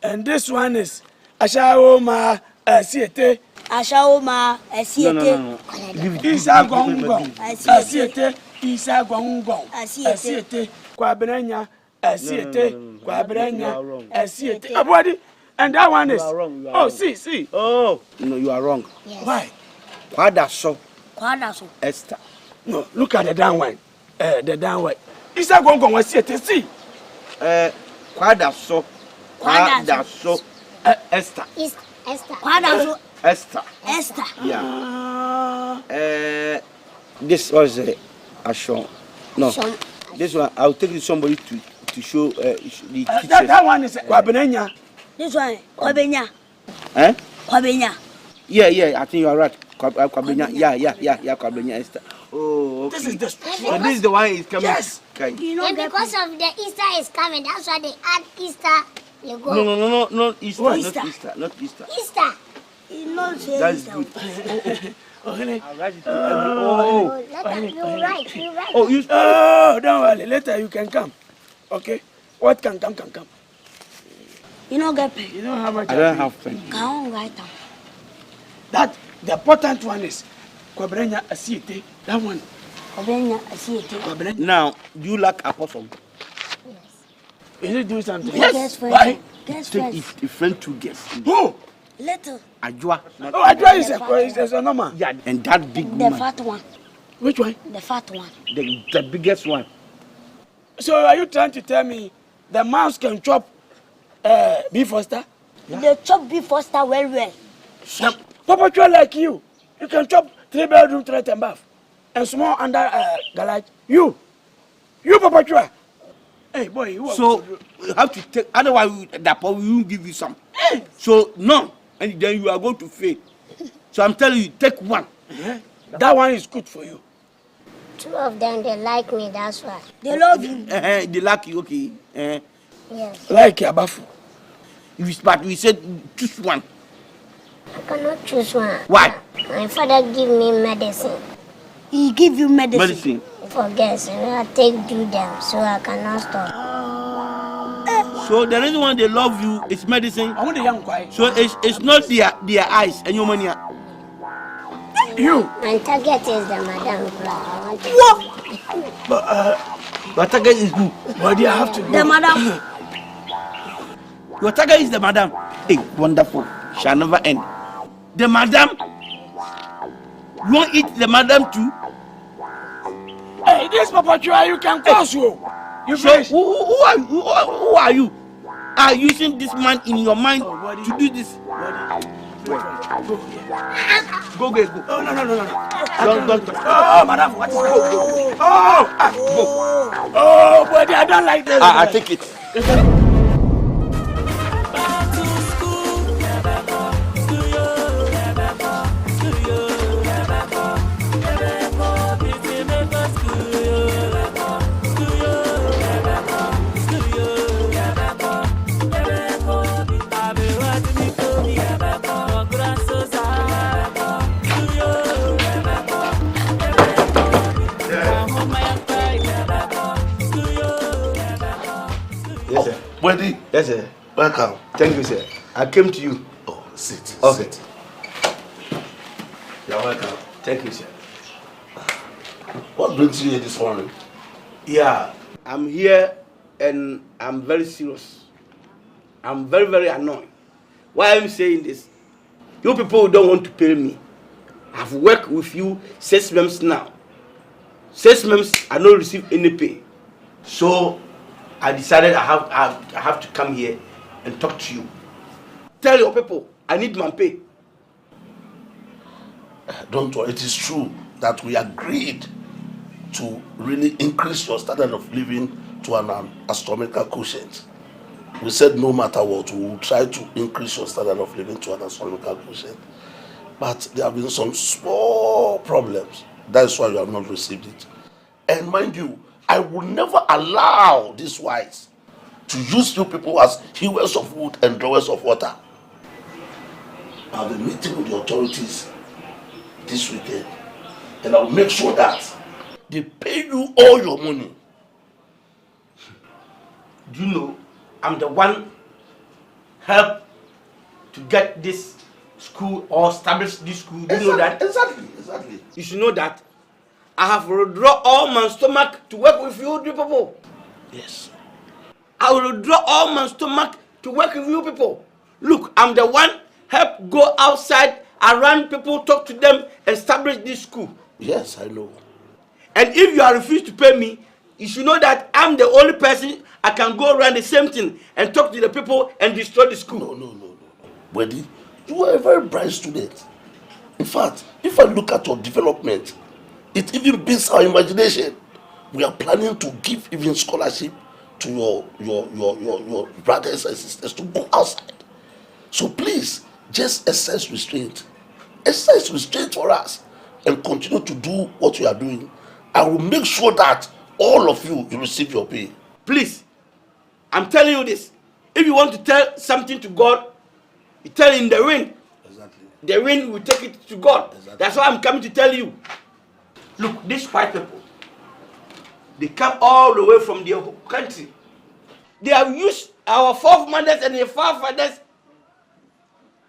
And this one is Ashaoma, Asiete. Ashaoma, Asiete. No. Isa Gongong, Asiete, Isa Gongong, Asiete, Kwabrenya, Asiete, Kwabrenya, Asiete. Boadi. And that one is. Oh, see. Oh, no, you are wrong. Yes. Why? Kwadaso. Esther. No, look at the down one. The down one. Isa Gongong was here to see. Kwadaso. Esther. Esther. Kwadaso. Esther. Yeah. This was a show. No. This one, I'll take it to somebody to show the teachers. That one is Kwabenenya. This one, Kwabenya. Kwabenya. Yeah, I think you are right. Kwabenya. Yeah, Kwabenya Esther. Oh, okay. This is the So this is the one is coming. Yes. Okay. And because of the Easter is coming, that's why they add Easter. You go. No, not Easter. What? Not Easter. Easter. That's good. Okay. I'll write it to You're right. Oh, you. Oh, don't worry. Later you can come. Okay. What can come? You don't get paid. You don't have much. I don't have pen. Can't write down. That the important one is Kwabrenya Asiete. That one. Kwabenya, Asiete. Now, do you like apostle? Is it doing something? Yes. Why? Guess Take first. a friend to guess. Who? Little. Ajwa. Oh, Ajwa is a normal. Yeah, and that big The woman. fat one. Which one? The fat one. The biggest one. So are you trying to tell me the mouse can chop beef foster? Yeah. They chop beef foster well. Papa like you can chop 3-bedroom, 3 and bath, and small under garage. You Papa Chua. Hey boy, So you have to take. Otherwise, that we won't give you some. So no. and then you are going to fail. So I'm telling you, take one. That one is good for you. 2 of them, they like me, that's why. They love you. They like you, okay. Yes. Like Abafu. But we said choose one. I cannot choose one. Why? My father give me medicine. He give you medicine? Medicine. For girls, I take do them, so I cannot stop. So the reason why they love you is medicine. I want the young quiet. So it's not their eyes and your money. You. My target is the madam. What? Your target is who? But you have to go. The madam. Your target is the madam. Hey, wonderful. Shall never end. The madam. You won't eat the madam too? Hey, this Papa Chua, you can cross you. You so who are you? Are you using this man in your mind to do this? Go. Oh, no. Don't. Oh, madam, what is go? Go. Oh, Boadi, I don't like this. I take it. Yes, sir. Boadi. Yes, sir. Welcome. Thank you, sir. I came to you. Oh, sit. Okay. Sit. You're welcome. Thank you, sir. What brings you here this morning? Yeah, I'm here and I'm very serious. I'm very, very annoyed. Why I'm saying this? You people don't want to pay me. I've worked with you 6 months now. 6 months, I don't receive any pay. So I decided I have to come here and talk to you. Tell your people I need my pay. Don't worry, it is true that we agreed to really increase your standard of living to an astronomical quotient. We said no matter what, we will try to increase your standard of living to an astronomical quotient. But there have been some small problems. That's why you have not received it. And mind you, I will never allow these whites to use you people as hewers of wood and drawers of water. I'll be meeting with the authorities this weekend, and I'll make sure that they pay you all your money. Do you know I'm the one help to get this school or establish this school? Do you know that? Exactly. You should know that I have withdrawn all my stomach to work with you people. Yes. I will withdraw all my stomach to work with you people. Look, I'm the one help go outside, around people, talk to them, establish this school. Yes, I know. And if you are refused to pay me, you should know that I'm the only person I can go around the same thing and talk to the people and destroy the school. No. Boadi, you are a very bright student. In fact, if I look at your development, it even beats our imagination. We are planning to give even scholarship to your brothers and sisters to go outside. So please, just exercise restraint. Exercise restraint for us and continue to do what you are doing. I will make sure that all of you receive your pay. Please, I'm telling you this. If you want to tell something to God, you tell in the wind. Exactly. The wind will take it to God. Exactly. That's why I'm coming to tell you. Look, these white people, they come all the way from their country. They have used our forefathers and their forefathers.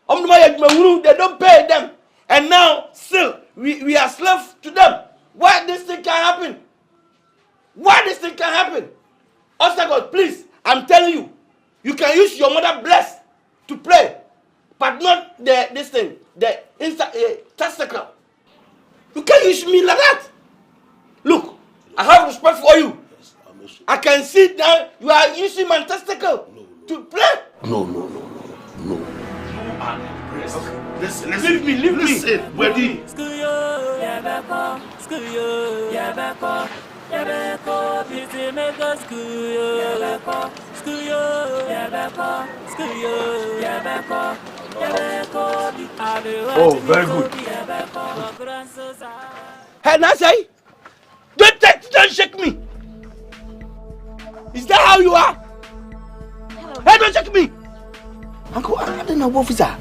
They don't pay them. And now, still, we are slaves to them. Why this thing can happen? Why this thing can happen? Obstacle, please, I'm telling you, you can use your mother breast to play, but not the testicle. You can't use me like that. Look, I have respect for you. I can see that you are using my testicle to play. No. Listen. Leave me. Listen, Boadi. Oh, very good. Hey, Nasai, don't shake me. Is that how you are? Hey, don't shake me. Uncle, I don't know officer.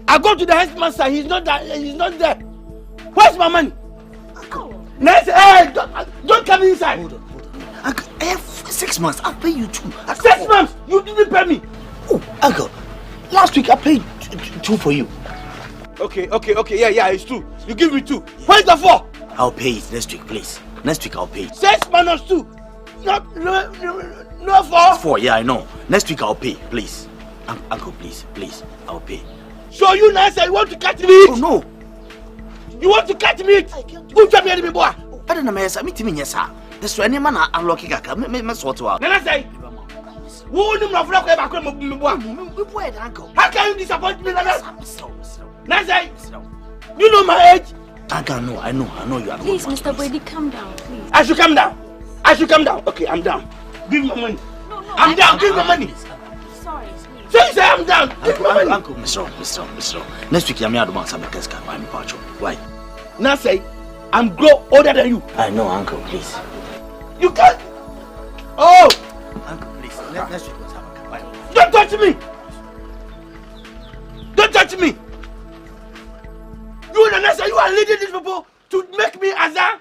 I go to the headmaster. He's not there. Where's my money? Uncle. Nasai, hey, don't come inside. Hold on. Uncle, I have 6 months. I'll pay you 2. 6 months? You didn't pay me. Oh, Uncle, last week I paid 2 for you. Okay, yeah, it's 2. You give me 2. Where's the 4? I'll pay it next week, please. Next week I'll pay. 6 minus 2. No 4. 4, yeah, I know. Next week I'll pay, please. Uncle, please, I'll pay. So you now say you want to cut me? Oh no. You want to cut me? Who tell me boy? I don't know, meet me, yes, sir. That's why any man I'm looking at. Me sort out. Then I say, who knew my flock back home? Uncle. How can you disappoint me like that? Nazai, you know my age? Uncle, no, I know you are. Please, Mr. Boadi, calm down, please. I should come down. Okay, I'm down. Give me my money. No, I'm down. Give me my money. Sorry. So you say I'm down. Give me my money. Uncle, Mr. Next week, I'm here to buy some test card. Why? Nazai, I'm grow older than you. I know, Uncle, please. You can't. Oh! Uncle, please. Next week, let's have a car. Don't touch me! Don't touch me! You and Nessa, you are leading these people to make me azar.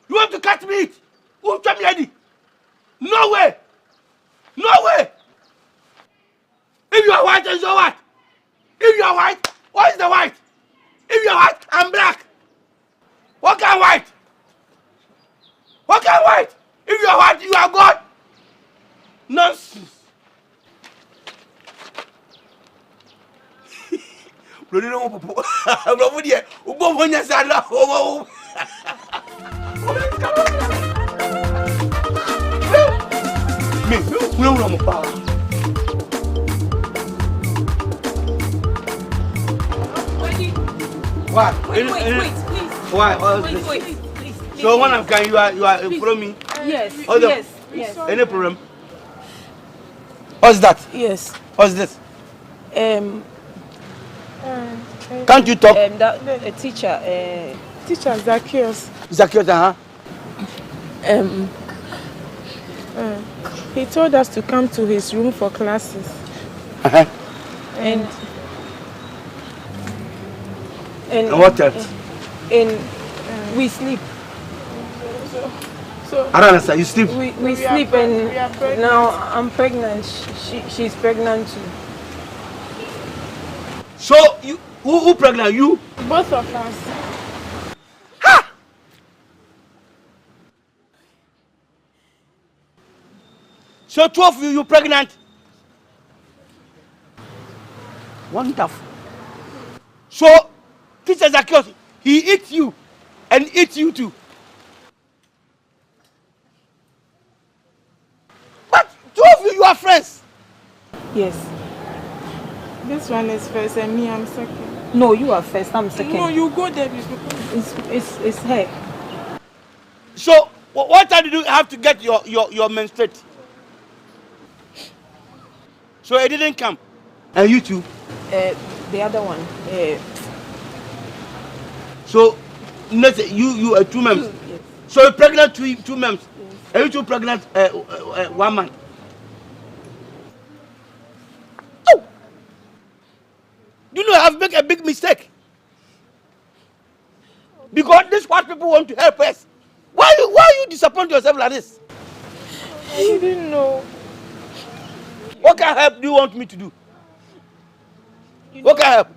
You want to cut me? Who tell me Eddie? No way! No way! If you are white, then so what? If you are white, what is the white? If you are white, I'm black. What kind of white? What kind of white? If you are white, you are God. Nonsense. Me, Why? Wait, please. Why? Wait, please. So when I'm coming, you are follow me? Yes. Yes. Any problem? What's that? Yes. What's this? Can't you talk? A teacher. Teacher Zacchaeus. Zacchaeus, He told us to come to his room for classes. And what else? We sleep. So I don't understand. You sleep? We sleep and now I'm pregnant. She's pregnant too. So you who pregnant? You? Both of us. Ha! So 2 of you pregnant? Wonderful. So teacher Zacchaeus, he eats you and eats you too. But 2 of you are friends. Yes. This one is first and me I'm second. No, you are first, I'm second. No, you go there. It's her. So what time did you have to get your menstruate? So it didn't come. And you too? The other one. So you are 2 months. Yes. So you're pregnant 2 months. Yes. And you 2 pregnant 1 month. Oh! You know I've made a big mistake. Because this is what people want to help us. Why you disappoint yourself like this? I didn't know. What kind of help do you want me to do? What kind of help?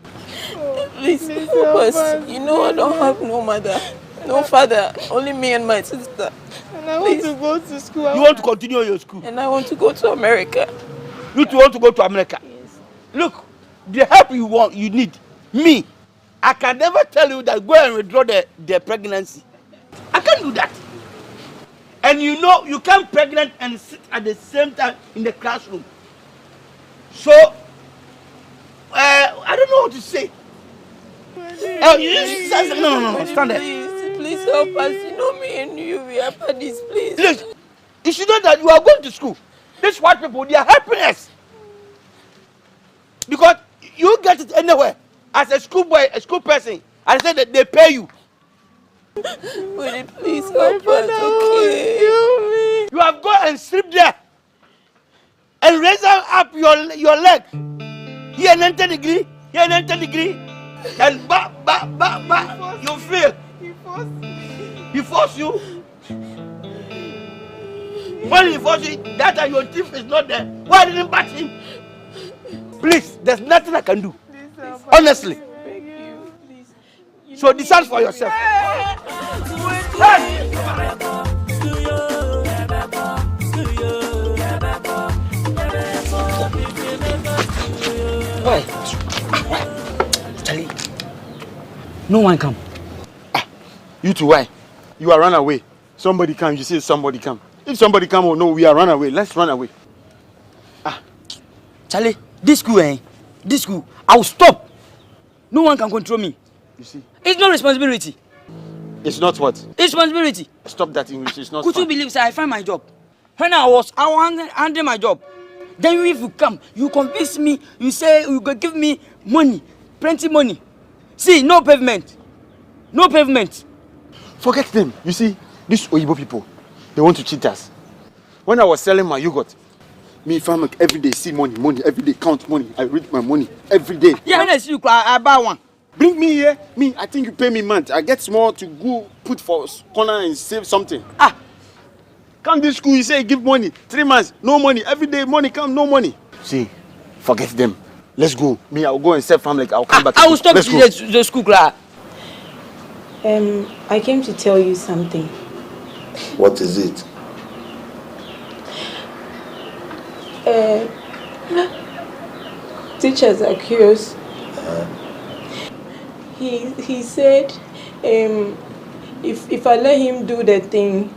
Please help us. You know I don't have no mother, no father, only me and my sister. And I want to go to school. You want to continue your school? And I want to go to America. You two want to go to America? Yes. Look, the help you need, me, I can never tell you that go and withdraw the pregnancy. I can't do that. And you know you can't pregnant and sit at the same time in the classroom. So I don't know what to say. No, stand there. Please help us. You know me and you, we are buddies, please. Look, you should know that you are going to school. These white people, they are helping us. Because you get it anywhere. As a schoolboy, a school person, I said that they pay you. Boadi, please help us, okay? You have gone and sleep there. And raise up your leg. Here an 10 degree, here an 10 degree. And you feel. He forced you. When he forced you, that time your teeth is not there. Why didn't you bat him? Please, there's nothing I can do. Honestly. So decide for yourself. Why? Charlie, no one come. You two, why? You are run away. Somebody come, you say somebody come. If somebody come or no, we are run away. Let's run away. Charlie, this school, this school, I will stop. No one can control me. You see? It's no responsibility. It's not what? It's responsibility. Stop that English. It's not. Could you believe, sir, I find my job? When I was handling my job. Then if you come, you convince me, you say you go give me money, plenty money. See, no pavement. No pavement. Forget them. You see, these Oyibo people, they want to cheat us. When I was selling my yogurt, me farmer every day see money, every day count money. I read my money every day. Yeah, when I see you, I buy one. Bring me here. Me, I think you pay me month. I get small to go put for corner and save something. Come this school, you say give money. 3 months, no money. Every day money come, no money. See, forget them. Let's go. Me, I'll go and sell farm like I'll come back. I will stop the school class. I came to tell you something. What is it? Teachers accused. He said, if I let him do the thing,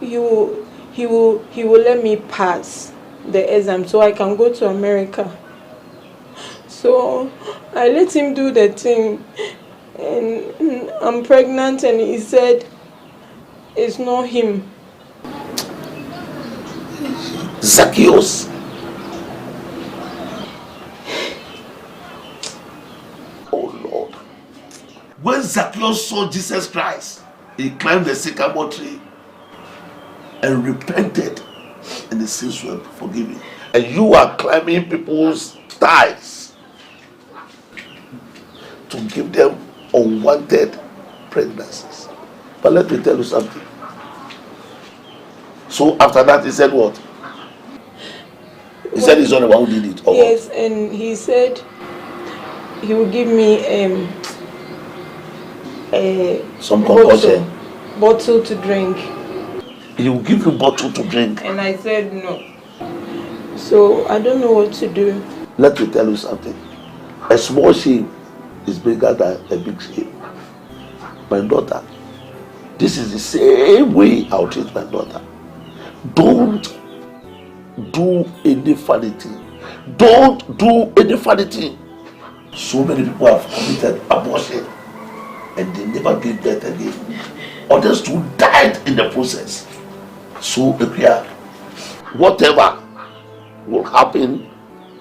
he will let me pass the exam so I can go to America. So I let him do the thing, and I'm pregnant, and he said it's not him. Zacchaeus. Oh Lord. When Zacchaeus saw Jesus Christ, he climbed the sycamore tree and repented, and the sins were forgiven. And you are climbing people's thighs to give them unwanted pregnancies. But let me tell you something. So after that, he said what? He said he's not the one who did it. Or yes, what? And he said he will give me some concoction. Bottle to drink. He will give you bottle to drink. And I said no. So I don't know what to do. Let me tell you something. A small sheep is bigger than a big sheep. My daughter, this is the same way I'll treat my daughter. Don't do any funny thing. Don't do any funny thing. So many people have committed abortion and they never gave birth again. Others too died in the process. So whatever will happen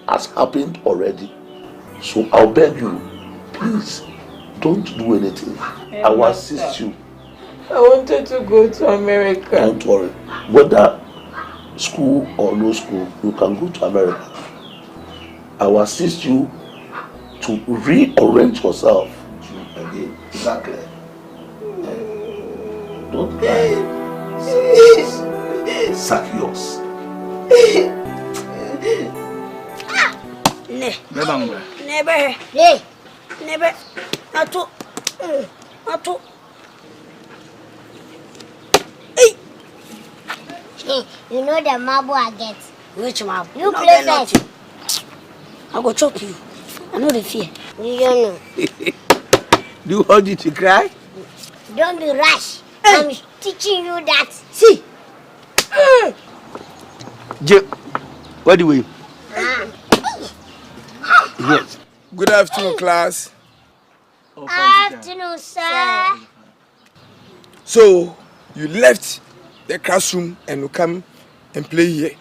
has happened already. So I'll beg you, please don't do anything. I will assist you. I wanted to go to America. Don't worry. Whether school or no school, you can go to America. I will assist you to rearrange yourself again. Exactly. Don't cry. Zacchaeus. Never. Atu. Hey, you know the marble I get. Which marble? You play first. I go choke you. I know the fear. You don't know. Do you hold you to cry? Don't be rash. I'm teaching you that. See. What do we? Yes. Good afternoon, class. Afternoon, sir. So, you left the classroom and you come and play here.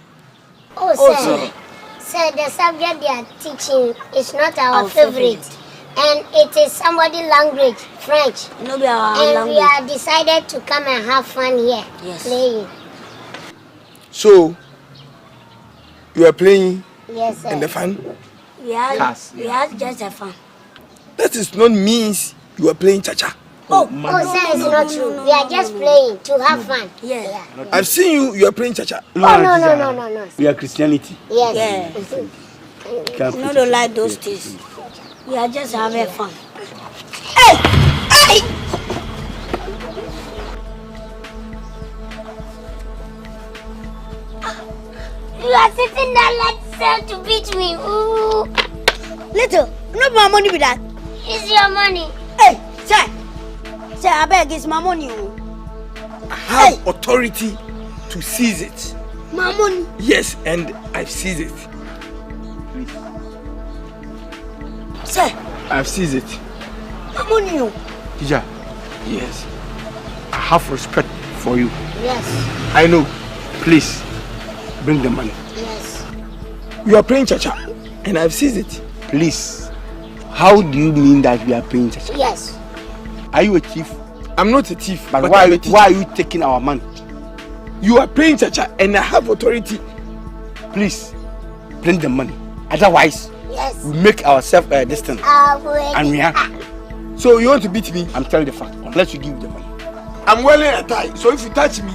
Oh, sir. Sir, the subject they are teaching is not our favorite. And it is somebody's language, French. No, be our and language. we are decided to come and have fun here, playing. So, you are playing Yes, sir. in the fun? We are just a fun. That is not means you are playing cha-cha. Oh, sir, it's not true. We are just playing to have fun. Yeah. I've seen you are playing cha-cha. No. We are Christianity. Yes. No, don't like those things. We are just having fun. Hey! You are sitting there like sir to beat me. Ooh. Little, not my money with that. It's your money. Hey, sir, I beg, it's my money. I have authority to seize it. My money? Yes, and I've seized it. Sir, I've seized it. my money. Teacher. Yes. I have respect for you. Yes. I know. Please, bring the money. Yes. You are playing cha-cha, and I've seized it. Please. How do you mean that we are paying cha-cha? Yes. Are you a thief? I'm not a thief. But why are you taking our money? You are playing cha-cha, and I have authority. Please, bring the money. Otherwise, yes, we make ourselves distant. And we are. So you want to beat me? I'm telling the fact. Unless you give the money. I'm wearing a tie, so if you touch me,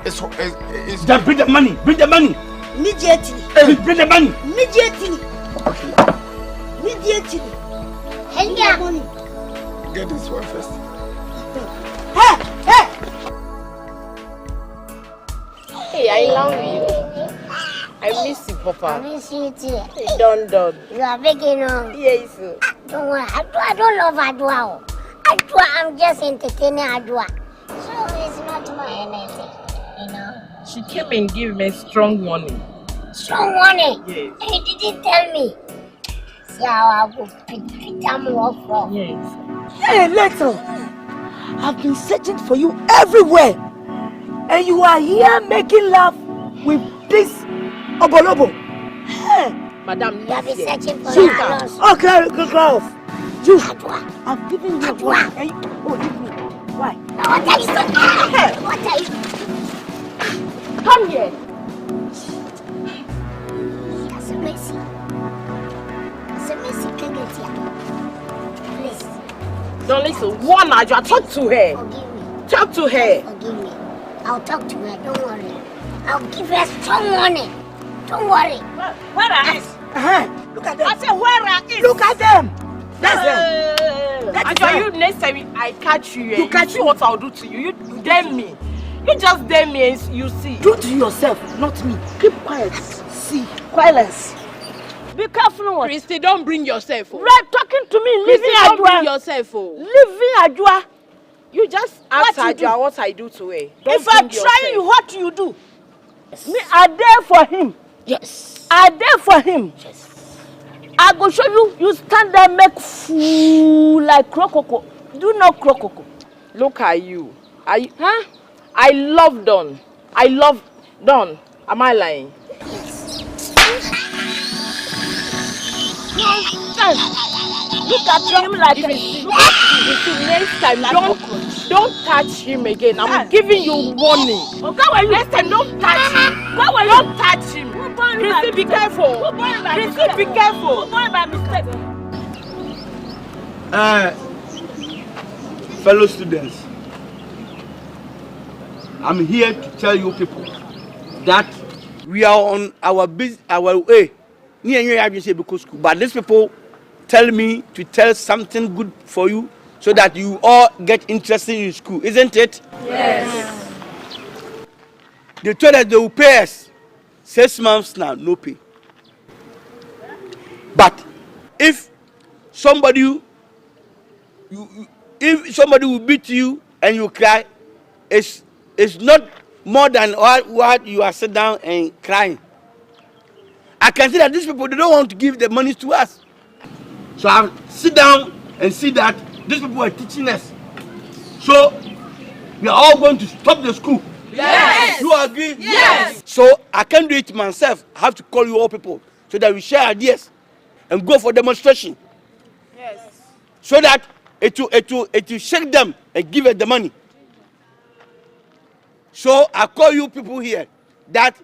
it's just bring the money. Bring the money. Immediately. Bring the money. Immediately. Immediately. Helga. Money. Get this one first. Hey, I love you. I miss you, Papa. I miss you too. Hey, Don. You are begging on. Yes. Don't worry. I don't love Adwa. Adwa, I'm just entertaining Adwa. So it's not my anything, you know. She came and gave me strong money. Strong money? Yes. And he didn't tell me. See how I will pick them off from. Yes. Hey, Little. I've been searching for you everywhere. And you are here making love with this Obolobo. Hey. Madam, you have been searching for you. your Okay, go off. You. I'm giving you one. Oh, leave me. Why? What are you doing? What are you? Come here. That's a messy. Can get here. Please. Don't listen. One, Adwa, talk to her. Forgive me. Talk to her. Forgive me. I'll talk to her. Don't worry. I'll give her strong money. Don't worry. Where are it? Look at them. I said, where are it? Look at them. That's them. Adwa, you next time I catch you, you catch you. What I'll do to you? You dare me. You just dare me and you see. Do to yourself, not me. Keep quiet. See, silence. Be careful. Christy, don't bring yourself. Right, talking to me. Christy, Leaving don't bring Adwa. yourself. Leaving Adwa. You just ask Adwa what I do to her. Don't If I try you, what you do? Yes. Me, I there for him. Yes. I there for him. Yes. I go show you. You stand there, make fool like crocodile. Do not crocodile. Look at you. Huh? I love Don. I love Don. Am I lying? Yes. Look at him like a next time, don't touch him again. I'm giving you warning. Next time, don't touch him. Don't touch him. Christy, be careful. Christy, be careful. Fellow students, I'm here to tell you people that we are on our way. But these people tell me to tell something good for you so that you all get interested in school, isn't it? Yes. They told us they will pay us 6 months now, no pay. But if somebody will beat you and you cry, it's not more than what you are sit down and crying. I can see that these people, they don't want to give the money to us. So I'll sit down and see that these people are teaching us. So we are all going to stop the school. Yes. You are agree? Yes. So I can't do it myself. I have to call you all people so that we share ideas and go for demonstration. Yes. So that it will shake them and give us the money. So I call you people here that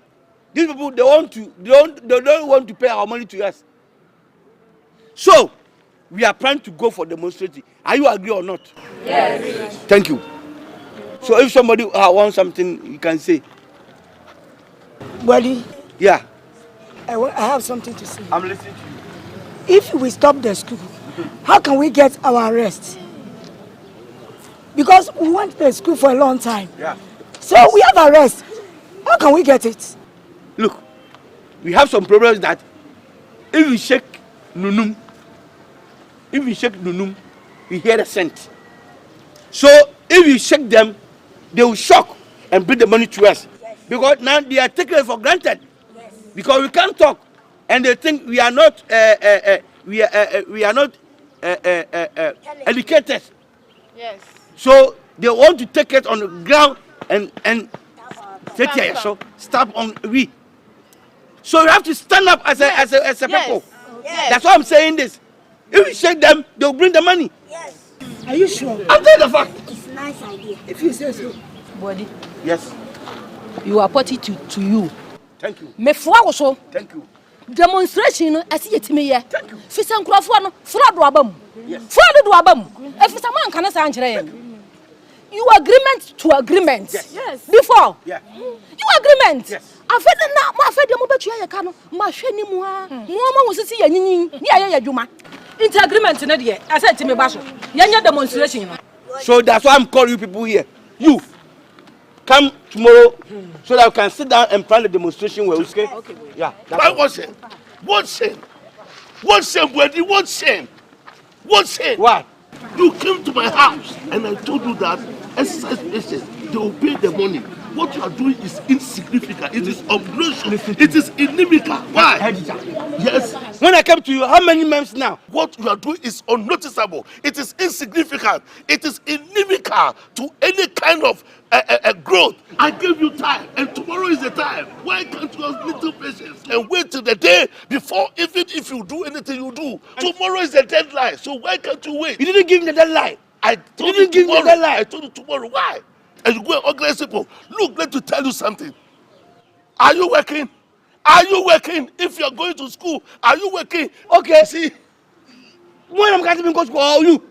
these people they don't want to pay our money to us. So we are planning to go for demonstration. Are you agree or not? Yes. Thank you. So if somebody wants something, you can say. Boadi. Yeah. I have something to say. I'm listening to If we stop the school, how can we get our rest? Because we went to the school for a long time. Yeah. So we have a rest. How can we get it? Look, we have some problems that if we shake Nunum, we hear the scent. So if we shake them, they will shock and bring the money to us. Yes. Because now they are taking it for granted. Yes. Because we can't talk, and they think we are not educated. Yes. So they want to take it on the ground and take here. So stop on we. So you have to stand up as a people. Yes. That's why I'm saying this. If you shake them, they'll bring the money. Yes. Are you sure? I'm telling the fact. It's a nice idea. If you say so. Boadi. Yes. You are put it to you. Thank you. Me fwa also. Thank you. Demonstration no asi yetime ye. Thank you. Fisa nkrofo no fraud do abam. Yes. Fraud do abam. E fisa man kan sa ankyere ye. You agreement to agreement. Yes. Before. Yeah. You agreement. Yes. Afede na ma afede mo betua ye ka no ma hwe ni mu a. Mo ma wo sisi ye nyinyin. Ni aye ye dwuma. Inter agreement na de Asante me ba so. Ye nya demonstration no. So that's why I'm calling you people here. You come tomorrow so that we can sit down and plan the demonstration well, okay? Okay. Yeah. What shame? What shame? What shame, Boadi? What shame? What shame? What? You came to my house and I told you that exercise patients, they will pay the money. What you are doing is insignificant. It is obnoxious. It is inimical. Why? Yes. When I came to you, how many months now? What you are doing is unnoticeable. It is insignificant. It is inimical to any kind of growth. I gave you time, and tomorrow is the time. Why can't you have little patience and wait till the day before? Even if you do anything you do, tomorrow is the deadline. So why can't you wait? You didn't give me the deadline. I told you tomorrow. I told you tomorrow. Why? And you go and organize people. Look, let me tell you something. Are you working? Are you working? If you are going to school, are you working? Okay. See, when I'm going to go to school, how are you?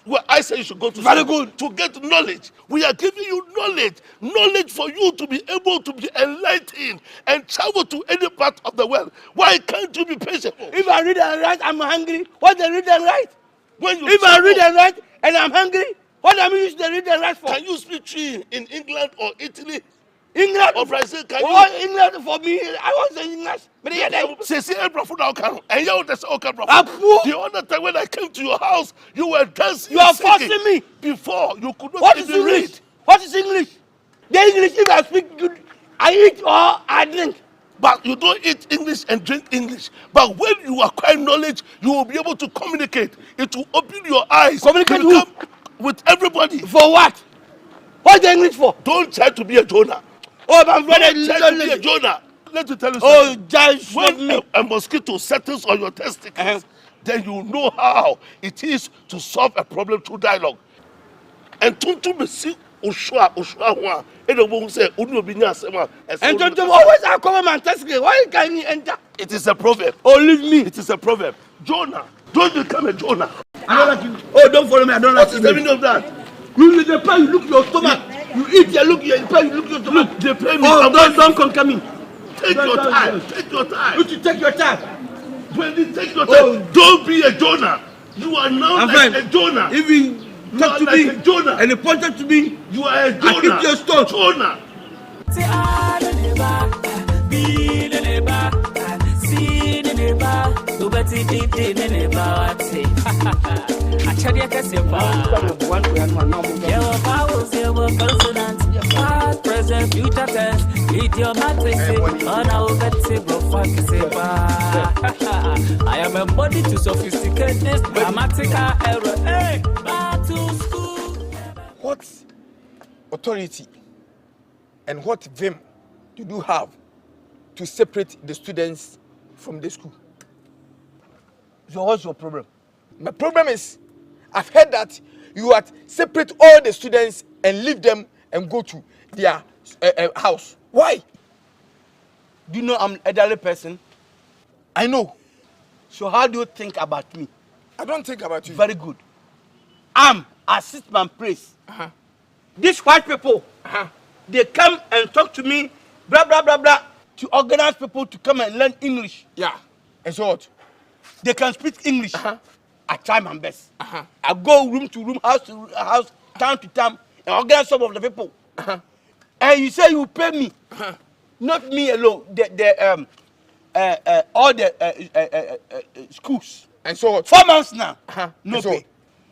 Well, I say you should go to very school good to get knowledge. We are giving you knowledge for you to be able to be enlightened and travel to any part of the world. Why can't you be patient? If I read and write, I'm hungry. What they read and write? When you if I read and write and I'm hungry, what am I using the read and write for? Can you speak tree in England or Italy? England or Brazil? Can you? England for me, I was in English. But yeah, say every now can and you just okay, the other time when I came to your house, you were dancing. You are forcing me. Before you could not what even is English? read. What is English? The English, if I speak good, I eat or I drink. But you don't eat English and drink English. But when you acquire knowledge, you will be able to communicate. It will open your eyes. Communicate with everybody. For what? What's the English for? Don't try to be a Jonah. Oh, my brother, don't try to be a Jonah. Let me tell you something. Oh, just when a mosquito settles on your testicles, then you know how it is to solve a problem through dialogue. And to see Oshua, and to always I come and testicles. Why can you enter? It is a proverb. Oh, leave me. It is a proverb. Jonah, don't become a Jonah. I don't like you. Oh, don't follow me. I don't like you. What is the meaning of that? You they pay, you look your stomach. You eat, you look your pay, you look your stomach. They pay me. Oh, don't conquer me. Take your time. Take your time. You should take your time. When you take your time, don't be a Jonah. You are now like a Jonah. If you talk to like me a Jonah and you pointed to me, you are a Jonah. I hit your stone. Jonah. Past, present, future tense. Eat your matrix. I am embodied to sophisticate this grammatical error. Hey, back to school. What authority And what vim did you have to separate the students from the school? So what's your problem? My problem is, I've heard that you had separate all the students and leave them and go to their house. Why? Do you know I'm an elderly person? I know. So how do you think about me? I don't think about you. Very good. I'm assistant priest. These white people, they come and talk to me, blah, blah, blah, blah, to organize people to come and learn English. Yeah. And so what? They can speak English. I try my best. I go room to room, house to house, town to town, and organize some of the people. And you say you pay me. Not me alone. All the schools. And so what? 4 months now. No pay.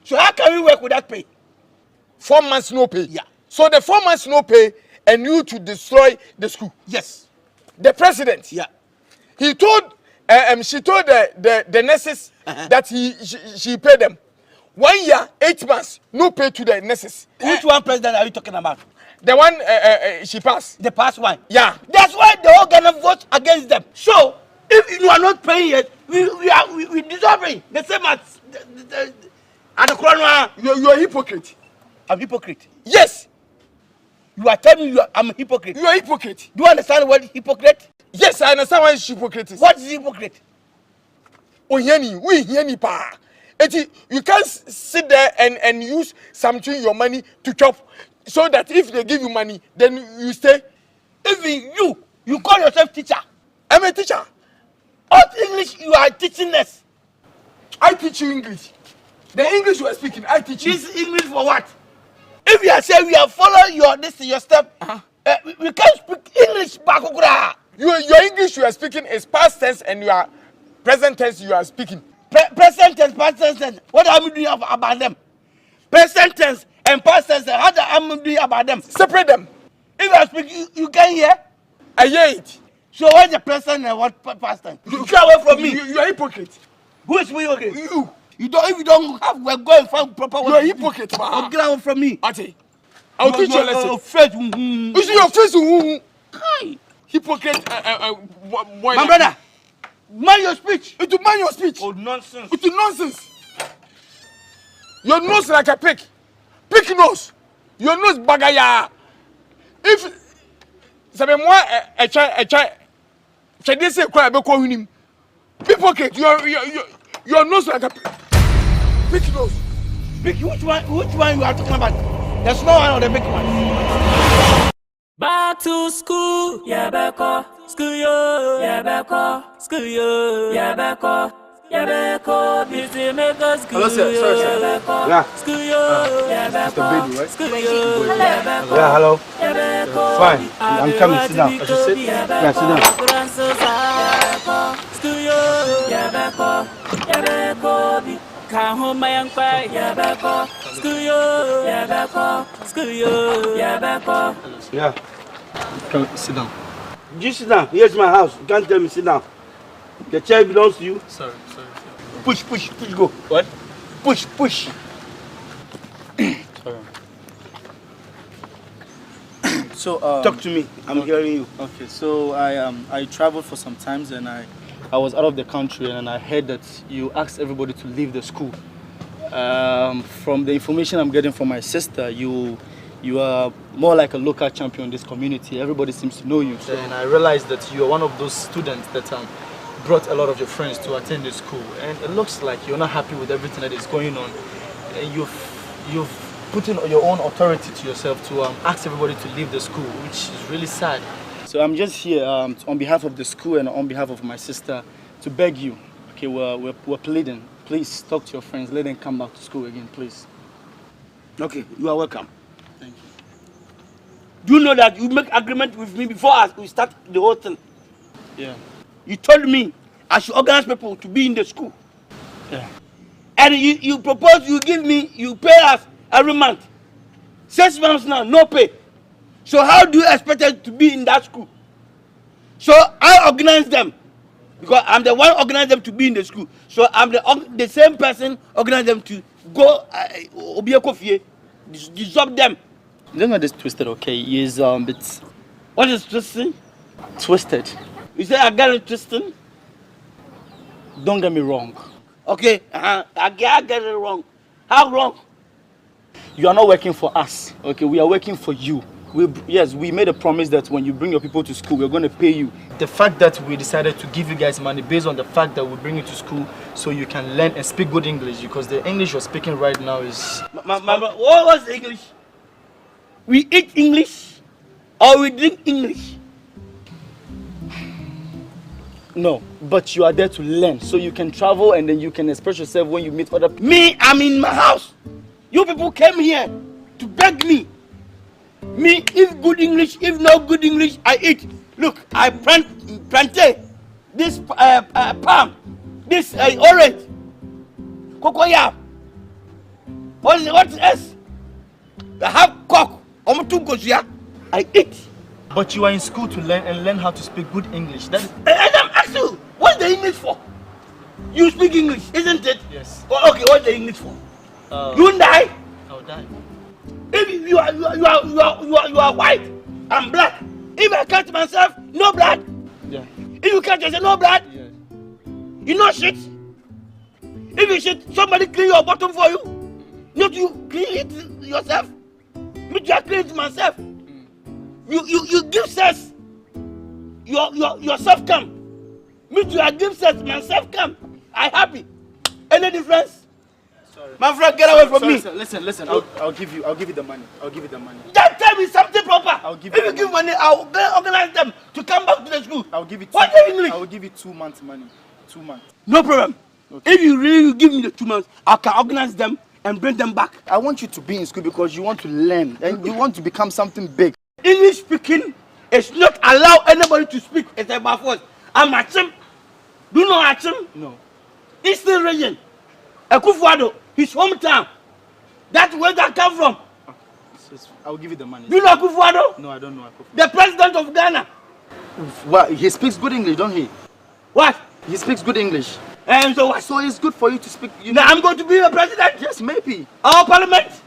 So how can we work without pay? 4 months no pay. Yeah. So the 4 months no pay and you to destroy the school. Yes. The president. Yeah. He told she told the nurses that she paid them 1 year, 8 months, no pay to the nurses. Which one president are you talking about? The one she passed. The past one. Yeah. That's why the whole Ghana votes against them. So if you are not paying it, we dissolving the same as the corona. You are a hypocrite. I'm hypocrite. Yes. You are telling me I'm a hypocrite. You are a hypocrite. Do you understand what hypocrite? Yes, I understand what hypocrite is. What is hypocrite? We hear ni pa. You can't sit there and use something your money to chop, so that if they give you money, then you stay. Even you call yourself teacher. I'm a teacher. What English you are teaching us? I teach you English. The English you are speaking, I teach you. This English for what? If you are saying we are following your step, we can't speak English back. Your English you are speaking is past tense and your present tense you are speaking. Present tense, past tense. What am I doing about them? Present tense and past tense. How am I doing about them? Separate them. If I speak, you can hear. I hear it. So what's the present and what past tense? You get away from me. You are hypocrite. Who is hypocrite? You. You don't. If you don't have, we're going find proper. You are hypocrite, man. Get away from me. Ate. I'll teach you a lesson. Your face. You see your face. Hypocrite. Boy. My brother. Mind your speech. It will mind your speech. Oh, nonsense. It's nonsense. Your nose like a pig. Pig nose. Your nose bagaya. If sabe moi a try say cry be call him. Hypocrite. Your nose like a pig nose. Big, which one you are talking about? There's no one on the big one. Back to school, yeah, beko. School yo, yeah, beko. School yo, yeah, beko. Yeah, beko. Busy make us school. Hello, sir. Sorry, sir. Yeah. School yo, yeah, beko. Mr. Baby, right? School yo, yeah, beko. Yeah, hello. Yeah, beko. Fine. I'm coming. Sit down. I should sit. Yeah, sit down. School yo, yeah, beko. Yeah, beko. Come home, my young boy, yeah, beko. School yo, yeah, beko. School yo, yeah, beko. Yeah. Come, sit down. You sit down. Here's my house. You can't tell me sit down. The chair belongs to you. Sorry. Push, go. What? Push. Sorry. So talk to me. I'm hearing you. Okay. So I traveled for some times and I was out of the country and I heard that you asked everybody to leave the school. From the information I'm getting from my sister, you are more like a local champion in this community. Everybody seems to know you. So, and I realized that you are one of those students that brought a lot of your friends to attend this school. And it looks like you're not happy with everything that is going on. And you've put in your own authority to yourself to ask everybody to leave the school, which is really sad. So I'm just here on behalf of the school and on behalf of my sister to beg you. Okay, we're pleading. Please talk to your friends. Let them come back to school again, please. Okay, you are welcome. Thank you. Do you know that you make agreement with me before we start the whole thing? Yeah. You told me I should organize people to be in the school. Yeah. And you propose you pay us every month. 6 months now, no pay. So how do you expect us to be in that school? So I organize them. Because I'm the one organizing them to be in the school. So I'm the same person organizing them to go dissolve them. Don't get this twisted, okay? It's What is twisting? Twisted. You say I got it twisting? Don't get me wrong. Okay, I get it wrong. How wrong? You are not working for us. Okay, we are working for you. Yes, we made a promise that when you bring your people to school, we're going to pay you. The fact that we decided to give you guys money based on the fact that we bring you to school so you can learn and speak good English, because the English you're speaking right now is... What was English? We eat English or we drink English? No, but you are there to learn so you can travel and then you can express yourself when you meet other people. Me, I'm in my house. You people came here to beg me. Me, if good English, if not good English, I eat. Look, I plantain, this palm, this orange, cocoa. What else? I have cock. I eat. But you are in school to learn and learn how to speak good English. That is... And I'm asking you, what's the English for? You speak English, isn't it? Yes. Oh, okay, what's the English for? You die? I'll die. If you are white, I'm black. If I catch myself, no blood. Yeah. If you catch yourself, no blood. Yeah. You know shit. If you shit, somebody clean your bottom for you. Not you clean it yourself. Me too, I clean it myself. You give sense. Yourself come. Me too, I give sense. Myself come. I happy. Any difference? Sorry. My friend, get away from me. Sir, listen. I'll give you the money. I'll give you the money. Just tell me something proper. I'll give if you give money, I'll organize them to come back to the school. I'll give you. What's the English? I will give you 2 months money. 2 months. No problem. Okay. If you really give me the 2 months, I can organize them and bring them back. I want you to be in school because you want to learn and you want to become something big. English speaking is not allow anybody to speak except by force. I'm Achim. Do you know Achim? No. Eastern region. Akufo-Addo, his hometown. That's where that come from. I'll give you the money. Do you know Akufo-Addo? No, I don't know Akufo-Addo. The president of Ghana. What? He speaks good English, don't he? What? He speaks good English. And so what? So it's good for you to speak. Now I'm going to be a president? Yes, maybe. Our parliament?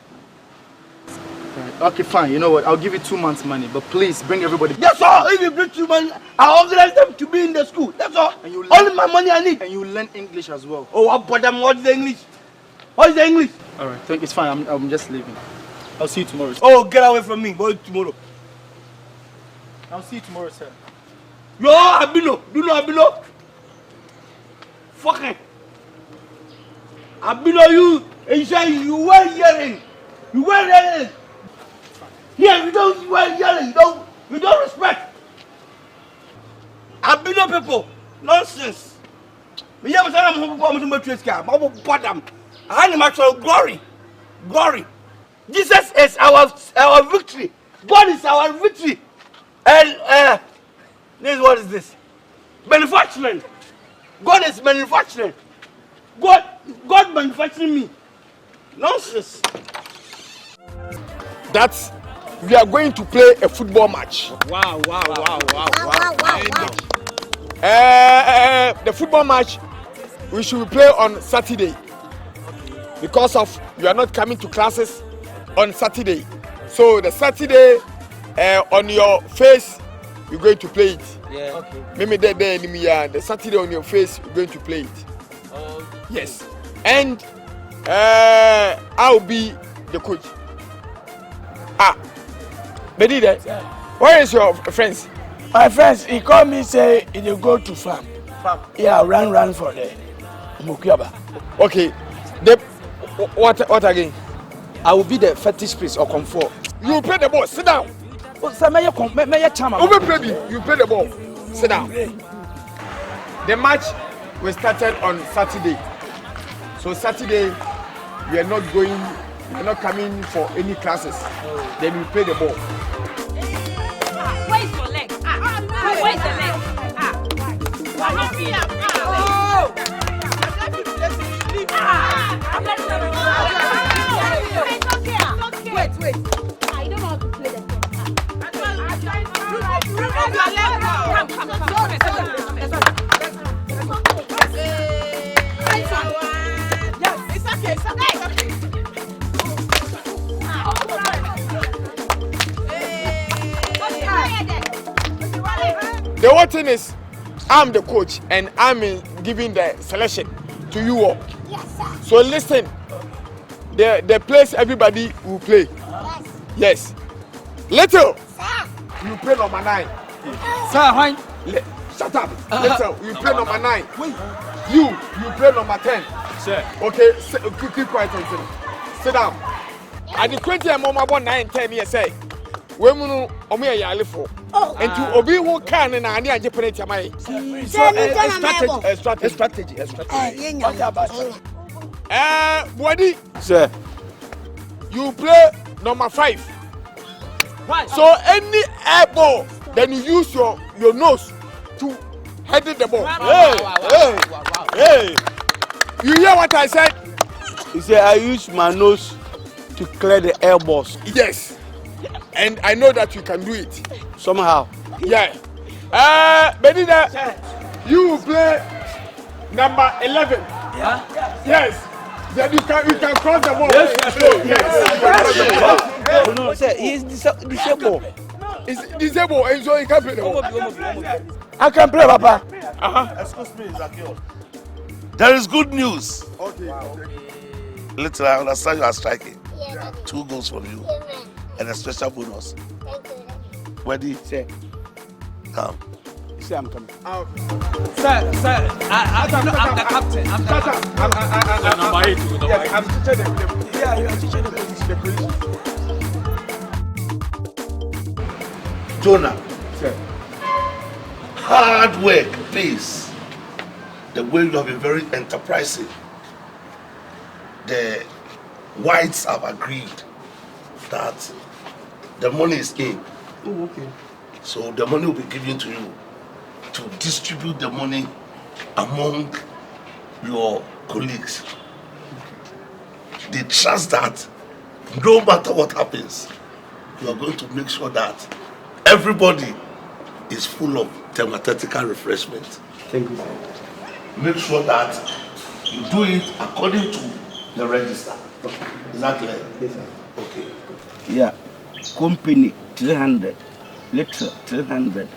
Right. Okay, fine. You know what? I'll give you 2 months money, but please bring everybody. That's all. If you bring 2 months, I'll organize them to be in the school. That's all. And you only my money I need. And you learn English as well. Oh, what about them? What's the English? What's the English? All right, think it's fine. I'm just leaving. I'll see you tomorrow. Sir. Oh, get away from me. Go tomorrow. I'll see you tomorrow, sir. Yo, Abino. Do you know Abino? Fucking. Abino, you say you wear hearing. You wear hearing. Here, you don't wear hearing. You don't respect. Abino people. Nonsense. Me have said I'm going to my church car. I'm going to put them. I am actual glory. Glory. Jesus is our victory. God is our victory. And what is this? Manufacturing. God is manufacturing. God manufacturing me. Nonsense. That's we are going to play a football match. Wow. The football match we should play on Saturday because of you are not coming to classes on Saturday. So the Saturday on your face you're going to play it. Yeah. Okay. Maybe the Saturday on your face you're going to play it. Yes. And I'll be the coach. Bedide, where is your friends? My friends, he called me say he will go to farm. Farm? Yeah, run for the Mukiaba. Okay. What again? I will be the fetish priest or comfort. You play the ball. Sit down. Sir, may you chama? You play the ball. Sit down. The match we started on Saturday. So Saturday we are not coming for any classes. Then we play the ball. Where's your leg? Where's the leg? Wait. I don't know how to play them. The whole thing is, I'm the coach and I'm giving the selection to you all. Yes, sir. So listen, the place everybody will play. Yes. Little, sir. You play number 9. Sir, why? Shut up. Little, you play number 9. You play number 10. Sir. Okay, keep quiet until. Sit down. At the 20 and mama 9 10 years say. We munu omo ya yale for. And to obi who can na ani anje penalty am I. Strategy. Boadi. Sir. You play number 5. So any air ball, then you use your nose to head the ball. Hey. You hear what I said? He said I use my nose to clear the air balls. Yes. And I know that you can do it. Somehow. Yeah. Benida, you play number 11. Yeah? Yes. Then you can cross the ball. Yes. No, sir, he is disabled. He's disabled and so he can't play the ball. I can play, Papa. Excuse me, Zakio. There is good news. Okay. Little, I understand you are striking. 2 goals from you. And a special bonus. Ready? Sir. Come. Sir, I'm coming. Sir, I'm the captain. I'm number 8. Yes, I'm teaching them. Yeah, you are teaching the police. Jonah. Sir. Hard work pays. The way you have been very enterprising. The whites have agreed that the money is in. Oh, okay. So the money will be given to you to distribute the money among your colleagues. They trust that no matter what happens, you are going to make sure that everybody is full of therapeutic refreshment. Thank you, sir. Make sure that you do it according to the register. Okay. Is that clear? Yes, sir. Okay. Yeah. Company 300. Little 300.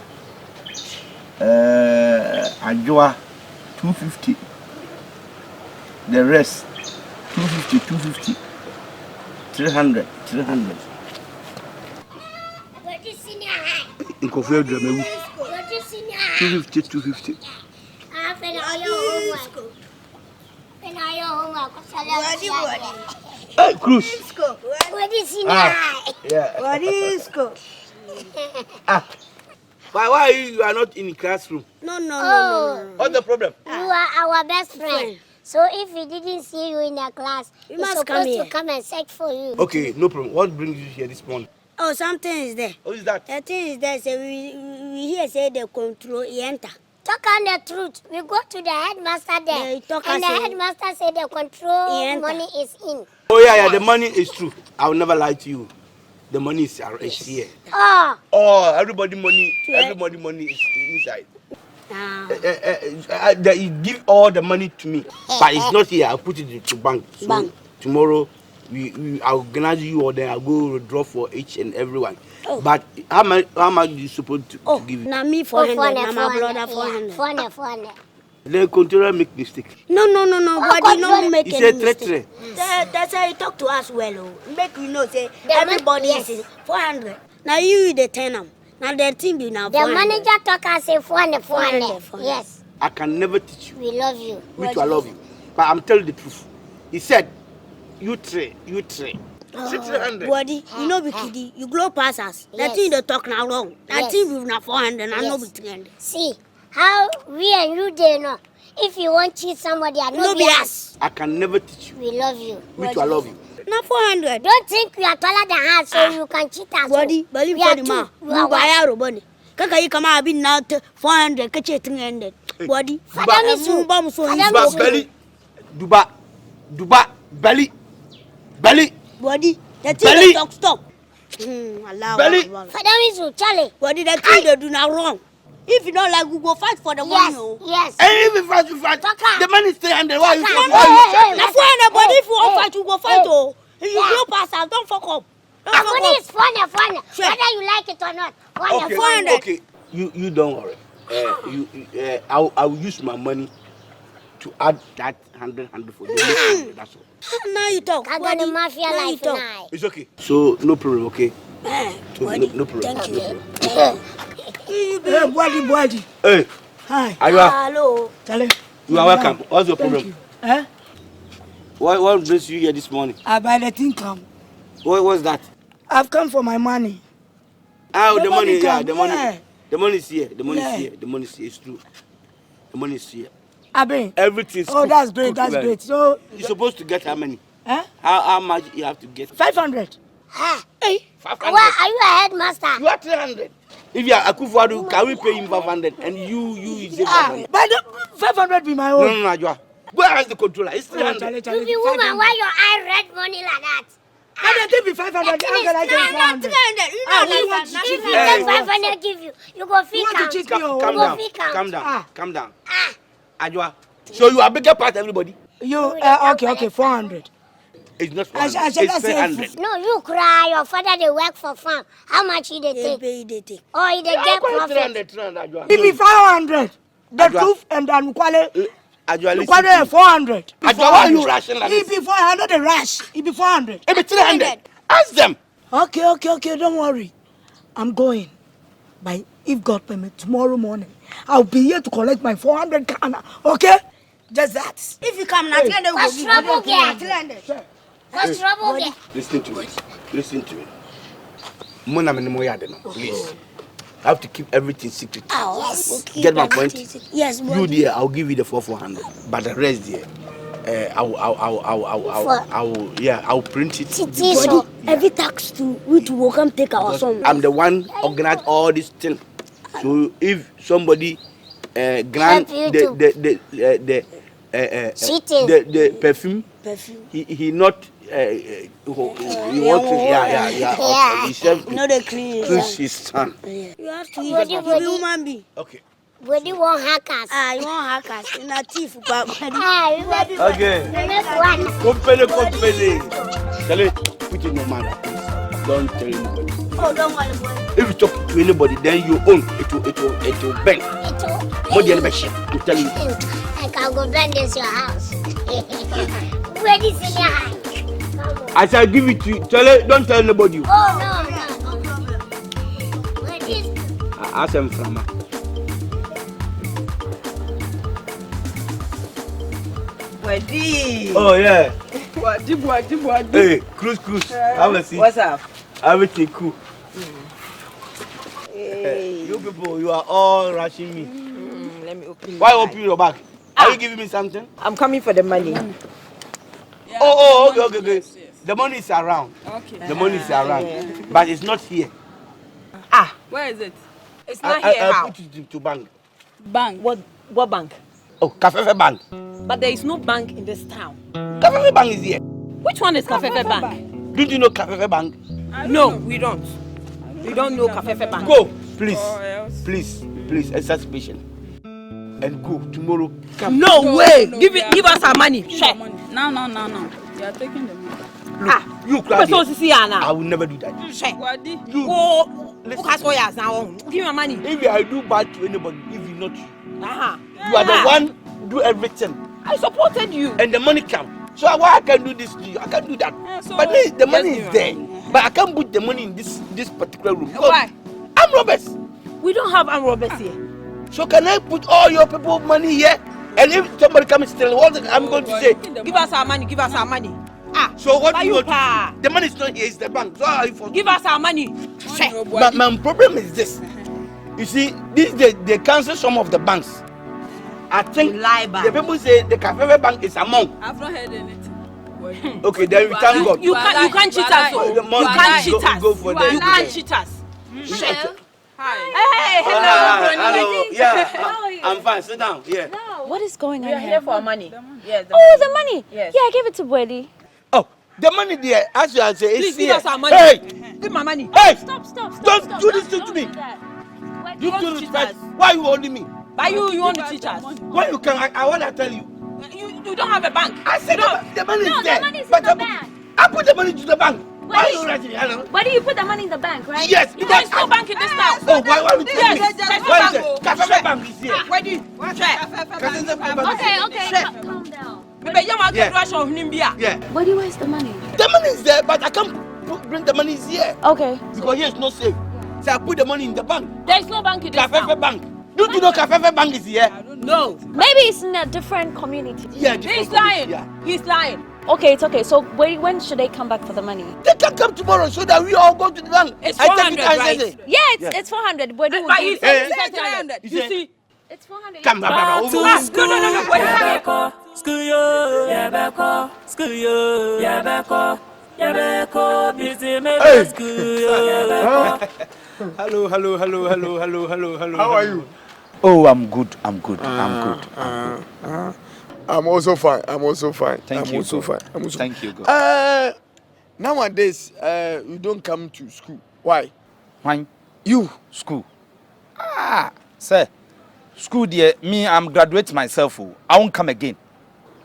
Ajwa 250. The rest 250. 300. In Kofi Drame 250. Hey, Cruz. Why you are not in the classroom? No. What's the problem? You are our best friend. So if we didn't see you in the class, we must come here. To come and search for you. Okay, no problem. What brings you here this morning? Oh, something is there. What is that? The thing is there. Say we hear say they control enter. Talk on the truth. We go to the headmaster there. And the headmaster said the control money is in. Oh yeah, the money is true. I will never lie to you. The money is here. Everybody money is inside. You give all the money to me, but it's not here. I'll put it to bank. So tomorrow, I'll organize you or then I'll go withdraw for each and everyone. But how much are you supposed to give you? Now me 400, now my brother 400. The controller make mistake. No. Boadi no make any mistake. He said That's how he talk to us well. Make we know say everybody is 400. Now you the 10 am. Now the team be now 400. The manager talk and say 400. Yes. I can never teach you. We love you. Me too, I love you. But I'm telling the truth. He said, you three. 600. Boadi, you know be kiddie. You glow past us. That thing they talk now wrong. That thing be now 400. I know be 300. See how we and you they know. If you want to cheat somebody, I know be us. I can never teach you. We love you. Me too, I love you. Now 400. Don't think we are taller than us, so you can cheat us. Boadi, believe for the man. You buy our money. Kaka you come out be now 400. Catch 300. Boadi. Duba, belly. Boadi, that thing they talk stop. Belly. Father Mizu, Charlie. Boadi, that thing they do now wrong. If you don't like, we go fight for the money. Yes. And if we fight, the money is 300. Why you? Now 400, but if you won't fight, you go fight. Oh, if you go past us, don't fuck up. Money is 400. Whether you like it or not. 400. Okay. You don't worry. I'll use my money to add that 100 for you. That's all. Now you talk. I got the mafia life now. It's okay. So no problem, okay? So, no problem. Thank you. Hey, Boadi. Hey. Hi. Hello. Tell him. You are welcome. What's your problem? You. Eh? What brings you here this morning? I buy the thing come. What's that? I've come for my money. Oh, the money, come. the money. Yeah. The money is here. The money is here. The money is here. It's true. The money is here. Abi. Everything's Oh, that's great. That's great. So you're supposed to get how many? Eh? How much you have to get? 500. Hey, 500. well, are you a headmaster? You are 300. If you are Akufo-Addo, can we pay him 500? And you say 500? But the 500 be my own. No, Ajwa. Go ask the controller. It's 300. You be woman, why your eye red money like that? And they be 500. I'm gonna get 400. You know, if you take 500, give you. You go feel Calm down. Ajwa. So you are bigger part everybody? You, okay, 400. It's not 400. It's 300. No, you cry. Your father, they work for farm. How much he they take? Or he they get profit? 300, Ajwa. It be 500. The truth and then Kwale. Ajwa, 400. Ajwa, why are you rushing like this? It be 400 the rush. It be 400. It be 300. Ask them. Okay. Don't worry. I'm going. But if God permit, tomorrow morning, I'll be here to collect my 400 Ghana. Okay? Just that. If you come now, what's trouble there? What's trouble there? Listen to me. Please. I have to keep everything secret. Yes. Get my point? Yes. You there, I'll give you the 400. But the rest there, I'll print it. Body, every tax we to come take our son. I'm the one organize all this thing. So if somebody grant the perfume, he not he wants to he serve the clean his son. You have to eat the human being. Okay. What do you want hackers? You want hackers? In a thief, Okay. The next one. Company. Tell it, put in your mouth, please. Don't tell anybody. Oh, don't worry, boy. If you talk to anybody, then you own it will bend. What the other to tell you? I can go bend this your house. Where is in your house? I shall give it to you. Tell it, don't tell anybody. Oh no. Where is? Ask him from her. Boadi. Oh yeah. Boadi. Hey, cruise. Have a seat. What's up? Everything cool. Hey. You people, you are all rushing me. Let me open. Why open your bag? Are you giving me something? I'm coming for the money. Yeah, okay. Yes. The money is around. Okay. The money is around, but it's not here. Where is it? It's not here. I put it to bank. Bank? What bank? Oh, Kafefe Bank. But there is no bank in this town. Kafefe Bank is here. Which one is Kafefe Bank? Don't you know Kafefe Bank? No, we don't. We don't know Kafefe Bank. Go, please, exercise patience. And go tomorrow. Come. No way! Give us our money. Share. No. You are taking the money. Look, you cry. I will never do that. Share. You. Give me my money. If I do bad to anybody, if you not you. You are the one do everything. I supported you. And the money come. So why I can do this to you? I can't do that. But the money is there. But I can't put the money in this particular room. Why? Armed robbers. We don't have armed robbers here. So can I put all your people money here? And if somebody comes and steal, what I'm going to say? Give us our money. So what do you want to do? The money is not here, it's the bank. So how are you for? Give us our money. But my problem is this. You see, they cancel some of the banks. I think the people say the Kafefe Bank is among. I've not heard anything. Okay, then we thank God. You can't cheat us. You can't cheat us. You can't cheat us. Hi. Hey, hello. Yeah, I'm fine. Sit down. Yeah. No. What is going on here? We are here for our money. Yes. The money. Yes. Yeah, I gave it to Boadi. Oh, the money there, as you say, please it's give here. us our money. Hey, give my money. Hey, stop. Don't do this to me. You want to cheat us? Why are you holding me? By you want to teach us? When you can, I want to tell you. You don't have a bank. I said the money is there. No, the money is in the bank. I put the money to the bank. Why are you writing? Hello? Why do you put the money in the bank, right? Yes, there is no bank in this town. Oh, why would you tell me? Yes, Why is it? Kafefe Bank. bank is here. Boadi. Okay. Calm down. Yeah. Boadi, where's the money? The money is there, but I can't bring the money here. Okay. Because here is not safe. So I put the money in the bank. There's no bank in this Kafefe Bank. Don't you know Kafefe Bank is here? No. Maybe it's in a different community. Yeah, He's lying. Yeah. He's lying. Okay, it's okay. So when should they come back for the money? They can come tomorrow so that we all go to the bank. It's 400, right? Yeah, it's 400. But he said 300. You see? It's 400. Come, Baba. No. Hello. How are you? Oh, I'm good. I'm good. I'm also fine. Thank you, God. Thank you, God. Nowadays, you don't come to school. Why? Why? You School. Sir. School, dear. Me, I'm graduate myself. I won't come again.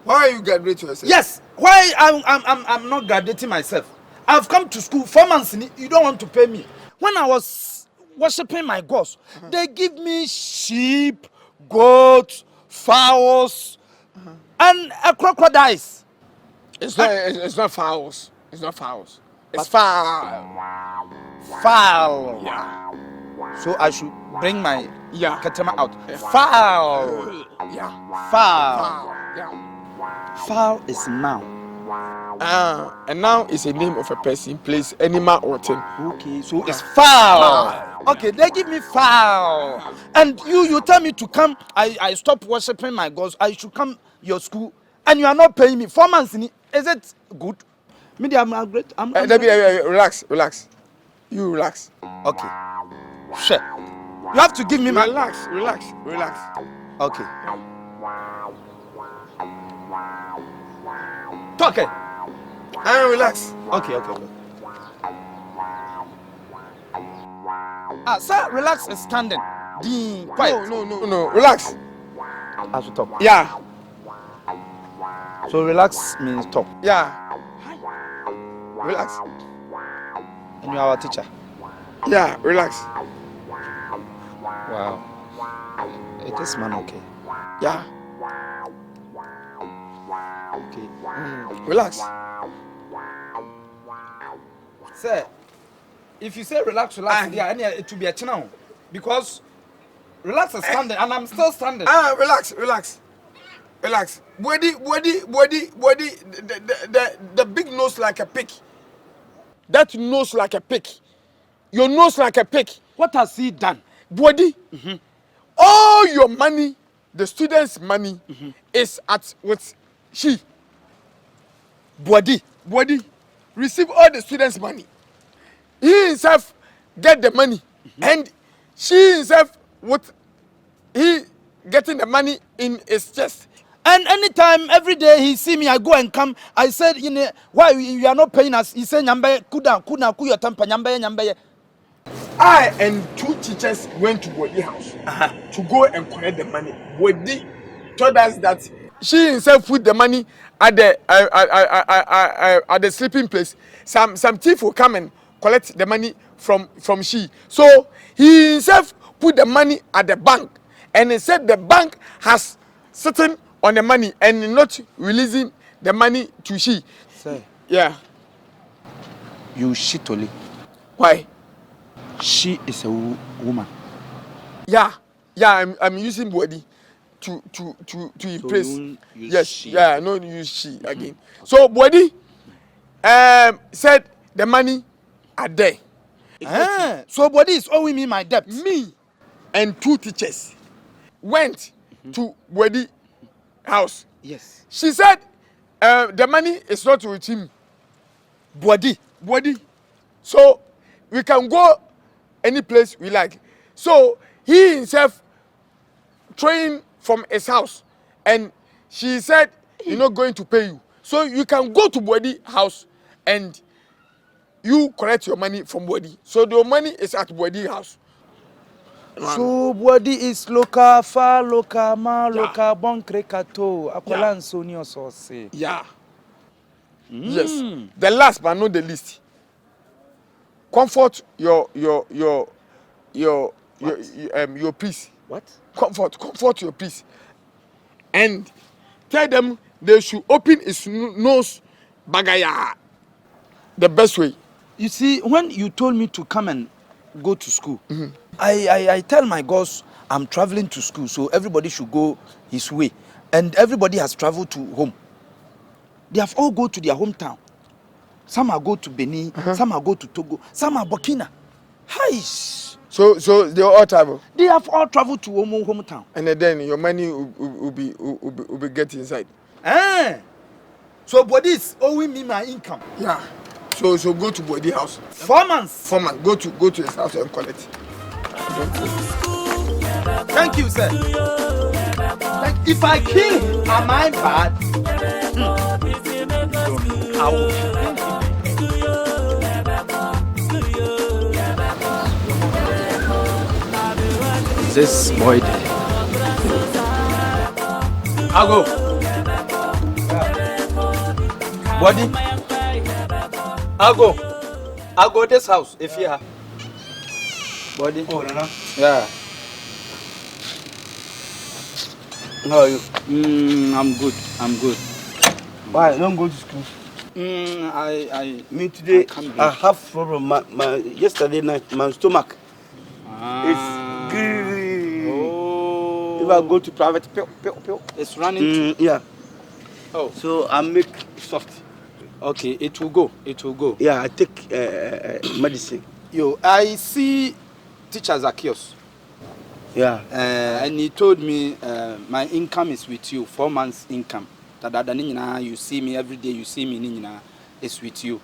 Why you graduate yourself? Yes. Why I'm not graduating myself? I've come to school 4 months. You don't want to pay me. When I was worshiping my gods, they give me sheep, goats, fowls, and crocodiles. It's not fowls. It's fowl. Fowl. Yeah. So I should bring my katama out. Yeah. Fowl. Yeah. Fowl. Yeah. Fowl is noun. And now it's a name of a person, place, animal, or thing. Okay, so it's fowl. Okay, they give me fowl. And you tell me to come. I stop worshiping my gods. I should come your school, and you are not paying me 4 months. Is it good? Me, I'm great. Relax. You relax. Okay. Sure. You have to give me my. Relax. Okay. Talk it. Relax. Okay. Sir, relax is standing. Quiet. No. Relax. I should talk. Yeah. So relax means talk. Yeah. Relax. And you are our teacher. Yeah. Relax. Wow. Is this man okay? Yeah. Okay. Relax. Sir, if you say relax, it will be a channel. Because relax is standing and I'm still standing. Relax. Boadi, the big nose like a pig. That nose like a pig. Your nose like a pig. What has he done? Boadi, all your money, the students' money, is with she. Boadi, receive all the students' money. He himself get the money, and she himself he getting the money in his chest. And anytime, every day he see me, I go and come. I said, why you are not paying us? He said, "Nyambe, kuda kuyo tampa nyambe." I and 2 teachers went to Boadi house to go and collect the money. Boadi told us that she himself put the money at the sleeping place. Some thief will come and collect the money from she. So he himself put the money at the bank, and he said the bank has sitting on the money and not releasing the money to she. Sir. Yeah. You shit only. Why? She is a woman. Yeah. I'm using Boadi to impress. Yes. She. Yeah. No use she again. So Boadi said the money are there. So Boadi is owing me my debt. Me and 2 teachers went to Boadi house. Yes. She said the money is not with him. Boadi. So we can go any place we like. So he himself trained from his house, and she said he's not going to pay you. So you can go to Boadi house and you collect your money from Boadi. So the money is at Boadi house. So Boadi is local, far local, ma local, bon krekato, akolan sonio sauce. Yeah. Yes. The last but not the least. Comfort your peace. What? Comfort your peace. And tell them they should open his nose bagaya the best way. You see, when you told me to come and go to school, I tell my girls I'm traveling to school, so everybody should go his way. And everybody has traveled to home. They have all go to their hometown. Some are go to Benin, some are go to Togo, some are Burkina. Hi. So they all travel? They have all traveled to hometown. And then your money will be get inside. So Boadi is owing me my income. Yeah. So go to Boadi house. 4 months. 4 months. Go to his house and collect. Thank you, sir. If I kill him, am I bad? I will. This boy there. I'll go. Boadi. I'll go this house if you have. Boadi. Oh, Nana. Yeah. How are you? I'm good. Why? I don't go to school. Me today, I have problem. Yesterday night, my stomach. It's greedy. Oh. If I go to private, it's running. Yeah. Oh. So I make soft. Okay, it will go. Yeah, I take medicine. Yo, I see teacher Zacchaeus. Yeah. And he told me my income is with you, 4 months income. You see me every day, you see me, it's with you.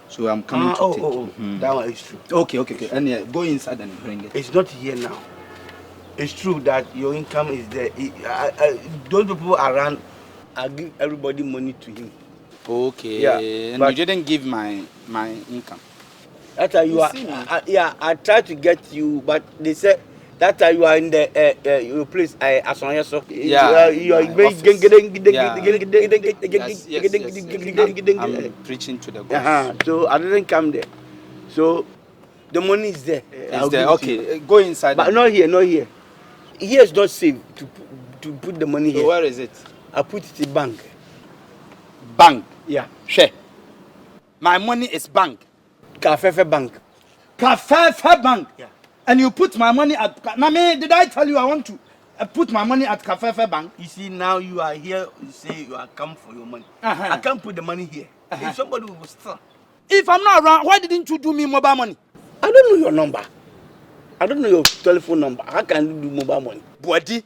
So I'm coming to take. That one is true. Okay. And go inside and bring it. It's not here now. It's true that your income is there. Those people around, I give everybody money to him. Okay. Yeah. And you didn't give my income. That's why I tried to get you, but they said that time you are in the your place. Yeah. You are very. I'm preaching to the gospel. So I didn't come there. So the money is there. It's there. Okay. Go inside. But not here. Here is not safe to put the money here. So where is it? I put it in bank. Bank. Yeah. Share. My money is bank. Kafefe bank. Kafefe bank. Yeah. And you put my money at. Name, did I tell you I want to put my money at Kafefe bank? You see, now you are here. You say you are come for your money. I can't put the money here. If somebody will steal. If I'm not around, why didn't you do me mobile money? I don't know your number. I don't know your telephone number. How can you do mobile money? Boadi,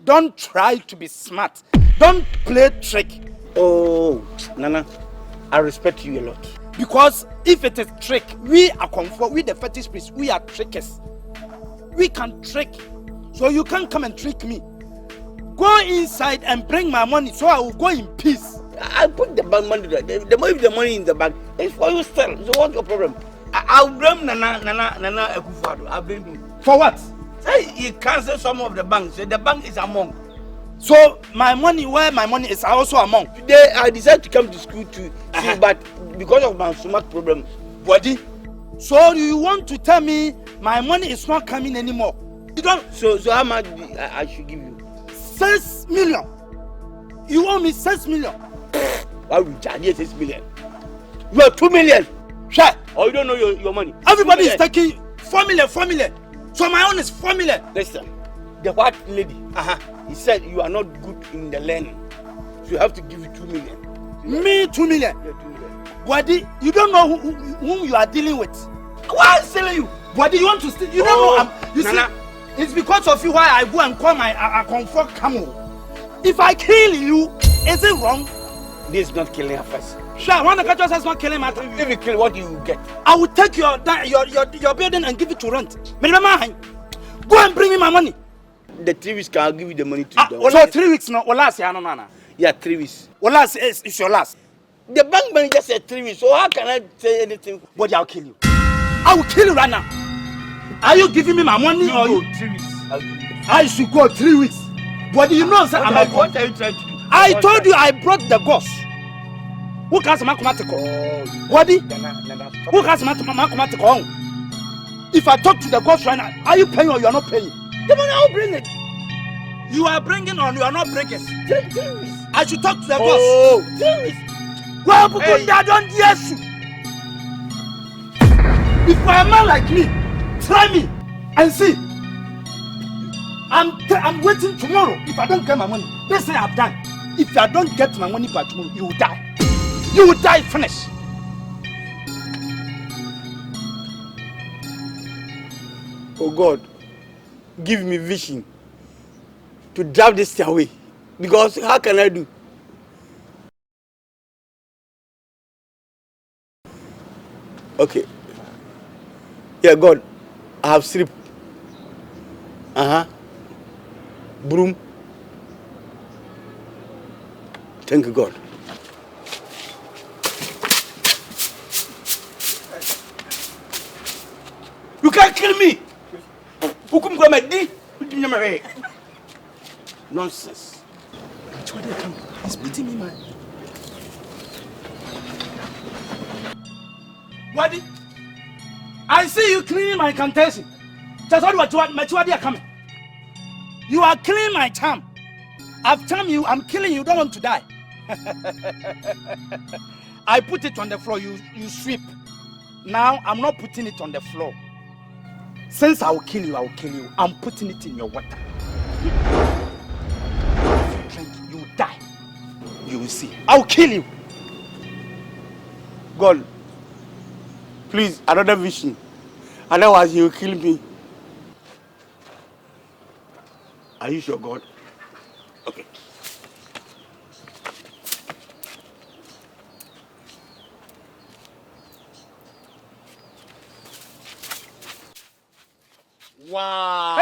don't try to be smart. Don't play trick. Oh, Nana, I respect you a lot. Because if it is trick, we are comfort, we the fetish priests, we are trickers. We can trick. So you can't come and trick me. Go inside and bring my money so I will go in peace. I put the bank money there. The money in the bank. It's for you still. So what's your problem? I'll blame Nana Akufo-Addo. I'll blame him. For what? Say he cancelled some of the banks. So the bank is among. So my money, where my money is also among. Today I decided to come to school to see, but because of my stomach problem. Boadi, so you want to tell me my money is not coming anymore? You don't. So how much I should give you? 6 million. You owe me 6 million. Why would you charge 6 million? You are 2 million. Sure. Or you don't know your money. Everybody is taking 4 million. So my own is 4 million. Listen, the white lady, he said you are not good in the learning. So you have to give you 2 million. Me 2 million? Yeah, 2 million. Boadi, you don't know whom you are dealing with. Why I'm selling you? Boadi, you want to steal? You don't know. You Nana. See, it's because of you why I go and call my comfort camel. If I kill you, is it wrong? This is not killing affairs. Sure, when the catcher says not killing matter. If you kill, what do you get? I will take your building and give it to rent. Go and bring me my money. The 3 weeks I'll give you the money to you. So 3 weeks now, last year, no. Yeah, 3 weeks. Last is your last. The bank manager said 3 weeks, so how can I say anything? But I'll kill you. I will kill you right now. Are you giving me my money or you? 3 weeks. I'll give you. I should go 3 weeks. But you know, sir, what are you trying to do? I told you I brought the ghost. Who can say mathematical? Boadi? Who can say mathematical? If I talk to the ghost right now, are you paying or you are not paying? The money I'll bring it. You are bringing on, you are not breakers. I should talk to the Oh. boss. Well, because I don't yes. If you are a man like me, try me and see. I'm waiting tomorrow. If I don't get my money, let's say I've done. If I don't get my money by tomorrow, you will die. You will die, finish. Oh God, give me vision to drive this thing away. Because how can I do? Okay. Yeah, God, I have sleep. Broom. Thank you, God. You can't kill me. Nonsense. He's beating me, man. Boadi, I see you cleaning my incantation. That's what are coming. You are cleaning my charm. I've charmed you, I'm killing you, don't want to die. I put it on the floor, you sweep. Now I'm not putting it on the floor. Since I will kill you, I'm putting it in your water. If you drink, you will die. You will see. I'll kill you. God, please, another vision. Otherwise, you will kill me. Are you sure, God? Okay. Wow.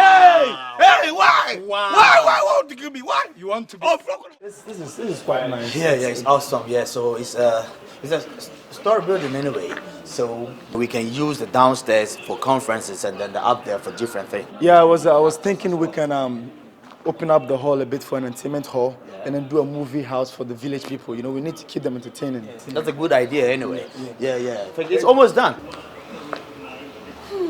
Hey, why? Wow. Why want to kill me? Why? You want to be? Oh, This is quite nice. Yeah, it's awesome. Yeah, so it's a store building anyway. So we can use the downstairs for conferences and then the up there for different things. Yeah, I was thinking we can open up the hall a bit for an entertainment hall and then do a movie house for the village people. You know, we need to keep them entertaining. That's a good idea anyway. Yeah. It's almost done.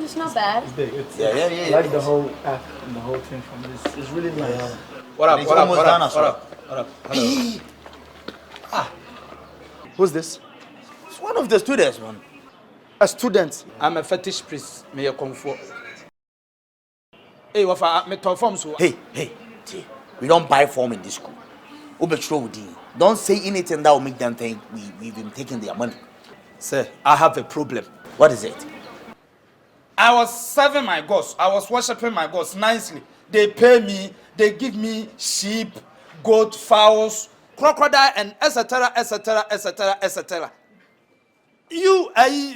It's not bad. It's big. It's, Yeah. I like the whole act and the whole thing from this. It's really nice. Yeah. What up? Hello. Who's this? It's one of the students, man. A student. I'm a fetish priest. May you come for. Hey, what for? Me to form so. Hey, we don't buy form in this school. Don't say anything that will make them think we've been taking their money. Sir, I have a problem. What is it? I was serving my gods. I was worshiping my gods nicely. They pay me. They give me sheep, goat, fowls, crocodile, and etc.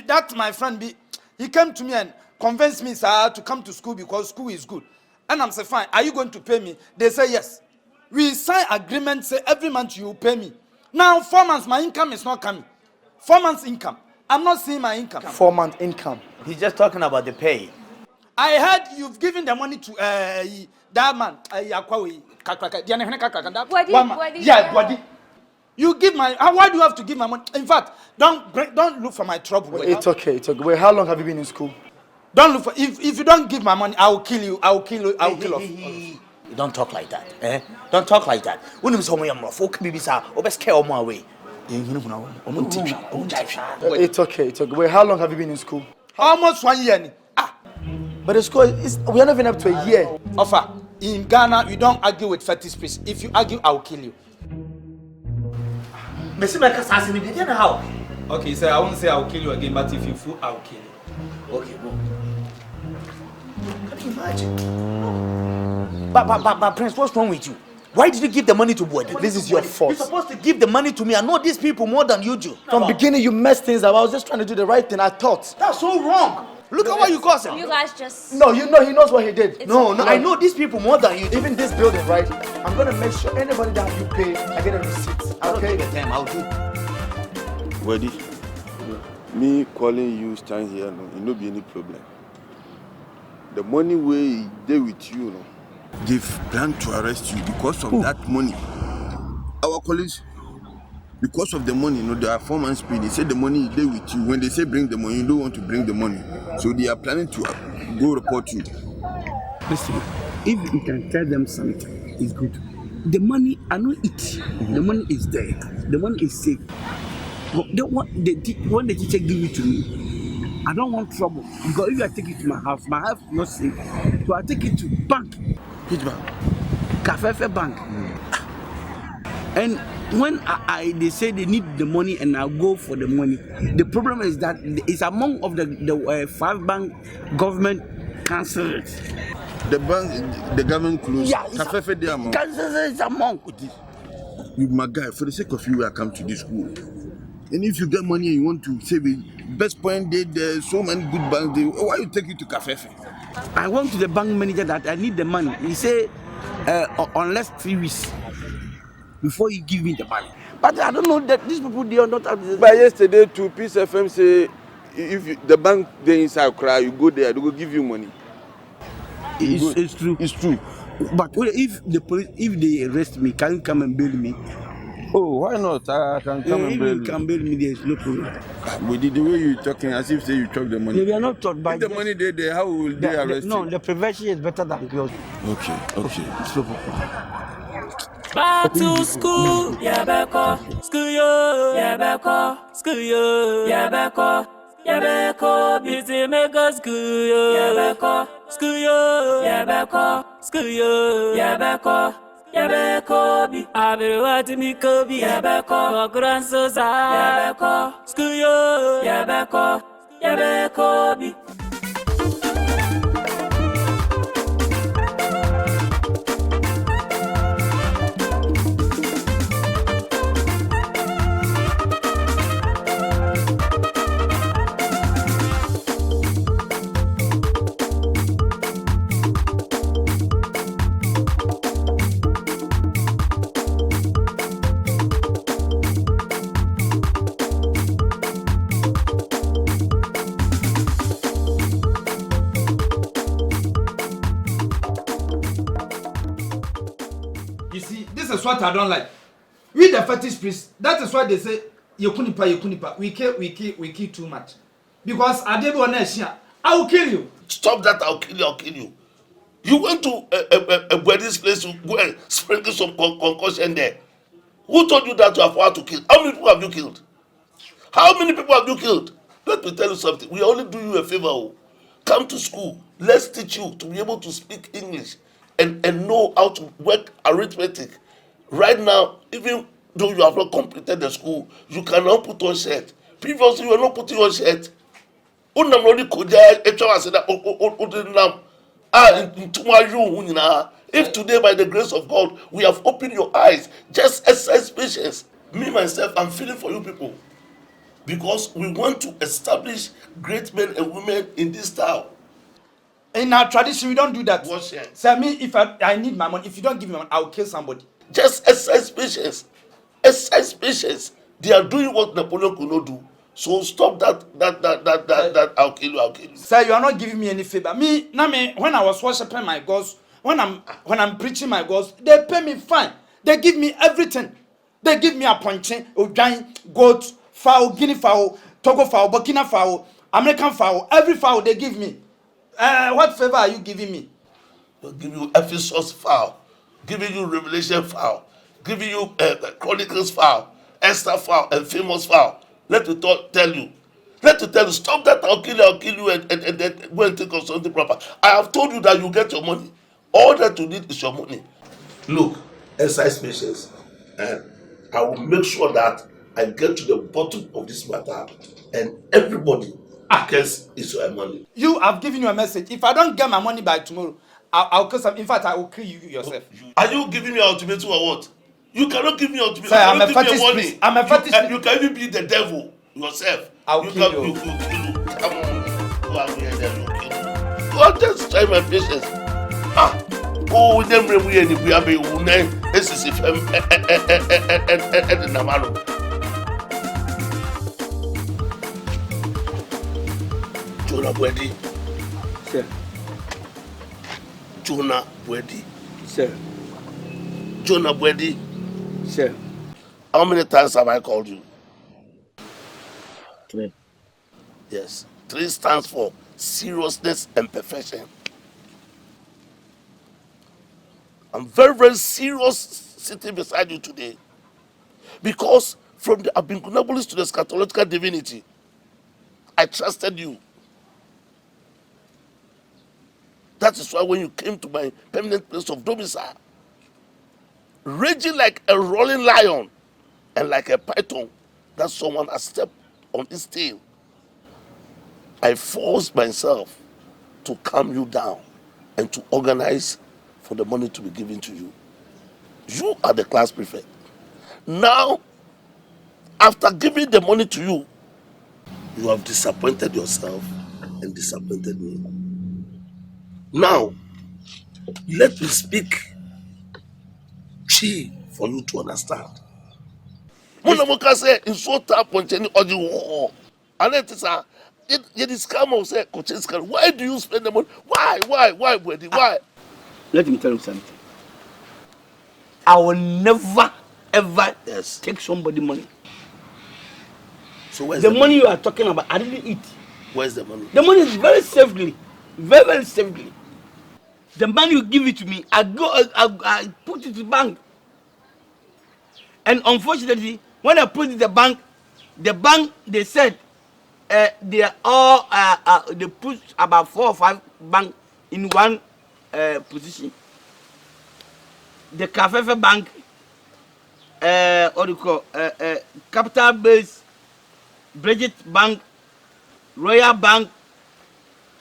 That my friend, he came to me and convinced me, sir, to come to school because school is good. And I'm saying, fine. Are you going to pay me? They say yes. We sign agreement. Say every month you pay me. Now 4 months, my income is not coming. 4 months income. I'm not seeing my income. 4 month income. He's just talking about the pay. I heard you've given the money to that man, AKYI. Boadi. You give my. Why do you have to give my money? In fact, don't look for my trouble. It's okay. Wait, how long have you been in school? Don't look for. If you don't give my money, I will kill you. I will kill off. You don't talk like that. Don't talk like that. When you say I'm folk, baby, sir, obes care on my way. It's okay. Wait, how long have you been in school? Almost 1 year. But the school we are not even up to a year. Offer. In Ghana, you don't argue with fetish priests. If you argue, I will kill you. Okay, so I won't say I will kill you again, but if you fool, I will kill you. Okay, well. Can you imagine? But Prince, what's wrong with you? Why did you give the money to Boadi? This is your fault. You're supposed to give the money to me. I know these people more than you do. From beginning, you messed things up. I was just trying to do the right thing. I thought. That's so wrong. Look at what you caused him. You guys just... No, you know he knows what he did. No, I know these people more than you do. Even this building, right? I'm gonna make sure anybody that you pay, I get a receipt. Okay? I'll do. Boadi, me calling you stand here, no, it no be any problem. The money way they with you, no. They've planned to arrest you because of that money. Our colleagues, because of the money, they are 4 months paid. They say the money is there with you. When they say bring the money, you don't want to bring the money. So they are planning to go report you. Listen, if you can tell them something, it's good. The money, I know it. The money is there. The money is safe. But when the teacher give it to me, I don't want trouble. Because if I take it to my house is not safe. So I take it to bank. Which bank? Kafefe Bank. And when they say they need the money and I go for the money, the problem is that it's among of the 5 bank government cancel it. The bank, the government closed. Yeah, Kafefe de among. Cancel is among. You, my guy, for the sake of you, I come to this school. And if you get money and you want to save it, best point there's so many good banks. Why you take it to Kafefe? I went to the bank manager that I need the money. He said, unless 3 weeks before you give me the money. But I don't know that these people, they are not. But yesterday, to Peace FM say, if the bank they inside cry, you go there, they will give you money. It's true. It's true. But if the police, if they arrest me, can you come and bail me? Oh, why not? I can come and bail you. If you can bail me, there is no problem. But the way you talking, as if say you took the money. They are not taught by the money they there, how will they arrest you? No, the prevention is better than yours. Okay. Back to school, yeah, beko. School yo, yeah, beko. School yo, yeah, beko. Yeah, beko. Busy make us school yo, yeah, beko. School yo, yeah, beko. School yo, yeah, beko. Yeah, beko. Be everywhere me kobi, yeah, beko. Grievances, yeah, beko. School yo, yeah, beko. Yeah, beko. Be. This is what I don't like. We the fetish priests, that is why they say Yekunipa. We kill too much. Because I did one next year. I will kill you. Stop that, I'll kill you. You went to a Boadi's place to go and sprinkle some concussion there. Who told you that you have to kill? How many people have you killed? Let me tell you something. We only do you a favor. Come to school. Let's teach you to be able to speak English and know how to work arithmetic. Right now, even though you have not completed the school, you cannot put on shirt. Previously, you were not putting on shirt. If today, by the grace of God, we have opened your eyes, just exercise patience. Me, myself, I'm feeling for you people. Because we want to establish great men and women in this town. In our tradition, we don't do that. What's that? So if I need my money, if you don't give me money, I'll kill somebody. Just exercise patience. Exercise patience. They are doing what Napoleon could not do. So stop that I'll kill you. Sir, you are not giving me any favor. Me, when I was worshiping my gods, when I'm preaching my gods, they pay me fine. They give me everything. They give me a ponche, giant goat, fowl, guinea fowl, Togo fowl, Burkina fowl, American fowl, every fowl they give me. What favor are you giving me? They'll give you Ephesus fowl, giving you Revelation fowl, giving you Chronicles fowl, Esther fowl, and famous fowl. Let me tell you, stop that, I'll kill you, and then go and take on something proper. I have told you that you get your money. All that you need is your money. Look, exercise patience. I will make sure that I get to the bottom of this matter, and everybody gets your money. You have given you a message. If I don't get my money by tomorrow, I'll kill some. In fact, I will kill you yourself. Are you giving me an ultimatum or what? You cannot give me an ultimatum. Sir, I'm a fetish priest. I'm a fetish priest. You can even be the devil yourself. I'll kill you. Come on. Go out here and kill you. God, just try my patience. Oh, them we are the Buabe Une, SSFM, and Namano. Jonah Boadi. Sir. Jonah Boadi. Sir. Jonah Boadi. Sir. How many times have I called you? 3. Yes. 3 stands for seriousness and perfection. I'm very, very serious sitting beside you today. Because from the Abinkunabulis to the scatological divinity, I trusted you. That is why when you came to my permanent place of domicile, raging like a rolling lion and like a python that someone has stepped on its tail, I forced myself to calm you down and to organize for the money to be given to you. You are the class prefect. Now, after giving the money to you, you have disappointed yourself and disappointed me. Now, let me speak Chi for you to understand. Monamoka say in so tap on Jenny or the war. And it is a it is come or say, why do you spend the money? Why, Boadi? Why? Let me tell you something. I will never ever take somebody money. So where's the money you are talking about? I didn't eat. Where's the money? The money is very safely, very safely. The money you give it to me, I put it to the bank. And unfortunately, when I put it in the bank they said they are all they put about 4 or 5 banks in one position. The Kafefe Bank, what do you call Capital Base, Bridget Bank, Royal Bank,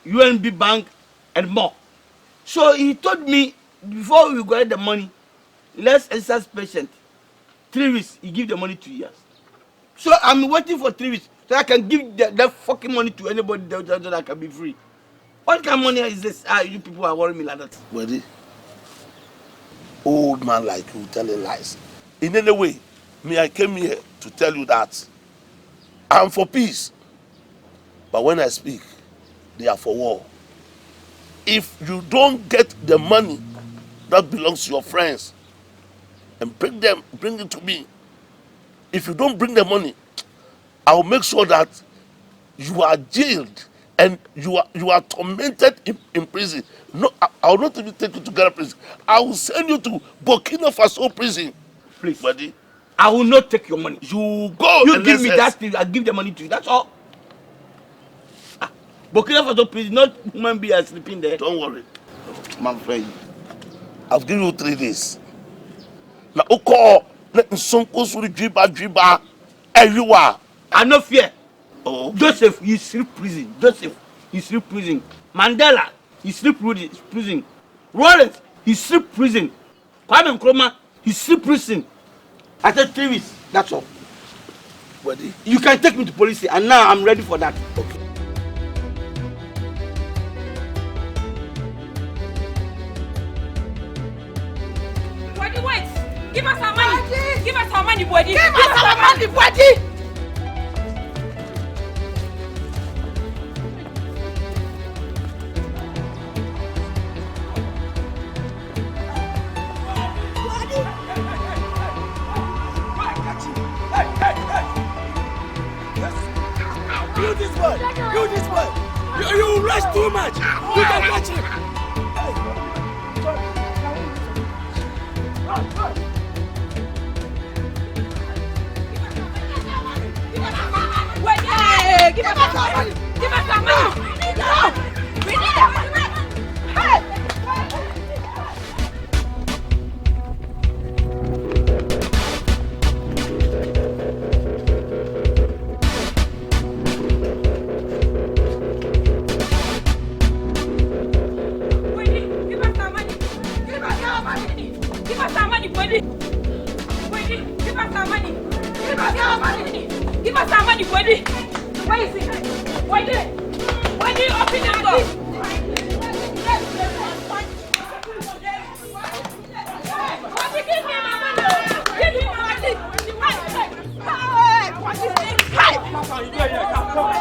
UNB Bank, and more. So he told me before we get the money, let's assess patient. 3 weeks, he give the money 2 years. So I'm waiting for 3 weeks so I can give that fucking money to anybody that I can be free. What kind of money is this? You people are worrying me like that. Boadi, old man like you telling lies. In any way, I came here to tell you that I'm for peace. But when I speak, they are for war. If you don't get the money that belongs to your friends and bring it to me, if you don't bring the money, I'll make sure that you are jailed and you are tormented in prison. No, I'll not even take you to Ghana prison. I will send you to Burkina Faso prison. Please, Boadi. I will not take your money. You go. You give me that thing, I give the money to you. That's all. Burkina Faso prison, not human beings sleeping there. Don't worry, my friend. I've given you 3 days. Now, let driba everywhere. I no fear. Oh. Joseph, you sleep prison. Joseph, you sleep prison. Mandela, you sleep prison. Rollins, you sleep prison. Kwame Nkrumah, you sleep prison. I said 3 weeks. That's all. Boadi. You can take me to police, and now I'm ready for that. Okay. Boadi, wait! Give us our money! Boadi. Give us our money, Boadi! Give us our money, Boadi! You this way! You this way! You rush too much! You can catch him! Wait, give us our money! Give us our money! No! We need our money! Hey! Give us our money, Boadi! Boadi, give us our money! Give us our money! Give us our money, Boadi! Where is it? Boadi! Boadi, open the door! Boadi, give me my money! Give me my money!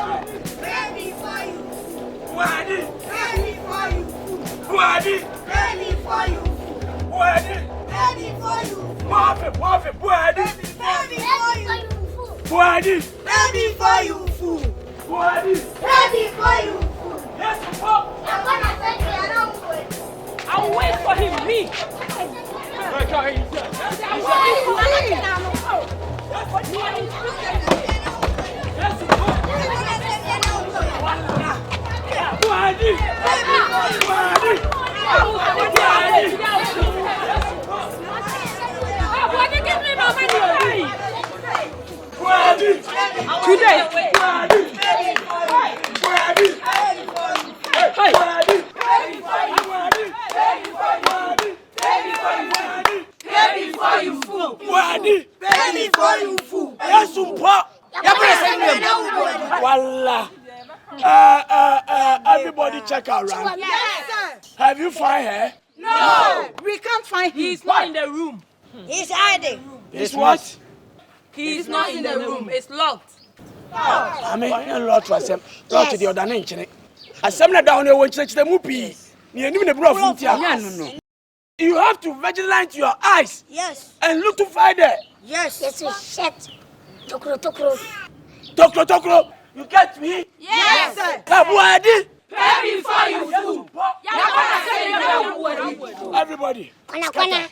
Ready for you! Boadi! Ready for you! Boadi! Ready for you! Boadi! Ready for you! Boadi! Ready for you! Boadi! Ready for you! Boadi! Ready for you! Yes, I'm gonna take you around. I'll wait for him, me! Everybody check around. Yes, sir. Have you found her? No, we can't find him. He's not in the room. He's hiding. He's what? He's not in the room. It's locked. I mean, a lot was him. Lot to the other nation. I summoned down here when church the movie. You have to vigilante your eyes. Yes. And look to find her. Yes. Yes, shit. Tokro, tokro. Tokro, tokro. You get me? Yes, sir. Boadi. Pay before you fool. Everybody. Kwana.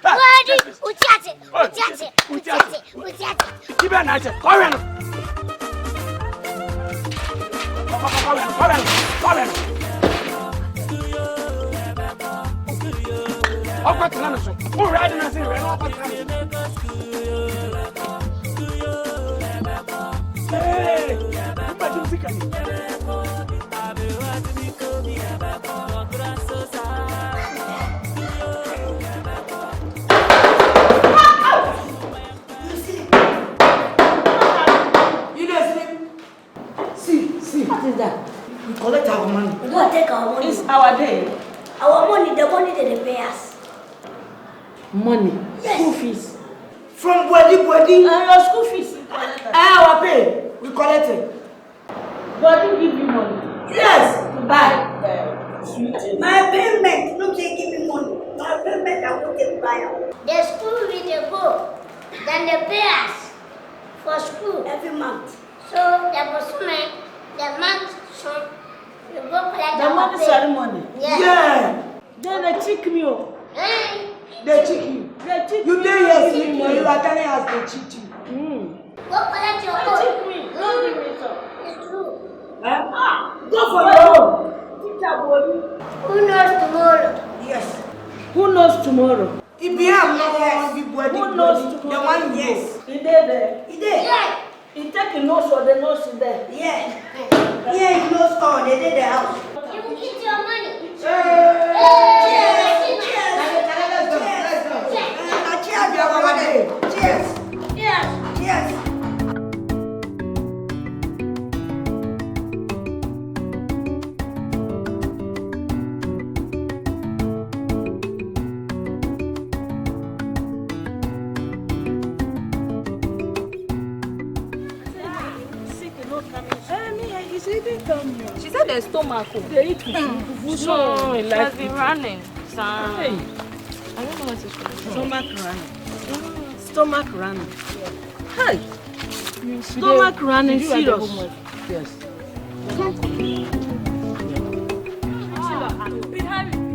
Boadi, utiate. Keep an eye. Come on. See, what is that? We collect our money. We don't take our money. It's our day. Our money, the money that they pay us. Money? Yes. School fees. From Boadi. Your school fees. Our pay. We collect it. Boadi give you money. Yes. To buy. My payment, no they give me money. My payment, I won't take buy. The school we dey go, then they pay us for school Every month. So the month, so you go collect The our money pay. ceremony. Yeah. Then they check me. Hey. They check you. You dey here sleep, you are telling us they cheat you. Go collect your own. Don't give me some. It's true. Go for your own. Who knows tomorrow? Yes. Who knows tomorrow? If we have no one, we Boadi. Who knows tomorrow? The one yes. He there. He there. Yeah. He take a nose or the nose is there. Yeah. Yeah, he knows all. They did the house. You will get your money. Cheers. She said there's stomach. They eat food. So it has been running. Hey. I don't know what it's called. Stomach running. Hey. Stomach running, serious. Yes.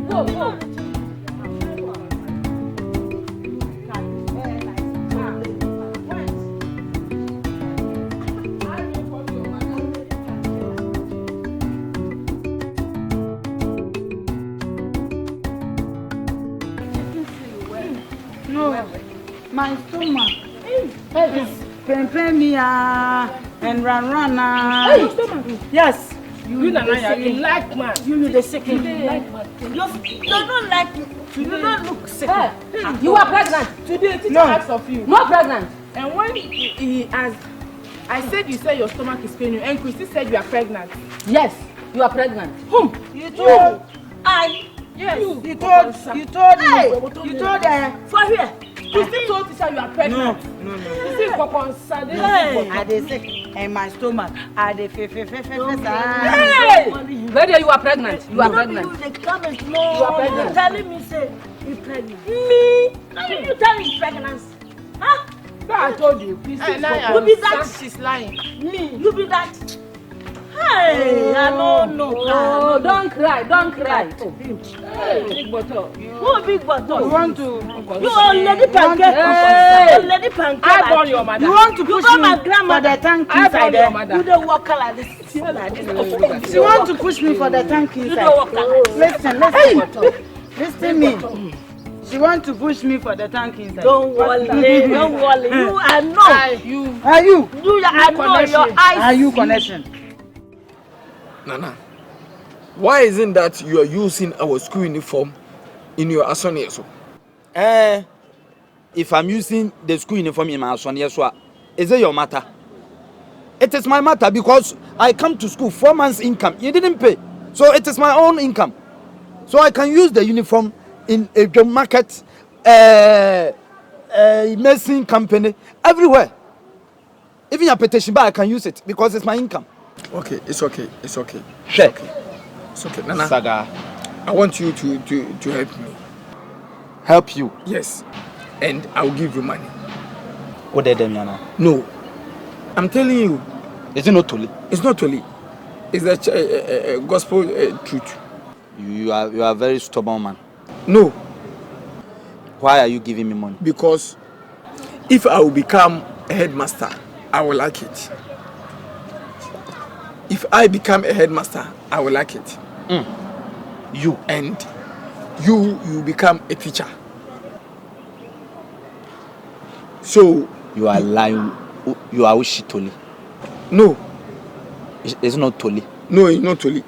Go. No, my stomach. Hey, pay me and run. Hey, yes. You like man. You the second. You like man. You don't like me. You don't look sick. You are pregnant. Today, teacher asked of you. Not pregnant. And when he asked, I said you said your stomach is paining you, and Christy said you are pregnant. Yes, you are pregnant. Whom? You told Yes. You told for here. Christy told teacher you are pregnant. No. You see, I dey sick in my stomach. I dey Hey! Whether you are pregnant, you are pregnant. They come and You are pregnant. telling me say you pregnant. Me? How did you tell me pregnant? Huh? No, I told you. Please, you be that. She's lying. Me, you be that. Hey, I don't know. Oh, don't cry, don't cry. Hey, big bottle. Who big bottle? You want to? You already pancake. Already pancake. I born your mother. You want to push me my grandmother for the tank I inside born there? your mother. You don't walk like this. She want to push me for the tank inside. You don't walk like Listen, listen me. She want to push me for the tank inside. Don't worry, don't worry. You are not. Are you? You are not. Your eyes. Are you connection? Nana, why isn't that you are using our school uniform in your Asante so? If I'm using the school uniform in my Asante, is it your matter? It is my matter because I come to school 4 months income. You didn't pay, so it is my own income. So I can use the uniform in a market, medicine company, everywhere. Even your petition bar, I can use it because it's my income. Okay, it's okay. It's okay. Check. It's okay. Nana, Saga, I want you to help me. Help you? Yes. And I will give you money. What did them, Nana? No. I'm telling you. Is it not Toli? It's not Toli. It's the gospel truth. You are a very stubborn man. No. Why are you giving me money? Because if I will become a headmaster, I will like it. If I become a headmaster, I will like it. You. And you become a teacher. So you are lying. You are Ushi Toli. No. It's not Toli. No, it's not Toli.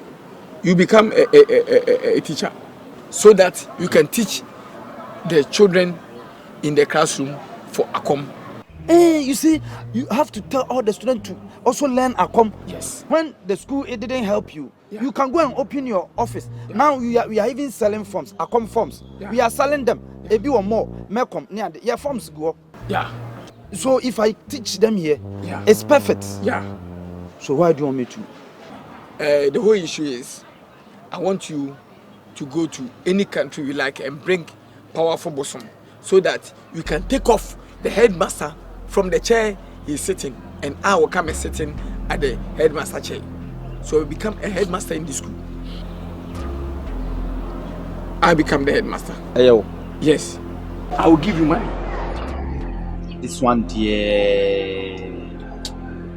You become a teacher so that you can teach the children in the classroom for Akom. You see, you have to tell all the students to also learn Akom. Yes. When the school it didn't help you, you can go and open your office. Now we are even selling forms, Akom forms. We are selling them. A bit or more, Mekom, yeah, forms go. Yeah. So if I teach them here, it's perfect. Yeah. So why do you want me to? The whole issue is, I want you to go to any country you like and bring powerful bosom so that you can take off the headmaster from the chair he's sitting and I will come and sitting at the headmaster chair. So I become a headmaster in the school. I become the headmaster. Ayo. Yes. I will give you money. This one, dear.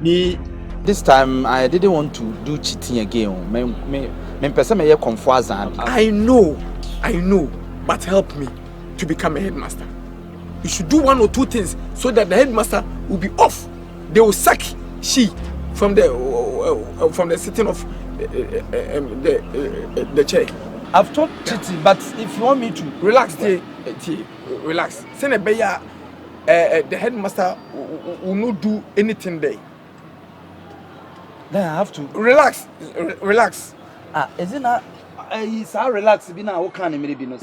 Me, this time I didn't want to do cheating again. I know, but help me to become a headmaster. You should do 1 or 2 things so that the headmaster will be off. They will sack she from the sitting of the chair. I've told cheating, but if you want me to relax, relax. Send a bear. The headmaster will not do anything there. Then I have to relax. Is it not? It's how relax. Be now. What kind of maybe no?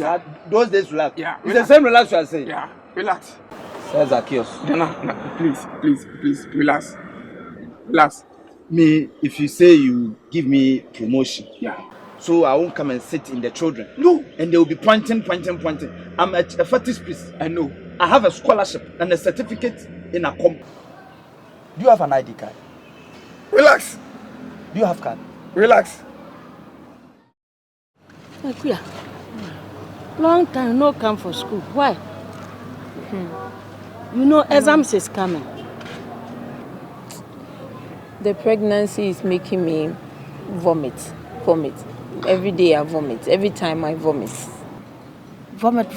Those days relax. Yeah. It's the same relax you are saying. Yeah. Relax. Says Akios. No, please, relax. Me, if you say you give me promotion, yeah. So I won't come and sit in the children. No. And they will be pointing. I'm a fetish piece. I know. I have a scholarship and a certificate in Akom. Do you have an ID card? Relax. Do you have card? Relax. Akuya, long time no come for school. Why? You know exams is coming. The pregnancy is making me vomit. Every day I vomit. Every time I vomit. Vomit.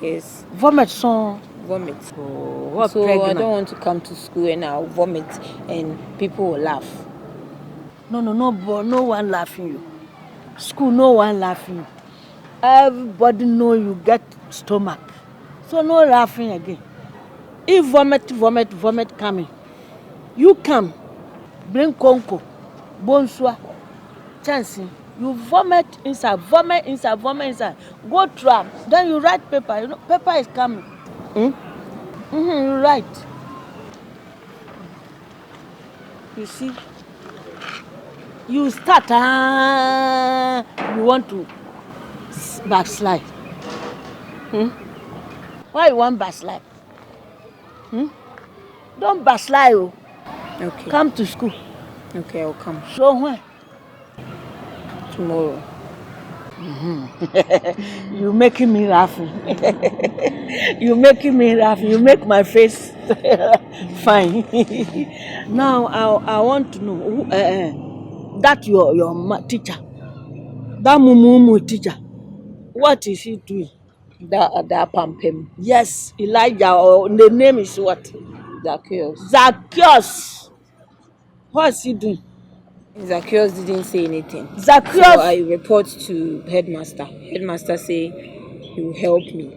Yes. Vomit song. Vomit. Oh, what so pregnant? I don't want to come to school and I'll vomit and people will laugh. No, one laughing you. School, no one laughing you. Everybody know you get stomach. So no laughing again. If vomit coming, you come, bring konko, bonswa, chancing. You vomit inside. Go tram. Then you write paper. You know, paper is coming. You write. You see? You start. You want to backslide. Why you want backslide? Don't backslide. Okay. Come to school. Okay, I'll come. So when? Tomorrow. You making me laughing. You making me laugh. You make my face fine. Now I want to know who, that your teacher, that mumu teacher. What is he doing? That Pampem. Yes, Elijah. Or the name is what? Zacchaeus. Zacchaeus. What is he doing? Zacchaeus didn't say anything. Zacchaeus. So I report to headmaster. Headmaster say he will help me.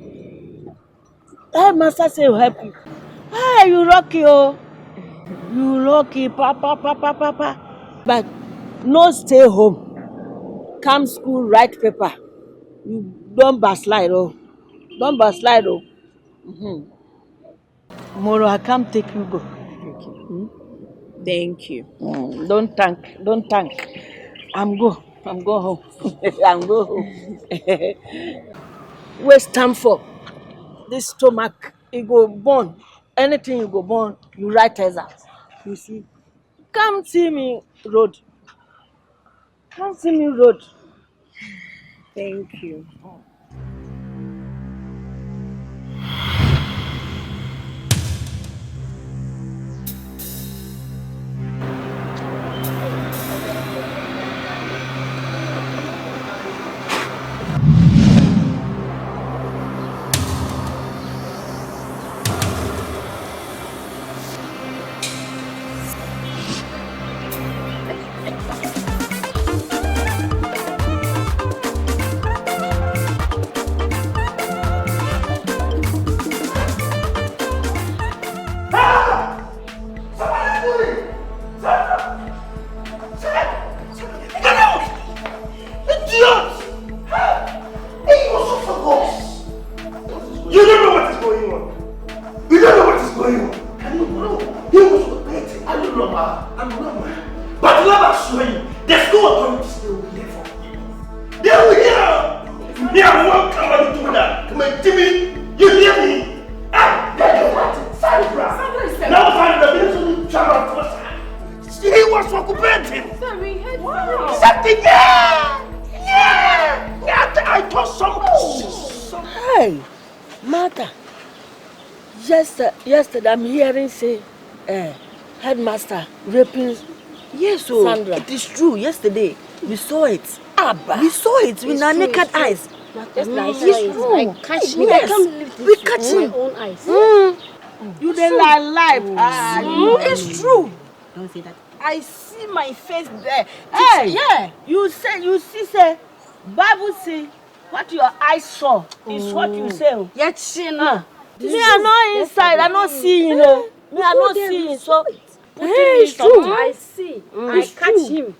Headmaster say he will help you. Hey, you lucky, oh. You lucky, papa. But no stay home. Come school, write paper. You don't backslide, oh. Don't backslide, oh. Tomorrow I come take you go. Thank you. Don't thank. I'm go home. I'm go home. Waste time for this stomach. It go burn. Anything you go burn, you write exam. You see. Come see me road. Thank you. Yesterday I'm hearing say headmaster raping Sandra. It is true. Yesterday we saw it. We saw it with our naked eyes. Just like I catch me. Yes. I can't believe this We catch with him. my own eyes. You dey lie. It's true. Don't say that. I see my face there. Hey, yeah. You see, Bible say what your eyes saw is what you say. Yet she no. Me I know inside. I don't see you know. Me I don't see you. So it's true. I see. I catch him.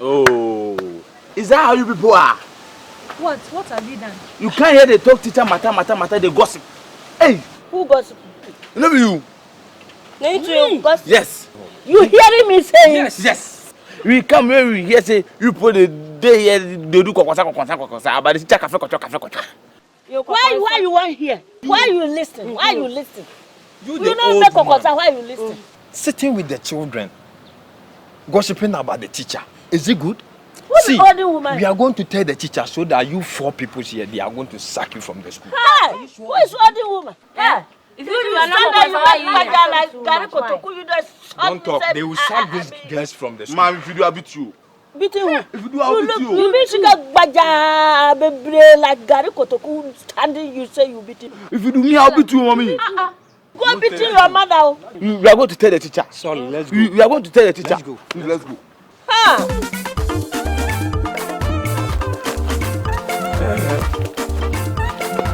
Oh, is that how you people are? What have you done? You can't hear they talk teacher matter, they gossip. Hey, who gossip? No be you. You gossip? Yes. You hearing me saying? Yes. We come here, we hear say you put the day here, they do kokosa, but the teacher cafe. Why you want hear? Why you listen? You the don't old make man. kokosa. Why you listen? Sitting with the children, gossiping about the teacher. Is it good? Who's the older woman? We are going to tell the teacher so that you 4 people here, they are going to sack you from the school. Hey, who is older woman? Hey, if you are not stand there, you like like Gary Kotoku, you just Don't talk. They will sack these girls from the school. Man, if you do, I beat you. Beating who? If you do, I'll beat you. You beat Baja, baby, like Gary Kotoku standing, you say you beat him. If you do me, I'll beat you, mommy. Go beat your mother. We are going to tell the teacher. Sorry, let's go. We are going to tell the teacher. Let's go. Let's go.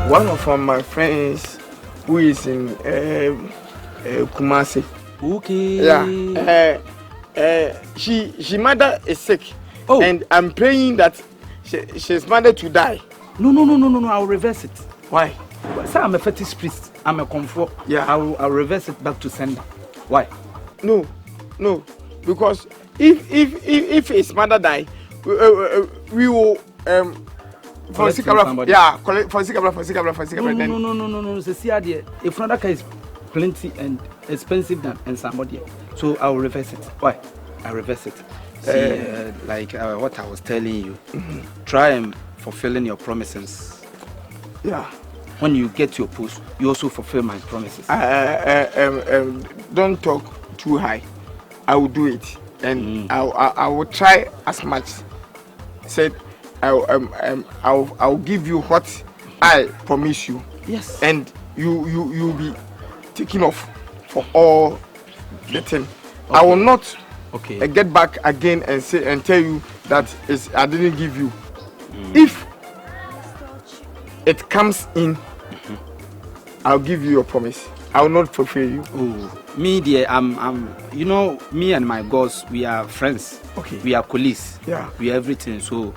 One of my friends who is in Kumasi. Okay. Yeah. She mother is sick. Oh. And I'm praying that she's mother to die. No. I'll reverse it. Why? Sir, I'm a fetish priest. I'm a comfort. Yeah. I'll reverse it back to sender. Why? No. Because if his mother die, we will for collect sick camera. somebody. Yeah, collect for sick camera. No. If another case, plenty and expensive than somebody. So I will reverse it. Why? I reverse it. Like what I was telling you, try and fulfilling your promises. Yeah. When you get your post, you also fulfill my promises. Don't talk too high. I will do it, and I will try as much. Said I'll give you what I promise you. Yes. And you'll be taken off for all the thing. Okay. I will not get back again and say and tell you that I didn't give you. If it comes in, I'll give you your promise. I will not fulfill you. Oh, me dear, I'm you know, me and my girls, we are friends. Okay. We are colleagues. Yeah. We are everything. So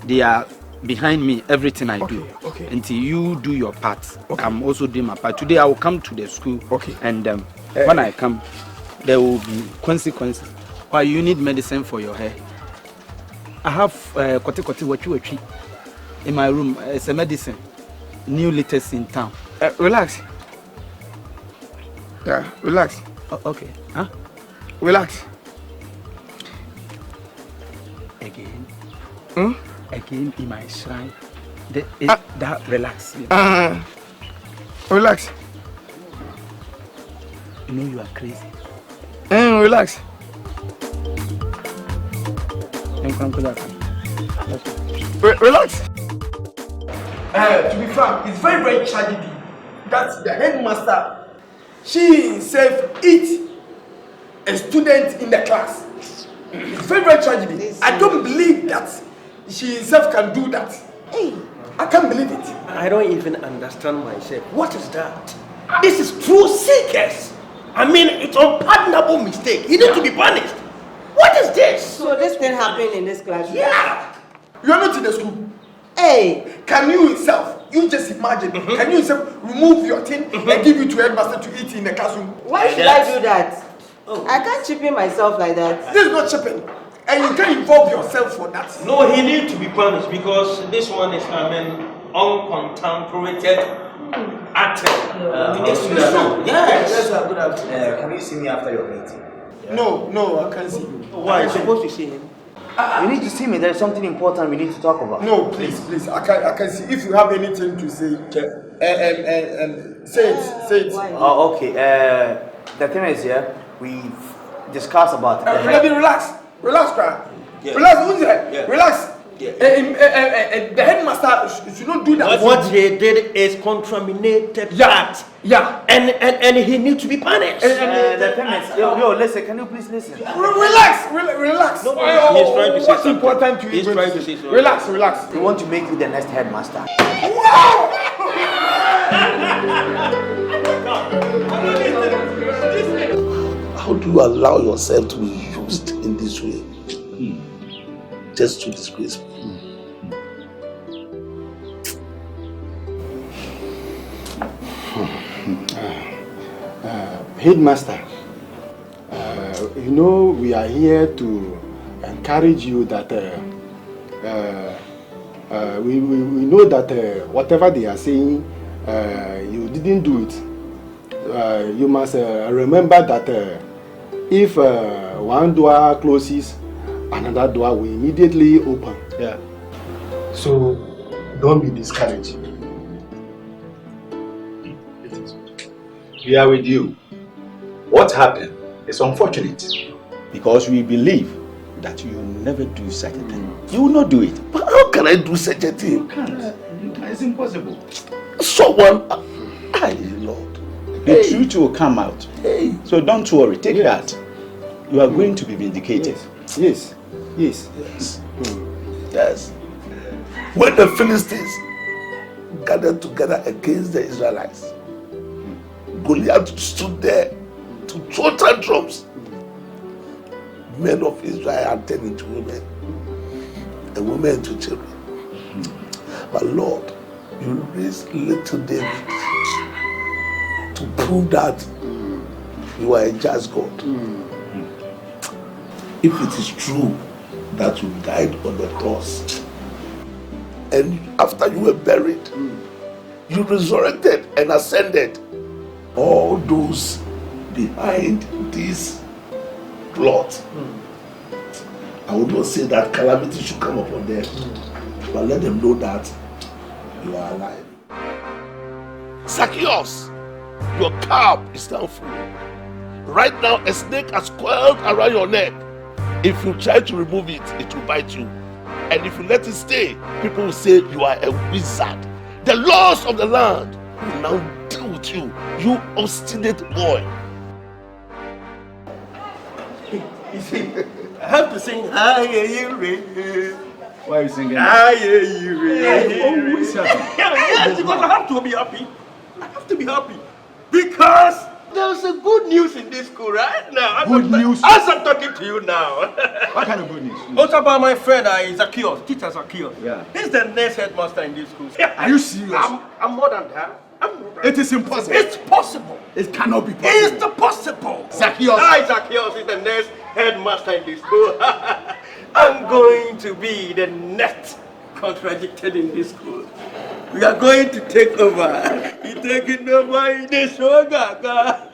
they are behind me, everything I do. Okay. Until you do your part. Okay. I'm also doing my part. Today I will come to the school. Okay. And when I come, there will be consequences. Why you need medicine for your hair? I have kote in my room. It's a medicine. New latest in town. Relax. Yeah, relax. Okay. Huh? Relax. Again. Again in my shrine. That relax. Relax. You know you are crazy. Relax. Relax. To be frank, it's very, very tragedy that the headmaster, she himself, eat a student in the class. It's very, very tragedy. I don't believe that she herself can do that. Hey, I can't believe it. I don't even understand myself. What is that? This is true seekers. I mean, it's unpardonable mistake. He needs to be punished. What is this? So this thing happened in this class? Yeah. You are not in the school. Hey. Can you yourself, you just imagine, can you yourself remove your thing and give it to headmaster to eat in the classroom? Why should I do that? Oh. I can't chip in myself like that. This is not chipping. And you can't involve yourself for that. No, he needs to be punished because this one is, uncontemplated acting. Yes. Good afternoon. Can you see me after your meeting? Yeah. No, I can't see you. Why? You're supposed to see him. You need to see me. There's something important we need to talk about. No, please. I can see. If you have anything to say, say it. Oh, okay. The thing is, we've discussed about it. Relax, cry. Yeah. Relax, who's there? Yeah. Relax. Yeah. The headmaster should not do that. What he did is contaminated act. Yeah. And he needs to be punished. The thing is, yo, listen, can you please listen? Relax. No, he's trying to say what's important to you? He's trying to say something. Relax. We want to make you the next headmaster. Wow! How do you allow yourself to be used in this way? Just to disgrace me. Headmaster, you know we are here to encourage you that we know that whatever they are saying, you didn't do it. You must remember that if one door closes, another door will immediately open. Yeah. So don't be discouraged. We are with you. What happened is unfortunate because we believe that you will never do such a thing. You will not do it. But how can I do such a thing? You can't. It's impossible. Someone, Lord. The truth will come out. So don't worry. Take that. You are going to be vindicated. Yes. Yes. When the Philistines gathered together against the Israelites, Goliath stood there to throw tantrums. Men of Israel had turned into women, and women into children. But Lord, you raised little David to prove that you are a just God. If it is true that you died on the cross, and after you were buried, you resurrected and ascended, all those behind this plot. I would not say that calamity should come upon them, but let them know that you are alive. Zacchaeus, your cab is now full. Right now, a snake has coiled around your neck. If you try to remove it, it will bite you. And if you let it stay, people will say you are a wizard. The laws of the land will now deal with you, you obstinate boy. You see, I have to sing AKYIRE. Why are you singing? AKYIRE. Yes, because I have to be happy. I have to be happy. Because there's a good news in this school right now. Good news? As I'm talking to you now. What kind of good news? What about my friend Zacchaeus, teacher Zacchaeus? Yeah. He's the next headmaster in this school. Are you serious? I'm more than that. It is impossible. It's possible. It cannot be possible. It's the possible. Zacchaeus. Zacchaeus is the next headmaster in this school. I'm going to be the next contradicted in this school. We are going to take over. You're taking over in this Gaga.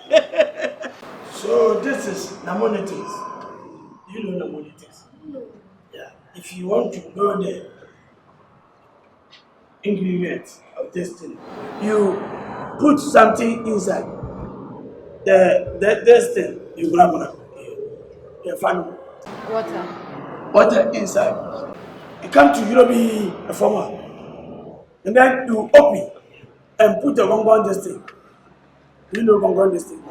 So this is Namonitis. You know Namonitis? No. Yeah. If you want to know the ingredients of this thing, you put something inside. This thing you grab on. You find water inside. You come to Europe, a farmer, and then you open and put the gongon this thing. You know gongon this thing.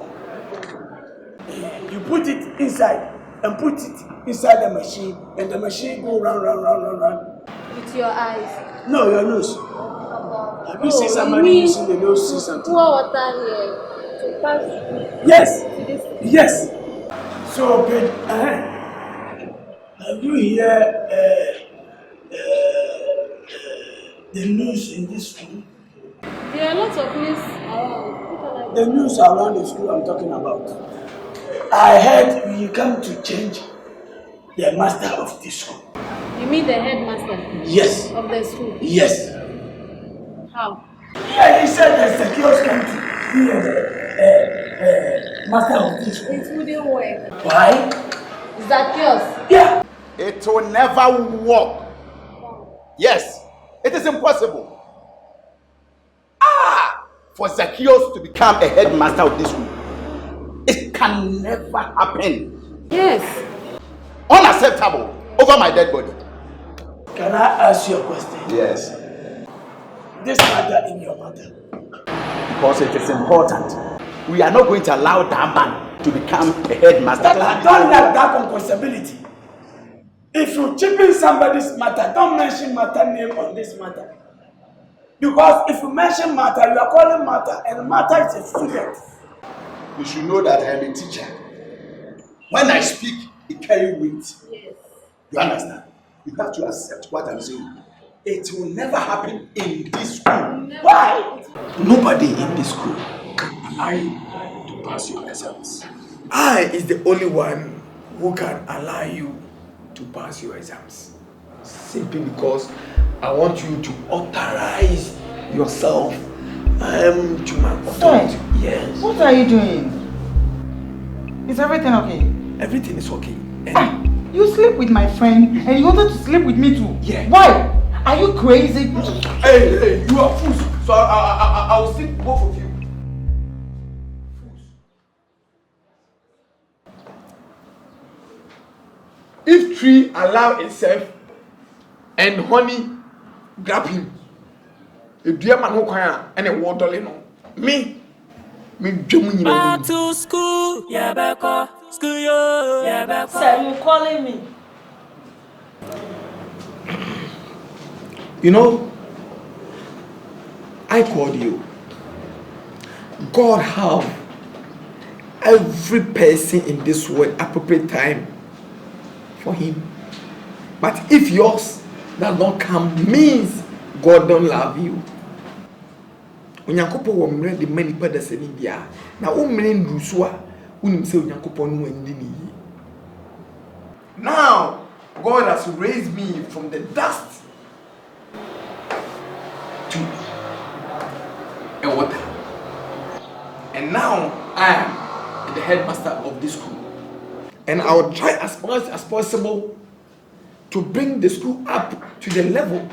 You put it inside and put it inside the machine, and the machine go round. With your eyes? No, your nose. Have you seen somebody using the nose to see something? Pour water here to pass. Yes. So, good. Have you heard the news in this school? There are lots of news around. The news around the school I'm talking about. I heard you come to change the master of this school. You mean the headmaster? Yes. Of the school? Yes. How? Yeah, he said that Zacchaeus came to be the master of this school. It wouldn't work. Why? Zacchaeus. Yeah. It will never work. Yes, it is impossible. For Zacchaeus to become a headmaster of this school. It can never happen. Yes. Unacceptable. Over my dead body. Can I ask you a question? Yes. This matter in your matter. Because it is important. We are not going to allow that man to become a headmaster. But I don't like that responsibility. If you cheapen somebody's matter, don't mention matter name on this matter. Because if you mention matter, you are calling matter, and matter is a student. You should know that I am a teacher. When I speak, it carries weight. Yes. You understand? You have to accept what I'm saying. It will never happen in this school. Why? Nobody in this school can allow you to pass your exams. I is the only one who can allow you to pass your exams. Simply because I want you to authorize yourself to my authority. Yes. What are you doing? Is everything okay? Everything is okay. You sleep with my friend and you wanted to sleep with me too? Yeah. Why? Are you crazy? Hey, you are fools. So I will sleep with both of you. If tree allow itself and honey grab him, if dear man who can and a water me back to school, yeah, back school, yeah, back. Sir, you calling me? You know, I called you. God have every person in this world appropriate time for him. But if yours does not come, means God don't love you. Onyankopon wo mre de mani pada sani bia na wo mre nduso a unim se onyankopon no andi ni. Now God has raised me from the dust to a water. And And now I am the headmaster of this school. And I will try as much as possible to bring the school up to the level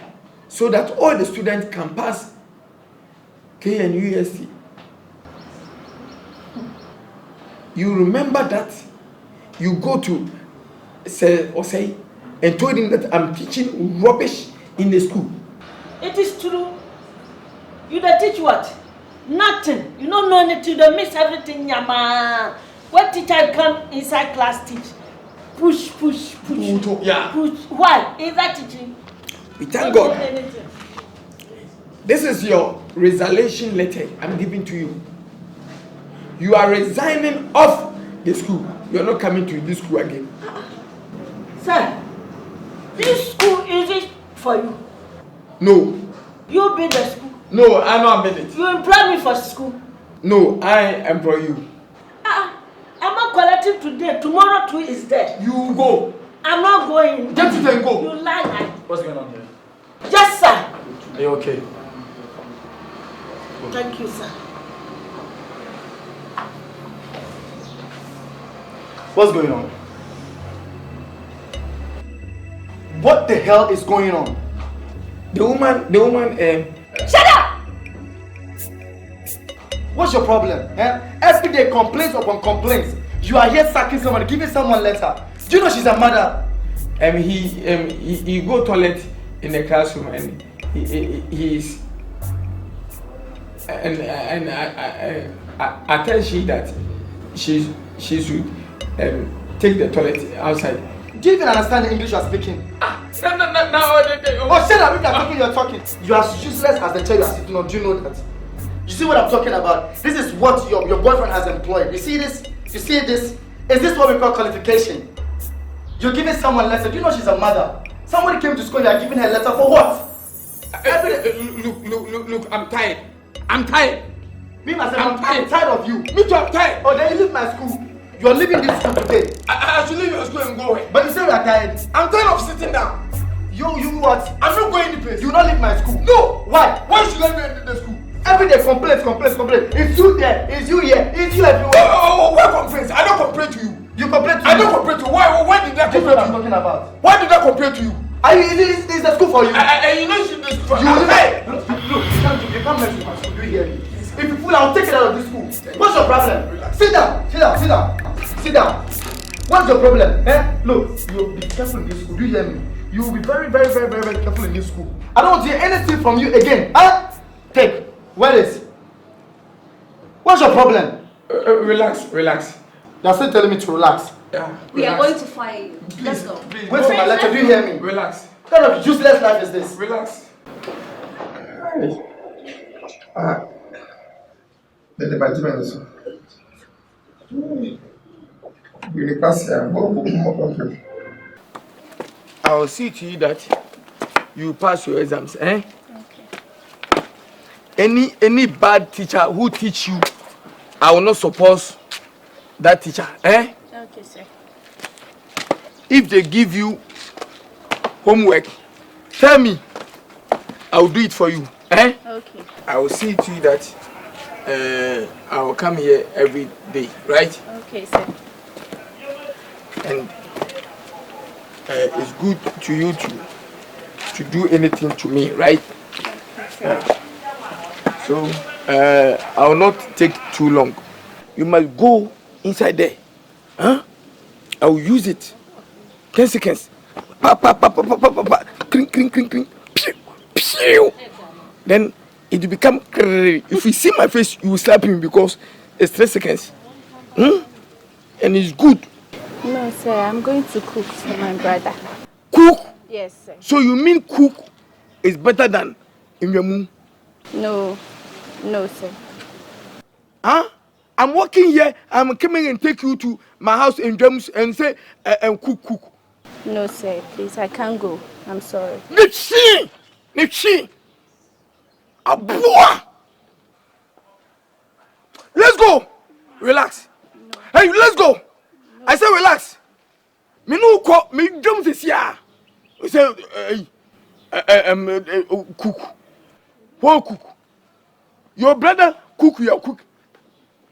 so that all the students can pass KNUST. You remember that you go to say and told him that I'm teaching rubbish in the school. It is true. You don't teach what? Nothing. You don't know anything. You don't miss everything, Yama. What teacher come inside class teach? Push. Yeah. Push. Why? Is that teaching? We thank God. This is your resignation letter I'm giving to you. You are resigning off the school. You are not coming to this school again. Sir, this school is it for you? No. You build the school? No, I know I made it. You employ me for school? No, I employ you. I'm not collecting today. Tomorrow too is there. You go. I'm not going. Get it and go. You lie. What's going on here? Yes, sir. Are you okay? Thank you, sir. What's going on? What the hell is going on? The woman, Shut up! What's your problem? Every day complaints upon complaints. You are here sacking someone, giving someone letter. Do you know she's a mother? He go toilet in the classroom and he's and I tell she that she should take the toilet outside. Do you even understand the English you are speaking? No. Oh, shut up! If you are talking, you are talking. You are as useless as the chair you are sitting on. Do you know that? You see what I'm talking about? This is what your boyfriend has employed. You see this? You see this? Is this what we call qualification? You're giving someone letter. Do you know she's a mother? Somebody came to school, you are giving her letter for what? Look, I'm tired. I'm tired. Me myself, I'm tired of you. Me too, I'm tired. Oh, then you leave my school. You are leaving this school today. I should leave your school and go away. But you say you are tired. I'm tired of sitting down. You what? I'm not going any place. You will not leave my school. No. Why? Why should I be in the school? Every day complaints. It's you there, it's you here, it's you everywhere. What complaints? I don't complain to you. You complain to me. I don't complain to you. Why did I complain to you? This is what I'm talking about. Why did I complain to you? Is the school for you? You know it's the school for you. Look, you can't mess with my school. Do you hear me? If you fool, I'll take it out of this school. What's your problem? Sit down. What's your problem? Look, you'll be careful in this school. Do you hear me? You will be very, very, very, very, very careful in this school. I don't want to hear anything from you again. Take. Where is? What's your problem? Relax. You're still telling me to relax. Yeah. We are going to fight. Let's go. Wait for my letter. Do you hear me? Relax. What kind of useless life is this? Relax. I will see to you that you pass your exams, Okay. Any bad teacher who teach you, I will not support that teacher, Okay, sir. If they give you homework, tell me. I will do it for you, Okay. I will see to you that I will come here every day, right? Okay, sir. And it's good to you to do anything to me, right? So I will not take too long. You must go inside there. I will use it. 10 seconds. Cling. Pew. Then it will become. If you see my face, you will slap me because it's 3 seconds. And it's good. No, sir. I'm going to cook for my brother. Cook? Yes, sir. So you mean cook is better than in your moon? No, sir. I'm working here. I'm coming and take you to my house in James and say and cook. No, sir. Please, I can't go. I'm sorry. Nipsi. Abua. Let's go. Relax. No. Hey, let's go. No. I say relax. Me no cook. Me James is here. We say cook. What cook? Your brother cook, you cook.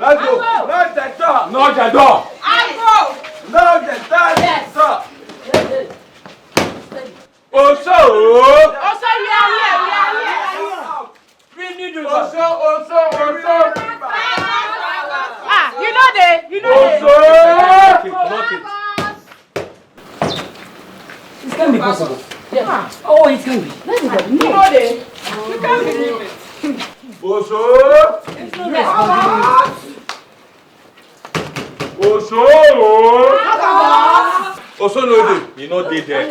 Let's go. Knock the door. Knock the door. I go. Knock the door. Yes. Also, we are here. We need you. Also. Ah, you know that. Knock it. It can't be possible. Yes. Oh, it can be. Let's go. You know that. You can't believe it. Also. It's not responsible. Also no dey. You know they there.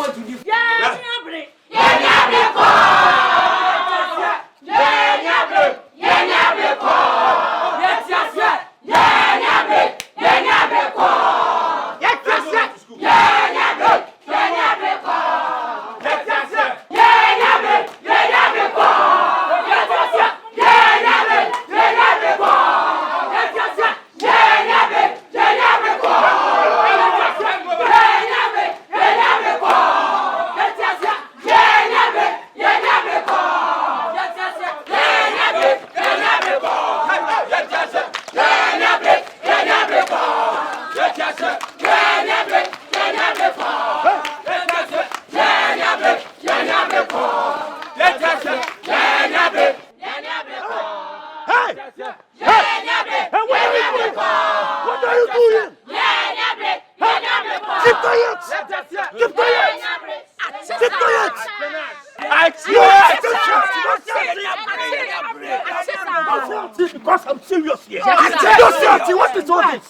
Because I'm serious here. What is all this?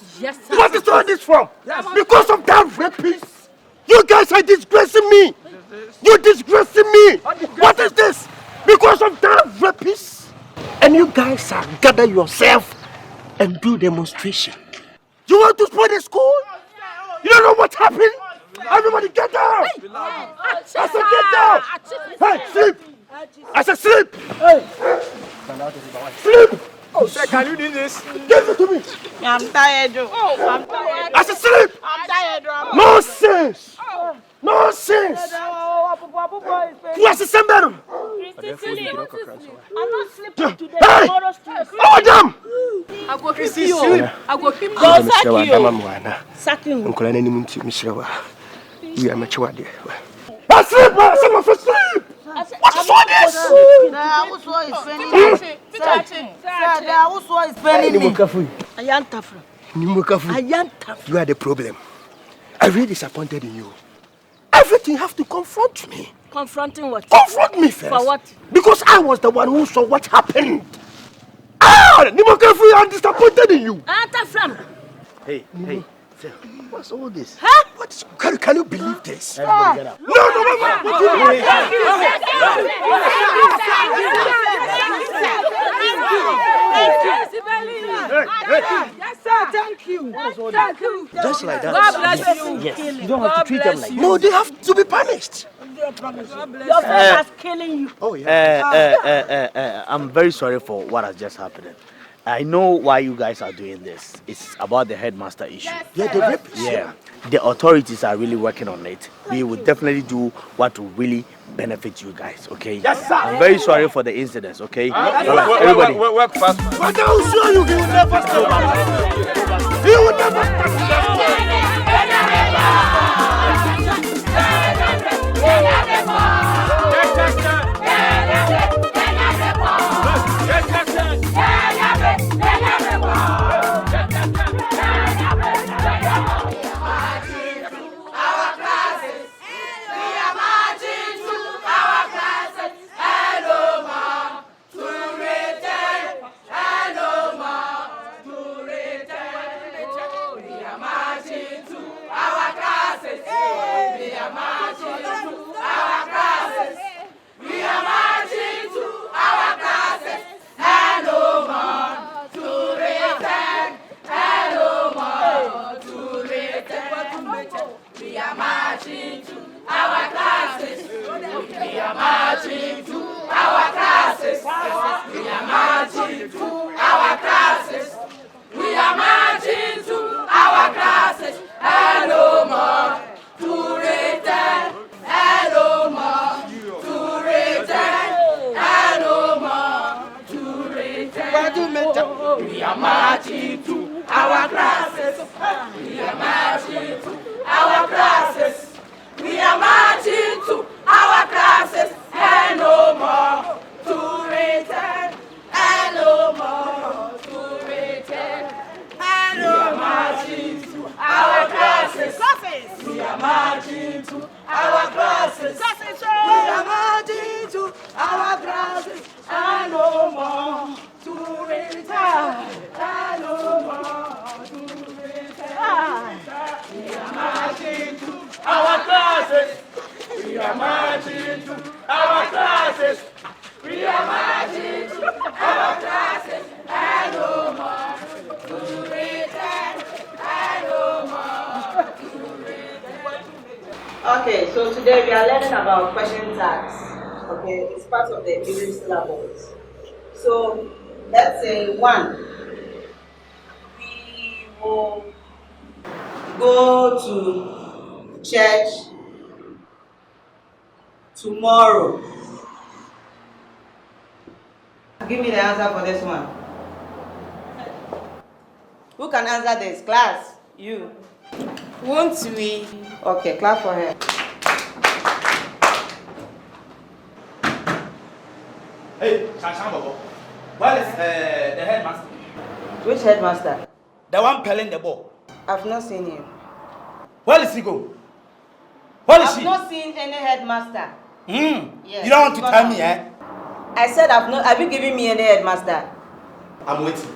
What is all this from? Because of that rapist. You guys are disgracing me. You're disgracing me. What is this? Because of that rapist. And you guys are gather yourself and do demonstration. You want to spoil the school? You don't know what happened? Everybody get down! I said get down! Hey, sleep! I said sleep! Hey! Sleep! Oh, sir, can you do this? Give it to me! I'm tired. Oh, I'm tired. I said sleep! I'm tired. Nonsense! Nonsense! What's the same bedroom? I'm not sleeping today. Hey! Tomorrow sleep. Oh, damn! I go keep you. I go keep you. Go sack you. Sack you. I sleep! I said my first sleep! What is all this? You are the problem. I'm really disappointed in you. Everything you have to confront me. Confronting what? Confront me first. For what? Because I was the one who saw what happened. I'm disappointed in you. Hey. Sir, what's all this? Huh? Can you believe this? Everybody get out. No, what do you mean? Yes, sir. Thank you. Thank you. Just like that. God bless you. Yes. You don't have to treat them like that. No, they have to be punished. Your friend is killing you. Oh, yeah. I'm very sorry for what has just happened. I know why you guys are doing this. It's about the headmaster issue. Yeah, the rapists. Yeah. The authorities are really working on it. We will definitely do what will really benefit you guys, okay? Yes, sir. I'm very sorry for the incidents, okay? All right, everybody. Work fast. But I will show you he will never stop. He will never We are marching to our classes. We are marching to our classes. We are marching to our classes. And no more to return. And no more to return. And we are marching to our classes. We are marching to our classes. We are marching to our classes. And no more to return. And no more to return. We are marching to our classes. We are marching to our classes. We are marching to our classes. And no more to return. And no more to return. Okay, so today we are learning about question tags. Okay, it's part of the English syllabus. So let's say 1. We will go to church tomorrow. Give me the answer for this one. Who can answer this? Class, you. Won't we? Okay, clap for her. Hey, Shashambo, where is the headmaster? Which headmaster? The one pelling the ball. I've not seen him. Where is he go? Where is I've he? not seen any headmaster. Yes, you don't want to tell me, eh? I said I've not. Have you given me any headmaster? I'm waiting.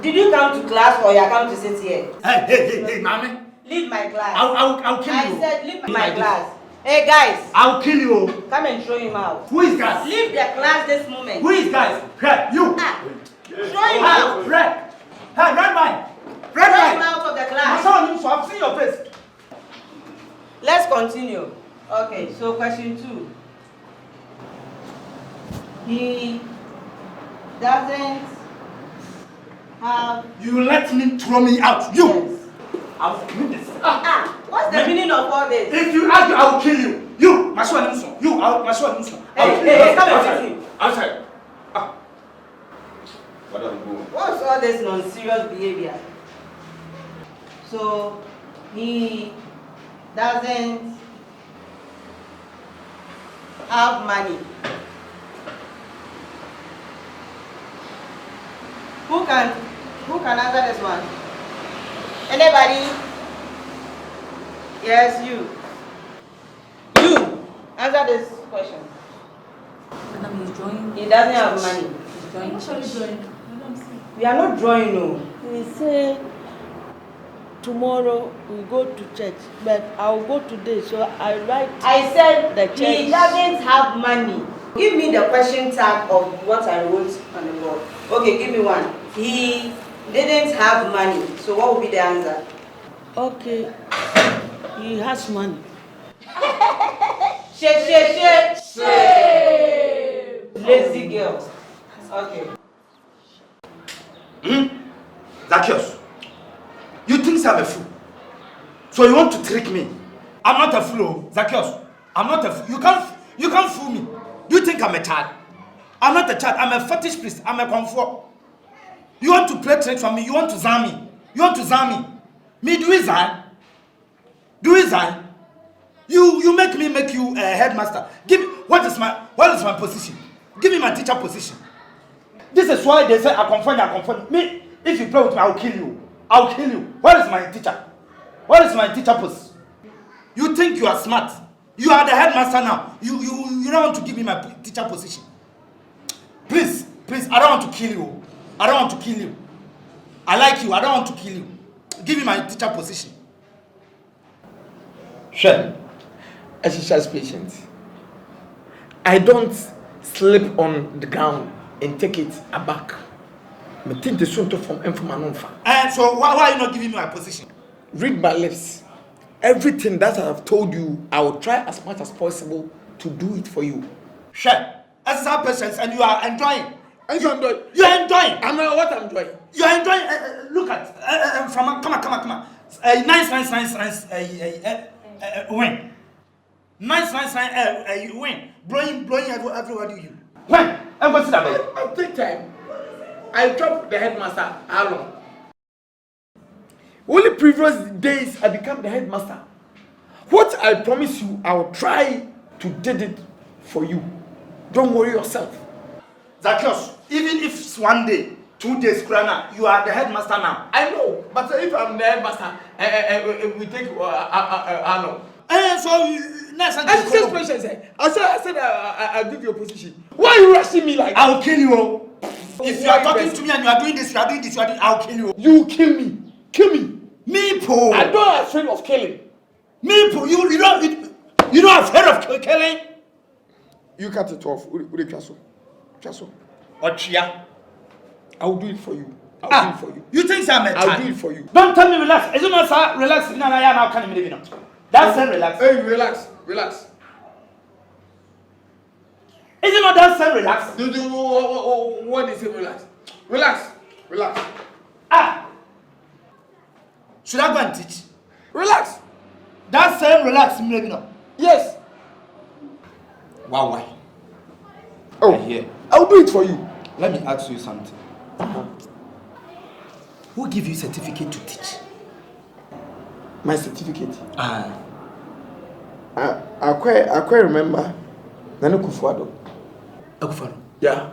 Did you come to class or you come to sit here? Hey, mommy. Leave my class. I'll kill you. I said leave my class. Hey guys. I'll kill you. Come and throw him out. Who is guys? Leave the class this moment. Who is guys? Hey, you. Throw him out. Red. Hey, red mine. Throw him out of the class. I've seen your face. Let's continue. Okay, so question 2. He doesn't have... You let me throw me out. You. Yes. I'll win this. What's the meaning of all this? If you argue, I will kill you. You. You. Hey, come and sit him. Outside. What's all this non-serious behavior? So, he doesn't have money. Who can answer this one? Anybody? Yes, you. You answer this question. Madam, he's drawing. He doesn't have money. He's drawing. He's drawing. We are not drawing, no. He said tomorrow we go to church, but I'll go today, so I write. I said the church. He doesn't have money. Give me the question tag of what I wrote on the board. Okay, give me one. He didn't have money. So what would be the answer? Okay. He has money. Shame. Lazy girl. Okay. Zacchaeus, you think I'm a fool? So you want to trick me? I'm not a fool, Zacchaeus. I'm not a fool. You can't fool me. You think I'm a child? I'm not a child. I'm a fetish priest. I'm a comfort. You want to play tricks on me? You want to zam me? Me do it, Zan? You make you a headmaster. Give me what is my position? Give me my teacher position. This is why they say I confirm. Me, if you play with me, I'll kill you. Where is my teacher? Where is my teacher post? You think you are smart? You are the headmaster now. You don't want to give me my teacher position. Please, I don't want to kill you. I like you. I don't want to kill you. Give me my teacher position. Sure. As a church patient, I don't sleep on the ground and take it aback. I think the soon to from And so why are you not giving me my position? Read my lips. Everything that I have told you, I will try as much as possible to do it for you. Sure. As our patience, and you are enjoying. You are enjoying. I know what I'm enjoying. You are enjoying. Look at come on. Nice. Win. Nice. Win. Blowing everywhere you. When? And what's that? I'll take time. I dropped the headmaster. How long? Only previous days I become the headmaster. What I promise you, I will try to do it for you. Don't worry yourself. Zacchaeus, even if it's 1 day, 2 days, you are the headmaster now. I know, but if I'm the headmaster, we take how long? I said I'll give you a position. Why are you rushing me like that? I'll kill you. If you are talking to me and you are doing this, I'll kill you. You kill me. Kill me. Me, po. I'm not afraid of killing. Me, po. You're not afraid of killing? You cut it off. Chaso. Ochia. I'll do it for you. I'll do it for you. You think I'm a child? I'll do it for you. Don't tell me relax. Is it not sir? Relax. Now can you now? That's relax. Hey, relax. Is it not that same relax? What is it relax? Relax. Should I go and teach? Relax. That same relax, maybe not. Yes. Why? Oh, here. I'll do it for you. Let me ask you something. Who give you certificate to teach? My certificate? I quite remember Nana Kufuado. Akufado? Yeah.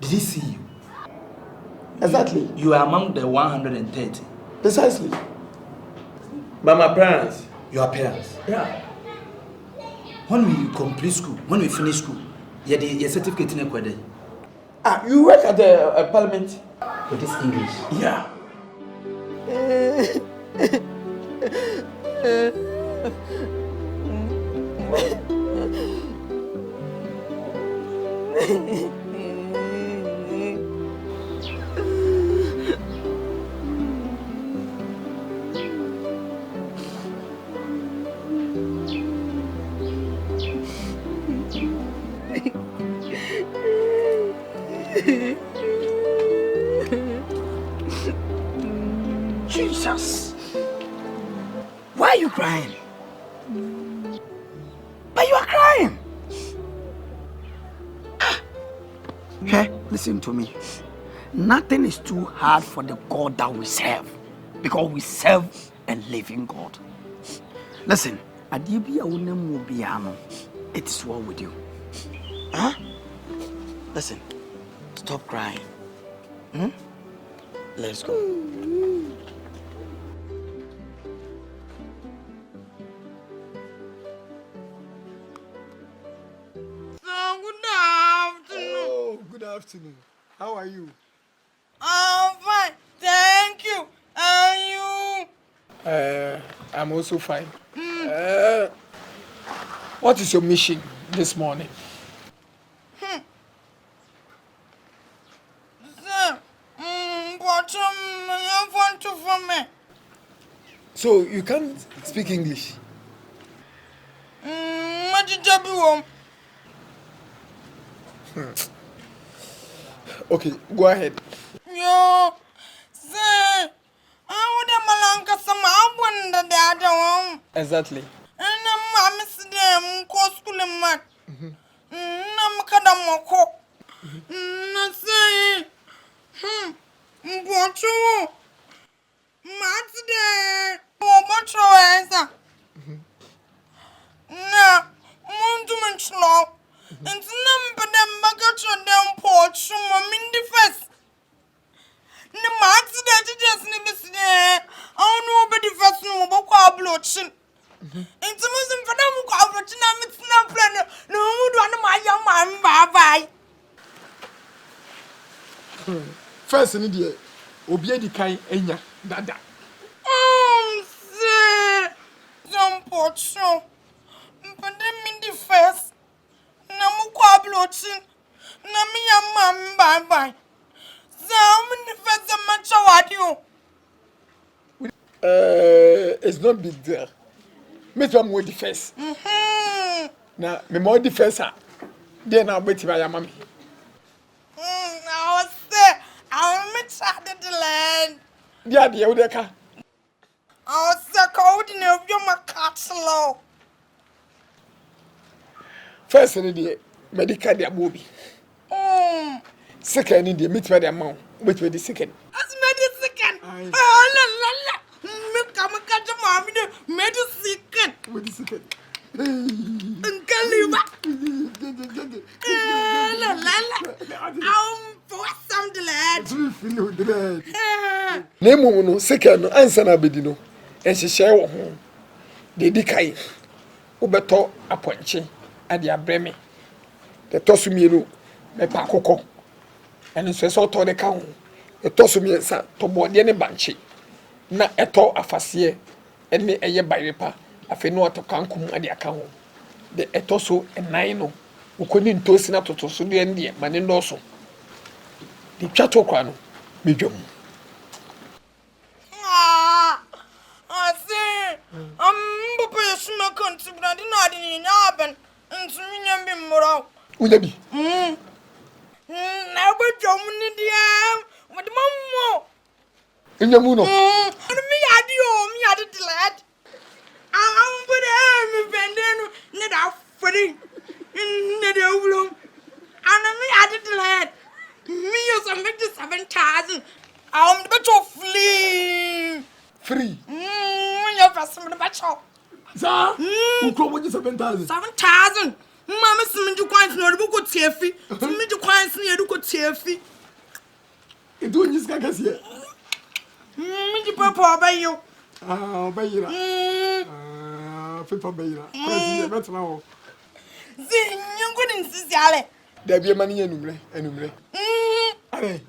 Did he see you? Exactly. You are among the 130. Precisely. But my parents, Your parents? Yeah. When we complete school, when we finish school, your certificate in a Ah, you work at the parliament? With this English? Yeah. Jesus. Why are you crying? But you are crying. Okay, listen to me. Nothing is too hard for the God that we serve. Because we serve a living God. Listen, it is well with you. Huh? Listen, stop crying. Let's go. Good afternoon. How are you? I'm fine, thank you. And you? I'm also fine. What is your mission this morning? So you can't speak English? Okay, go ahead. Yo, say, I would have Malanka some abunda the other one. Exactly. And I'm them, co school and mat. Namakadamoko. Say, what you Mat's there. Oh, much answer. Now, Mountain slow. And number them baggage on them porch, in the first. The marks that you just need to see. Oh, nobody first know about bloodshot. It's a Muslim for them who are watching. I'm not planning. No, one my young man. Bye bye. First, in the Obiedi Kai Enya, Dada. Say, some porch. But them in the first. Namu bloodshot. Nami young man. Bye bye. It's not big deal. Me too am with the first. Now, me more the first. Then I'll bet you my mommy. I was there. I'll meet the land. Yeah, the Odeka. I was the code in your castle. First, in the medical dia booby. Second, in the meet by the amount. Which way the second? As medicine. Oh, la la la. Me come catch a mommy. Medicine. With the second. Uncle, la la la. For some delay. Name no second answer na bedino. And she share wo ho. De dikai. Ubeto aponche ade abreme. The tosumienu me pa kokko. And so so to de ka ho. E tosumiensa to bode ne banche. Na eto afase ene eye bayrepa. Afe no to kankum ade aka ho. De eto so enan no. Ukoni ntosi na toto so de ndie mane ndoso. The chat okwa no medwom. I say, Papa Yasuma country, but I didn't know I didn't happen. And so you be more. Unabi. Now, but Germany, dear, what Mamma? In your moon. Me, I did the lad. I'm put a net out for it in the room. And I did the lad. Me, you some make the 7,000. I'm the better flee. Free. Your first the better. Sir, who come with 7,000? 7,000. Mamma, some you quite know the book of Tiffy. Some you quite near the book of Tiffy. It doing this guy here. You papa by you. Ah, by you. paper beira. President better now. See, you couldn't see Sally. There be a money anumre. Aye.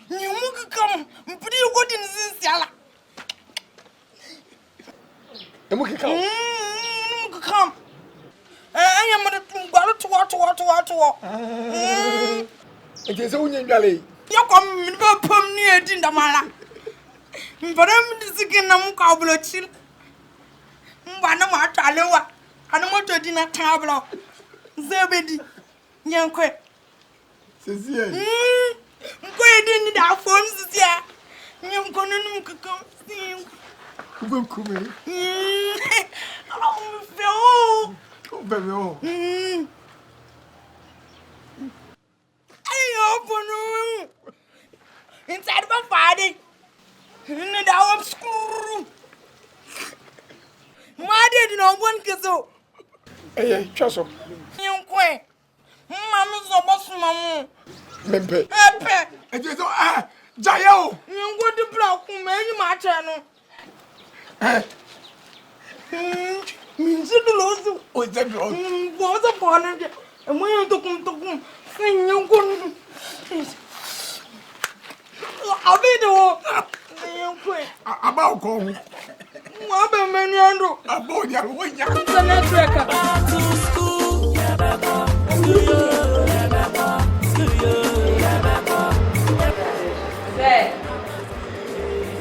You could come, but you wouldn't see Sally. You could come. Come. I am to what. It is only Galley. You come near Dindamala. But I'm seeking no cobble chill. Banama Talewa, and I'm to dinner tableau. Zebedi, young quick. Sincere. Quite in our phones, yeah. Young Conan could come see you. Who come in? Oh, very old. I open room inside of a party in the down school. Why did no one get so? Hey, Chasso. You quay. Mamma's a boss, mamma. Mempe. It is Jayo. You go to block many my channel. Means the loss of the road. Was upon it, and when you took him to come, sing you couldn't. I'll be the one. About going. What a man, you know. About your way. It's a network.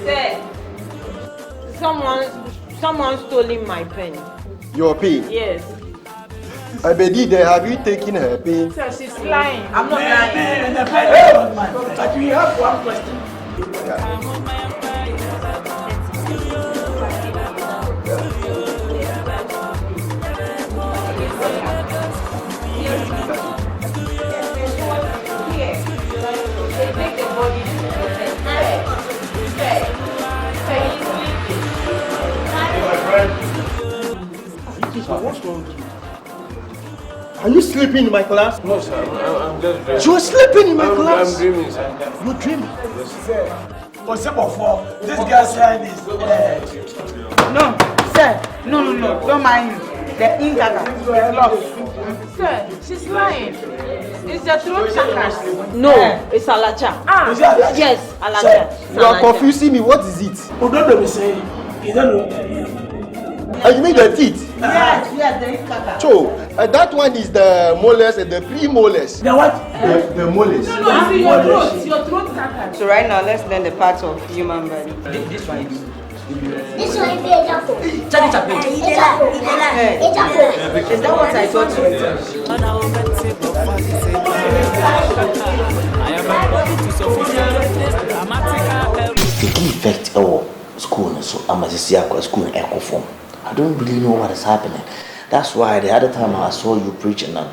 Say, someone stole my pen. Your pen? Yes. Abedide, have you taken her pen? Sir, she's lying. I'm not lying. But we have one question. What's wrong with you? Are you sleeping in my class? No, sir. I'm just dreaming. You are sleeping in my class? I'm dreaming, sir. You're dreaming? For some of all, this guy's line is. No, sir. No. Don't mind him. The ingaga. Sir, she's lying. It's the throat chakra. No, it's alacha. Is it alacha? Yes, alacha. You are confusing me. What is it? Oduro will say, you don't know. You mean the teeth? Yes, the ingaga. So, that one is the molars and the premolars. The what? The molars. No, it's your throat chakra. So right now, let's learn the parts of human body. This one is. This one is the ejapo. Check it out. Is that what I taught you? The key effect of school, so I'm a school echo form. I don't really know what is happening. That's why the other time I saw you preaching, I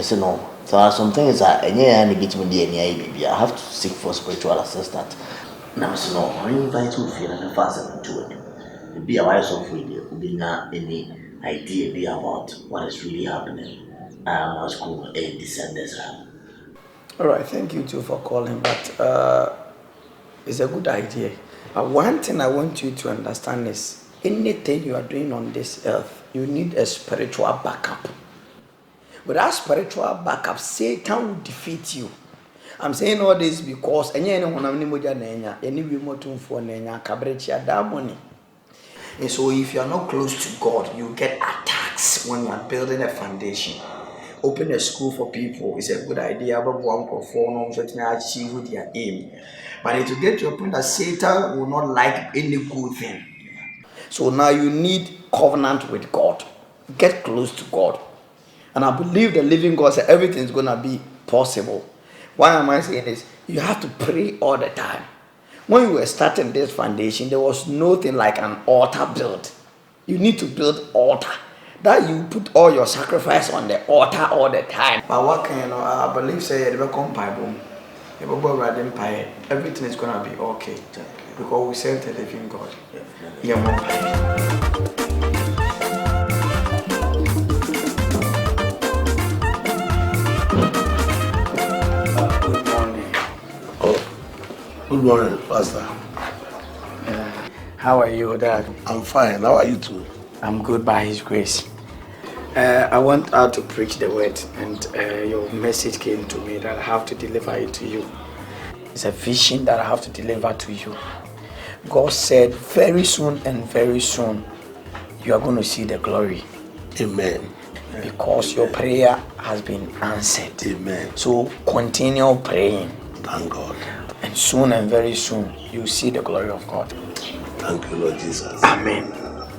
said no. So there are some things that I have to seek for spiritual assistance. Now, so no, I invite you to feel and fast and do it. Be aware of radio, be not any idea be about what is really happening. Our school descendants. Alright, thank you too for calling, but it's a good idea. One thing I want you to understand is anything you are doing on this earth, you need a spiritual backup. Without spiritual backup, Satan will defeat you. I'm saying all this because and so if you are not close to God, you get attacks when you are building a foundation. Open a school for people is a good idea, but one perform to achieve their aim. But it will get to a point that Satan will not like any good thing. So now you need covenant with God. Get close to God. And I believe the living God said everything is going to be possible. Why am I saying this? You have to pray all the time. When you were starting this foundation, there was nothing like an altar built. You need to build altar. That you put all your sacrifice on the altar all the time. But what can I believe say everything is gonna be okay. Because we serve the living God. Good morning, Pastor. How are you, Dad? I'm fine. How are you too? I'm good by His grace. I went out to preach the word, and your message came to me that I have to deliver it to you. It's a vision that I have to deliver to you. God said very soon you are going to see the glory. Amen. Because your prayer has been answered. Amen. So continue praying. Thank God. And soon and very soon you see the glory of God. Thank you, Lord Jesus. Amen.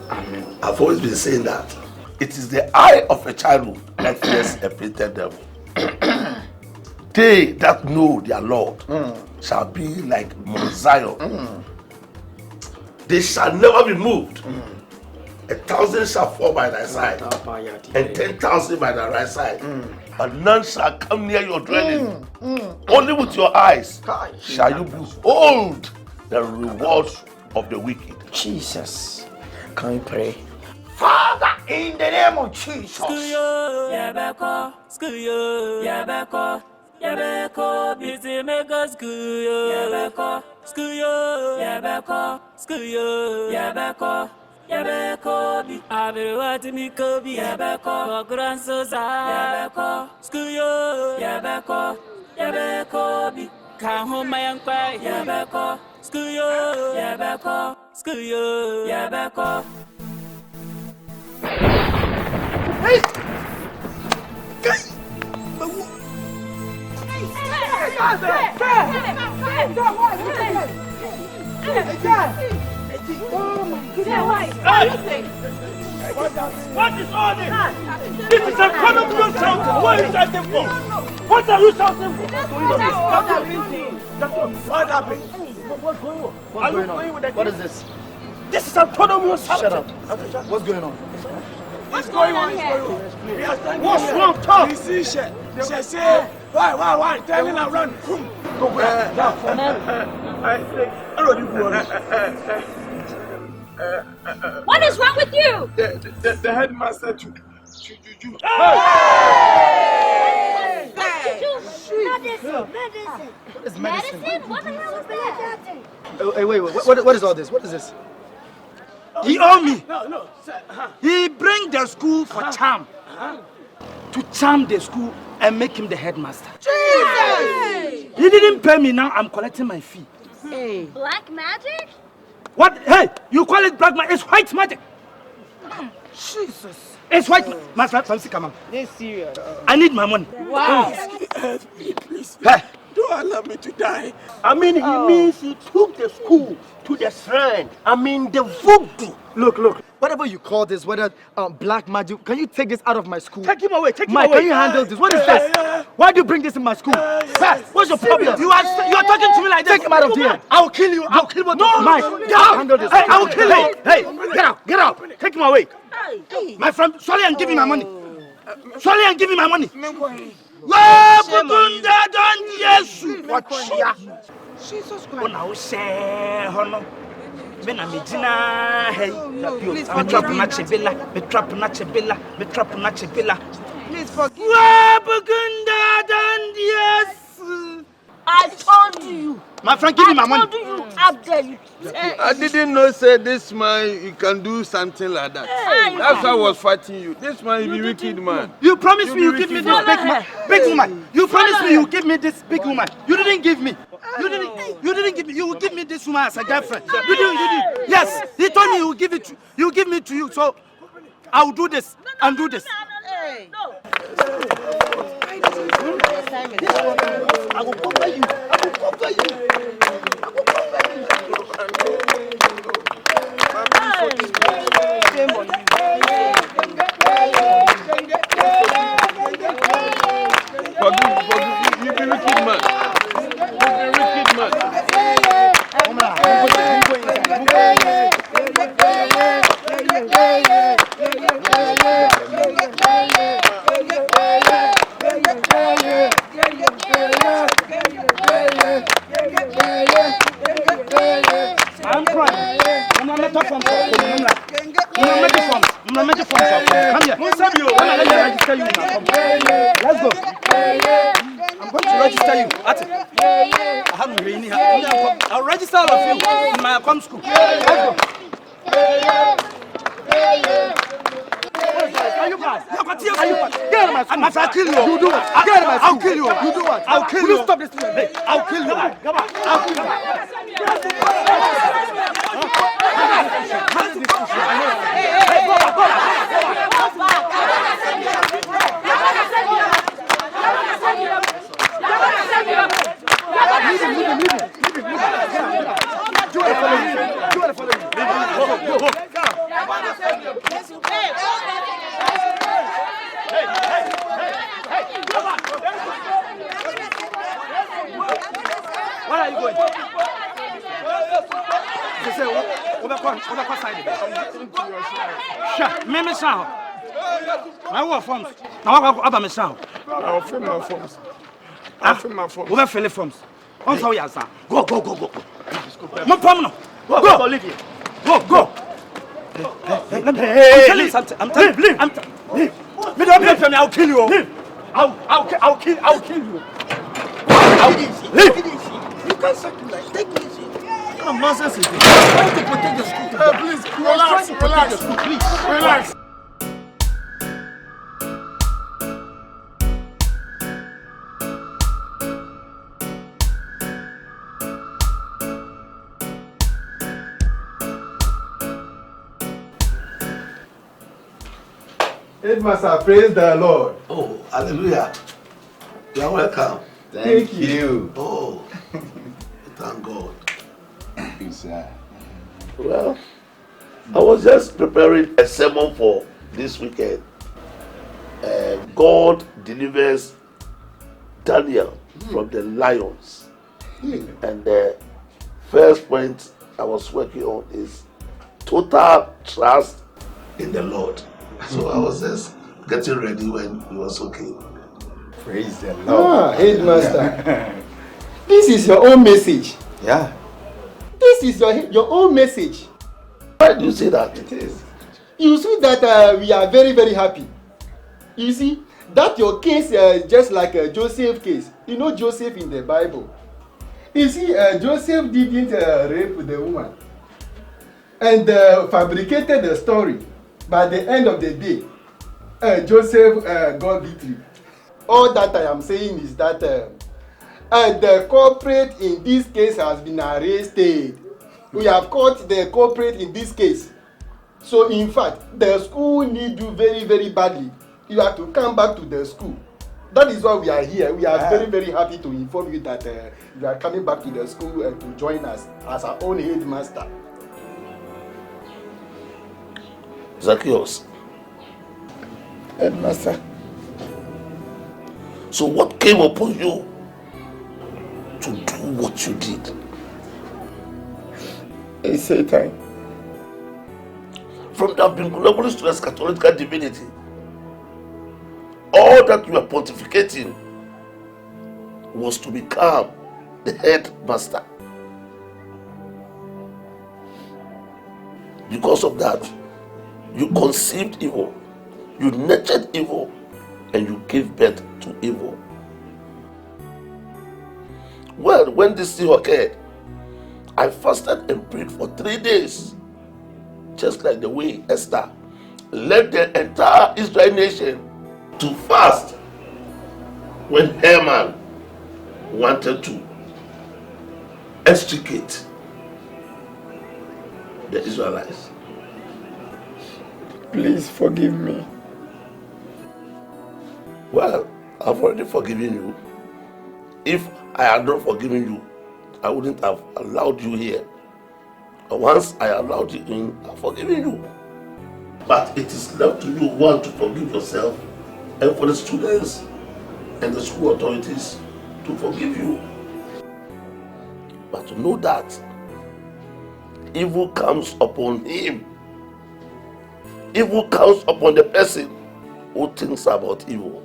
Amen. I've always been saying that. It is the eye of a child that fears a painted devil. They that know their Lord shall be like Mount Zion. They shall never be moved. 1,000 shall fall by thy side, and 10,000 by thy right side, but none shall come near your dwelling. Only with your eyes shall you behold the rewards of the wicked. Jesus, can we pray? Father, in the name of Jesus. Busy make us Yabeko, Yabeko, I've been watching me Kobe, Yabeko, grandson, Yabeko, Yabeko, come home, my young boy, Yabeko, Yabeko. Hey! What is all this? This is a problem you're shouting. What are you shouting for? What are you shouting for? What happened? What's going on? What's going on? What is this? This is a problem you're shouting. Shut up. What's going on? What's going on here? What's wrong? Talk. She say, why? Telling her run. Go back. I think. What is wrong with you? The headmaster to Medicine? What the hell is that? Hey, wait. What is all this? What is this? He owe me. No. He bring the school for charm. To charm the school and make him the headmaster. Jesus! He didn't pay me, now I'm collecting my fee. Hey. Black magic? What? Hey, you call it black magic? It's white magic. Jesus. It's white magic. Fancy, come on. This serious. I need my money. Wow. Please. Hey. Don't allow me to die. I mean, he means he took the school to the shrine. I mean, the voodoo. Look. Whatever you call this, whether black magic, can you take this out of my school? Take him away. Mike, can you handle this? What is this? Why do you bring this in my school? What's your problem? You are talking to me like this. Take him out of here. I will kill you. I'll kill both of you. Mike, handle this. Hey, I will kill you. Hey, get out. Take him away. My friend, swallow and give me my money. Swallow and give me my money. Jesus Christ. Bena medina hey me trap na chebela please forgive I told you. My friend, give me my money. I told you up there. I didn't know say this man you can do something like that. That's why I was fighting you. This man you be wicked man. You promised me you give me this big woman. You promised me you give me this big woman. You didn't give me. You didn't give me. You will give me this woman as a girlfriend. You didn't. Yes, he told me he will give it to you. Give me to you. So I will do this and do this. I will cover you. Shame on you. Forgive. You be wicked man. I'm crying. I'm not making fun. Come here. Let me register you now. Let's go. I'm going to register you. I haven't really. I'll register all of you in my school. Let's go. Are you mad? Are you mad? Get out of my school. I'll kill you. You do what? Get out of my school. I'll kill you. You do what? I'll kill you. Will you stop this thing? I'll kill you. Come on. I'll kill you. Where are you going? They say, over side. Sure, me sound. I want forms. Now I go about me sound. I'll fill my forms. Over fill forms. On how you answer. Go. No problem. Go. Leave here. Go. Hey, leave. I'm telling you. Leave. Me don't play for me. I'll kill you. Leave. I'll kill you. Leave. You can't sacrifice. Take it easy. What kind of nonsense is this? Try to protect the school. Please, relax. Headmaster, praise the Lord. Oh, hallelujah. You are welcome. Thank you. Oh, thank God. Yes, sir. Well, I was just preparing a sermon for this weekend. God delivers Daniel from the lions. And the first point I was working on is total trust in the Lord. So I was just getting ready when it was okay. Praise the Lord. Headmaster. This is your own message. Yeah. This is your own message. Why do you say that? It is. You see that we are very, very happy. You see, that your case is just like a Joseph case. You know Joseph in the Bible. You see, Joseph didn't rape the woman and fabricated the story. By the end of the day, Joseph got victory. All that I am saying is that the culprit in this case has been arrested. We have caught the culprit in this case. So in fact, the school need you very, very badly. You have to come back to the school. That is why we are here. We are very, very happy to inform you that you are coming back to the school and to join us as our own headmaster. Zacchaeus. Headmaster. So what came upon you to do what you did? It's Satan. From the Bingunabulis to eschatological divinity, all that you are pontificating was to become the headmaster. Because of that, you conceived evil, you nurtured evil, and you gave birth to evil. Well, when this thing occurred, I fasted and prayed for 3 days, just like the way Esther led the entire Israel nation to fast when Haman wanted to extricate the Israelites. Please forgive me. Well, I've already forgiven you. If I had not forgiven you, I wouldn't have allowed you here. But once I allowed you in, I've forgiven you. But it is left to you, one, to forgive yourself, and for the students and the school authorities to forgive you. But to know that evil comes upon him. Evil comes upon the person who thinks about evil.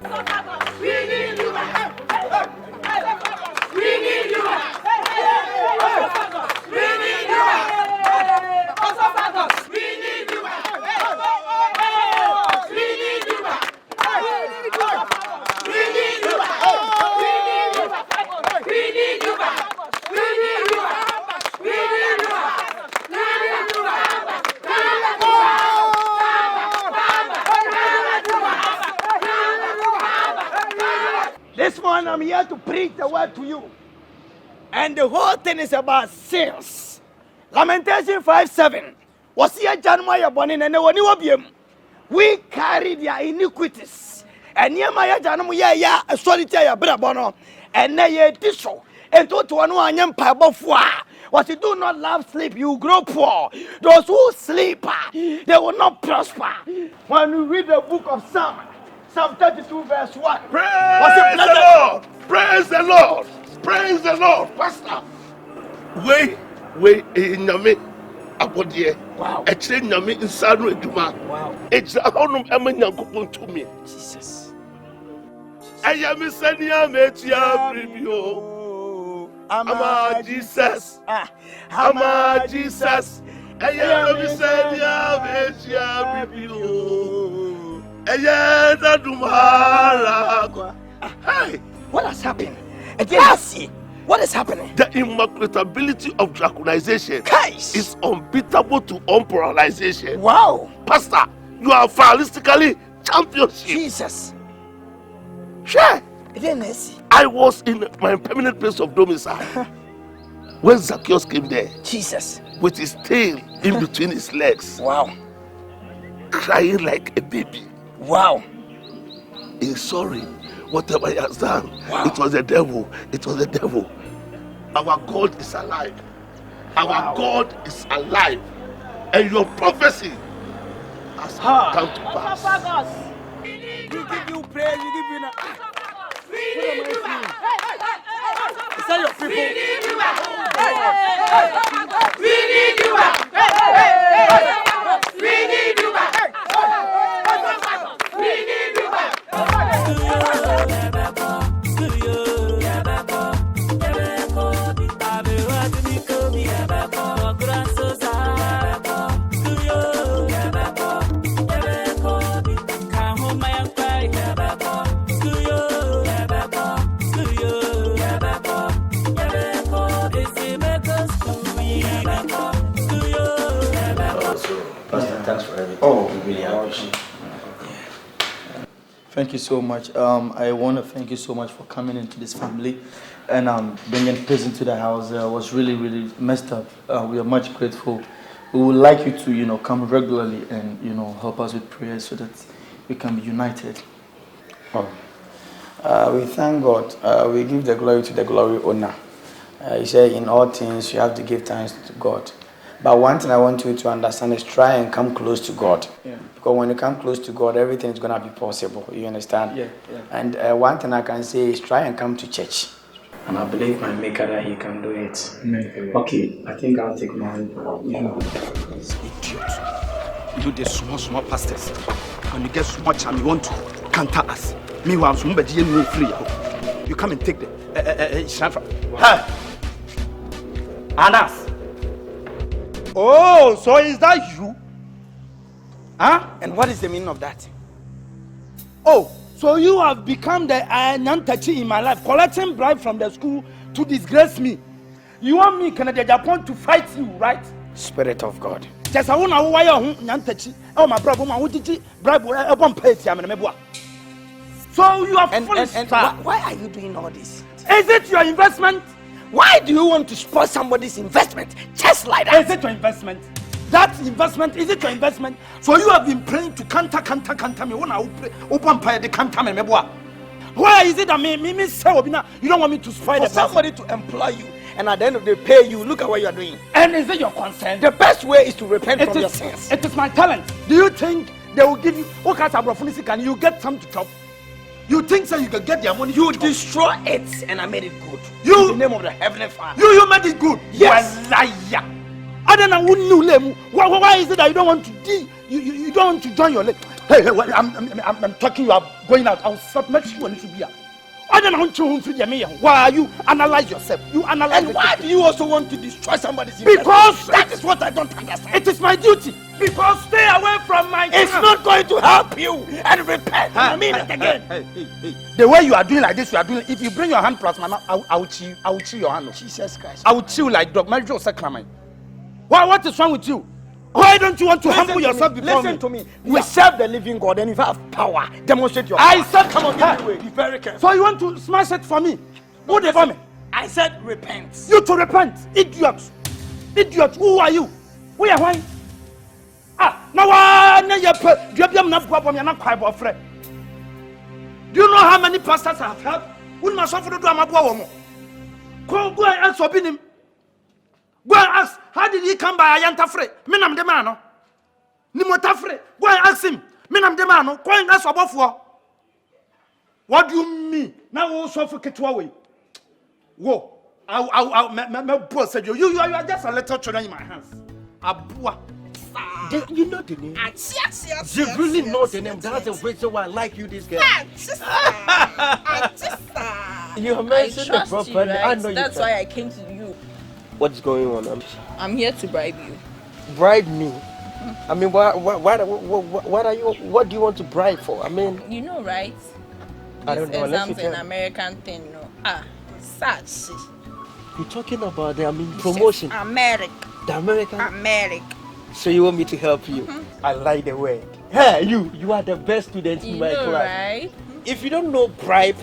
We need you. We need you. We need you. We need you. We need you. We need you. We need you. We need you. This morning I'm here to preach the word to you. And the whole thing is about sins. Lamentation 5:7. Was here January born in and we carry their iniquities. And Yamaya Janamu ya a solitary brabono. And nay disho. And to one one pabofwa. What you do not love sleep, you grow poor. Those who sleep, they will not prosper. When you read the book of Psalm 32 verse 1. Praise the Lord! Praise the Lord! Praise the Lord! Pastor! Wait, Nyame abodie. Wow. Eche Nyame insanu eduma. Wow. Eche honum ema Nyankopon to me. Jesus. Aya mi sania metia bribio. Ama Jesus. Ama Jesus. Aya mi sania metia bribio. Aya dadumara. Hey, what has happened? Again, what is happening? The immaculatability of draconization is unbeatable to unpluralization. Wow. Pastor, you are stylistically championship. Jesus. Sure. I was in my permanent place of domicile when Zacchaeus came there. Jesus. With his tail in between his legs. Wow. Crying like a baby. Wow. He's sorry. Whatever he has done, wow. It was the devil. It was the devil. Our God is alive. Our God is alive. And your prophecy has come to pass. We give you praise, we give you is that your people? We need you back. We need you back. We need you back. Pastor, thanks for everything. Oh, we really appreciate it. Thank you so much. I want to thank you so much for coming into this family and bringing peace into the house. I was really, really messed up. We are much grateful. We would like you to, come regularly and, help us with prayers so that we can be united. We thank God. We give the glory to the glory owner. You say in all things you have to give thanks to God. But one thing I want you to understand is try and come close to God. Yeah. Because when you come close to God, everything is going to be possible. You understand? Yeah. And one thing I can say is try and come to church. And I believe my maker that he can do it. Okay, I think I'll take my idiot. You the small pastors. When you get small charm, you want to counter us. Meanwhile, somebody you free. You come and take the Shafra. Hey! Anas! Oh, so is that you? Huh? And what is the meaning of that? Oh, so you have become the Nyantachi in my life, collecting bribe from the school to disgrace me. You want me, Canada Japan, to fight you, right? Spirit of God. Just I want to wire Nyantachi. Oh, my problem, I want to bribe one pay. So you are foolish. And why are you doing all this? Is it your investment? Why do you want to spoil somebody's investment just like that? Is it your investment? That investment, is it your investment? So you have been praying to counter me. When I open fire, the counter me. Why is it that me you don't want me to spoil the somebody to employ you and at the end of the day pay you? Look at what you are doing. And is it your concern? The best way is to repent from your sins. It is my talent. Do you think they will give you what kind of opportunity can you get some to chop? You think so you can get their money? You destroy it and I made it good. You in the name of the Heavenly Father. You made it good. Yes. You are a liar. I don't know why is it that you don't want to you don't want to join your leg? Hey, I'm talking. You are going out. I'll stop. Make sure you should be here. I don't want to. Why are you analyze yourself? You analyze. And why do you also want to destroy somebody's investment? Because that is what I don't understand. It is my duty. Because stay away from my. It's not going to help you and repent. I mean it again. Hey. The way you are doing like this, you are doing. If you bring your hand plus my mouth, I will chew. I will chew your hand. Jesus Christ. I will chew like dog. My jaw sacrament. What is wrong with you? Why don't you want to humble yourself before me? Listen to me. We serve the living God, and if you have power, demonstrate your power. I said, come on, give me way. Be very careful. So you want to smash it for me? Who the me? I said repent. You to repent, idiot. Idiot, who are you? Who are you? Now do you know how many pastors I have helped? Go and ask Obinim. Go and ask, how did he come by Ayantafre? Minam de mano. Nimotafre. Go and ask him. Minam de mano. Go and ask Obofo. What do you mean? Now also for Ketwawe. Whoa. You are just a little children in my hands. Abua. You know the name. You really know the name. That's the reason why I like you, this girl. You have mentioned the property. Right? I know you. That's why I came to you. What's going on? I'm here to bribe you. Bribe me? I mean, what are you? What do you want to bribe for? I mean, you know, right? I don't know. Exams an American thing, no. Such. You're talking about the promotion. America. The American. America. So you want me to help you? I like the word. Hey, you are the best student in my class. Right? If you don't know bribe,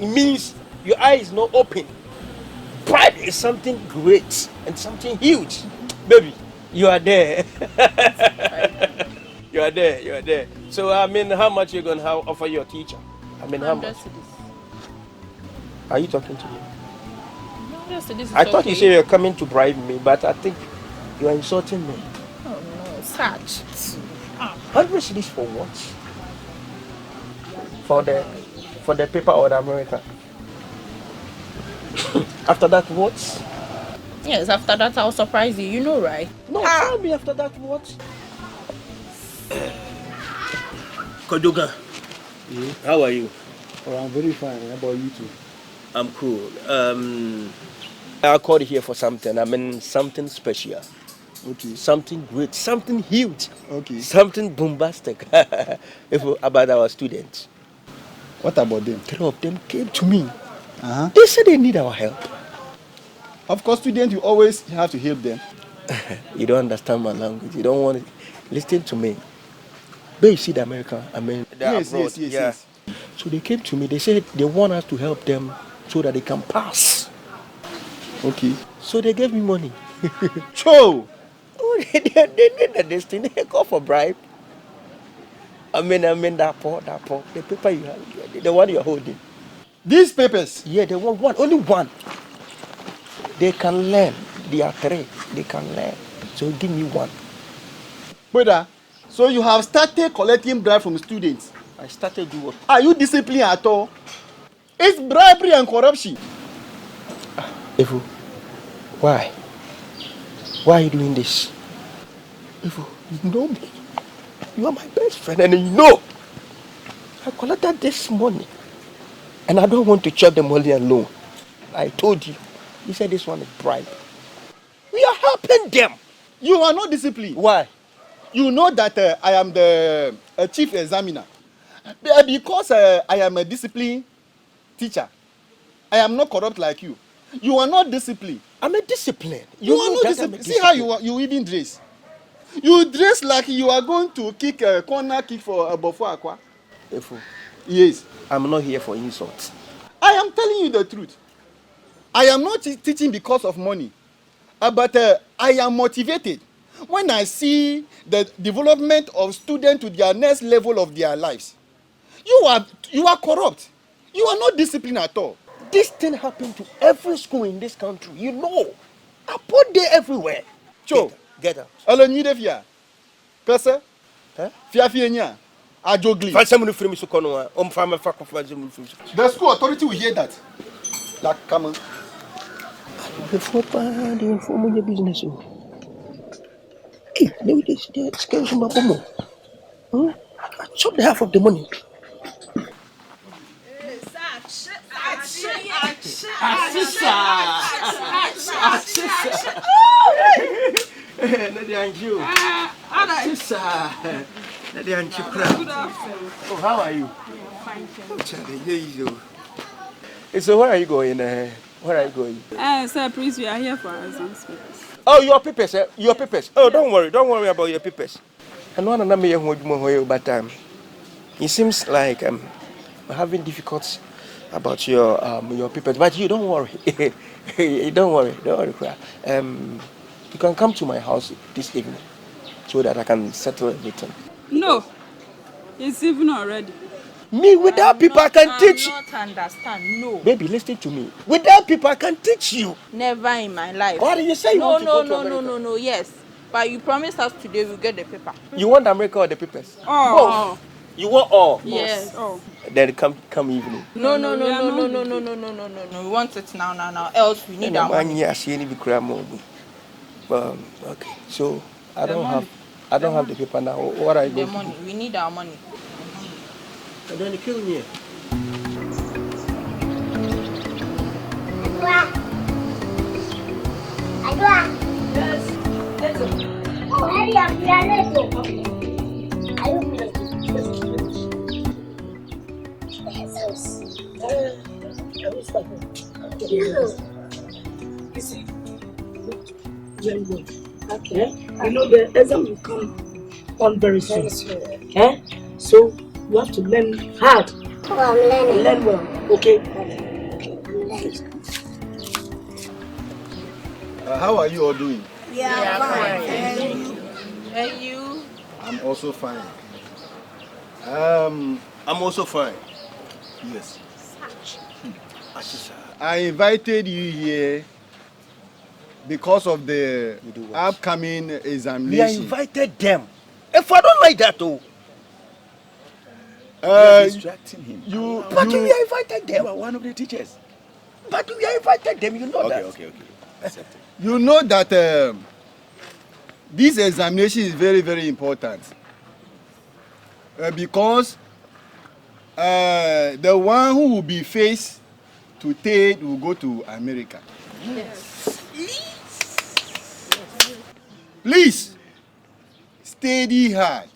it means your eye is not open. Bribe is something great and something huge. Baby, you are there. You are there. You are there. So I mean, how much you gonna offer your teacher? I mean, how much? Are you talking to me? No, I thought you said you're coming to bribe me, but I think you are insulting me. Oh no, such. 100 cities for what? For the paper or the American? After that, what? Yes, after that I'll surprise you. You know, right? No, tell me after that, what? Kodoga, how are you? Oh, I'm very fine. How about you too? I'm cool. I called here for something. I mean, something special. Okay. Something great. Something huge. Okay. Something bombastic about our students. What about them? 3 of them came to me. They said they need our help. Of course, students, you always have to help them. You don't understand my language. You don't want to listen to me. But you see the America, Yes. So they came to me. They said they want us to help them so that they can pass. Okay. So they gave me money. Cho! Oh, they did the destiny. They call for bribe. I mean that poor. The paper you have, the one you're holding. These papers? Yeah, they want one, only one. They can learn. They are 3. They can learn. So give me one. Brother, so you have started collecting bribe from students? I started do what? Are you disciplined at all? It's bribery and corruption. Evo, why? Why are you doing this? Evo, you know me. You are my best friend and you know. I collected this money. And I don't want to chop the money alone. I told you. You said this one is bribe. We are helping them. You are not disciplined. Why? You know that I am the chief examiner. Because I am a disciplined teacher. I am not corrupt like you. You are not disciplined. I'm a disciplined. You are not disciplined. See how you even dress. You dress like you are going to kick a corner kick for a Bofo Aqua. Yes. I'm not here for insults. I am telling you the truth. I am not teaching because of money. But I am motivated when I see the development of students to their next level of their lives. You are corrupt. You are not disciplined at all. This thing happened to every school in this country. You know. I put there everywhere. Cho. Get out. Hello, you there? Pesa? Fia. Ajogli. The school authority will hear that. Like, come on. Before they inform your business. Hey, they scale some more. I chop the half of the money. Oh, how are you? So where are you going? Where are you going? Sir, please, we are here for our exams. Oh, your papers, eh? Your papers. Oh, don't worry about your papers. And one another me but it seems like I'm having difficulties about your papers. But you don't worry. Don't worry. You can come to my house this evening so that I can settle everything. No, it's even already. Me, without people, I can teach you. I don't understand. No. Baby, listen to me. Without people, I can teach you. Never in my life. What did you say? You want to go to America? No. Yes, but you promised us today we'll get the paper. You want America or the papers? Oh. Both. You want all? Yes. Oh. Then come evening. No. We want it now. Else we need our money. Okay. So I don't have the paper now. What are you going to do? The money. We need our money. And then you kill me. Yes. Oh, hurry up, we are late. Are you ready? You see, very good. Okay. You know the exam will come on very soon. Okay? So you have to learn hard. Oh, I'm learning. Learn well. Okay? How are you all doing? Yeah, fine. And you? I'm also fine. I'm also fine. Yes. I invited you here because of the upcoming examination. We are invited them. If I don't like that, though. You are distracting him. We are invited them. You are one of the teachers. But we are invited them, you know that. Okay. Accepted. You know that this examination is very, very important. Because the one who will be faced to take will go to America. Yes. Please, study hard.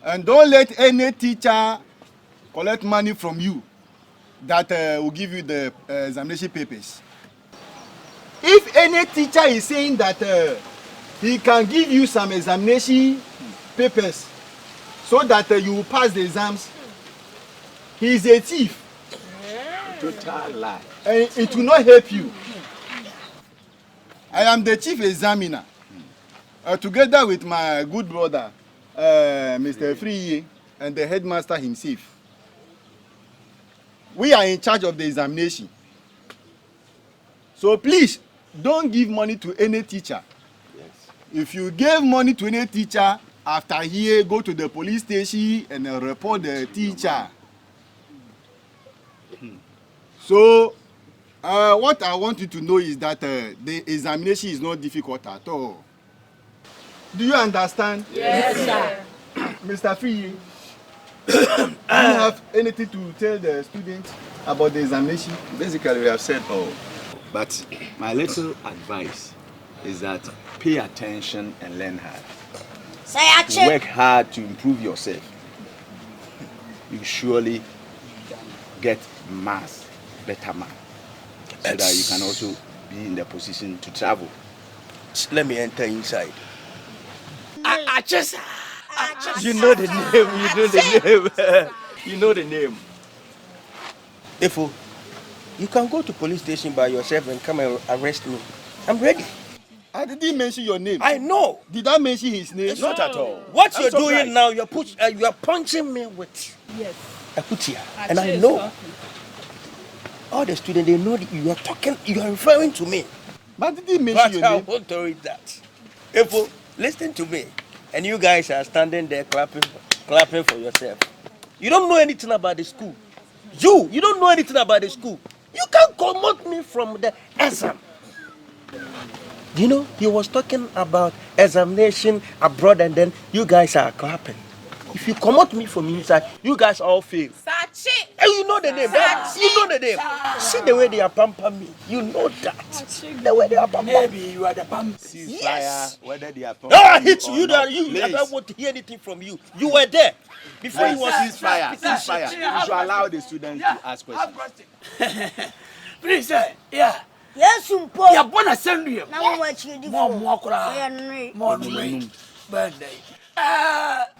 And don't let any teacher collect money from you that will give you the examination papers. If any teacher is saying that he can give you some examination papers so that you will pass the exams, he is a thief. Total lie. And it will not help you. I am the chief examiner, together with my good brother, Mr. Free, and the headmaster himself. We are in charge of the examination. So please, don't give money to any teacher. Yes. If you give money to any teacher, after here, go to the police station and report the teacher. So, what I want you to know is that the examination is not difficult at all. Do you understand? Yes, sir. Mr. Free, do you have anything to tell the students about the examination? Basically, we have said all. But my little advice is that pay attention and learn hard. Work hard to improve yourself. You surely get better mark, so that you can also be in the position to travel. Let me enter inside. You know the name. You know the name. Ifo, you can go to police station by yourself and come and arrest me. I'm ready. I didn't mention your name. I know. Did I mention his name? Not at all. What you're doing now, you are punching me with a kutia, and I know. All the students, they know that you are talking, you are referring to me. But did he mention your name? I won't tolerate that. Ifo, listen to me. And you guys are standing there clapping for yourself. You don't know anything about the school. You don't know anything about the school. You can't promote me from the exam. You know, he was talking about examination abroad and then you guys are clapping. If you promote me from inside, you guys all fail. Sachi! And you know the name. You know the name. See the way they are pampering me. You know that. The way they are pampering. Maybe you are the pump. Yes. Whether they are No, I hit you. I don't want to hear anything from you. You were there. Before you was ceasefire. You should allow the students to ask questions. Please, sir. Yeah. Yes, you wanna send you. Now what you do? More birthday.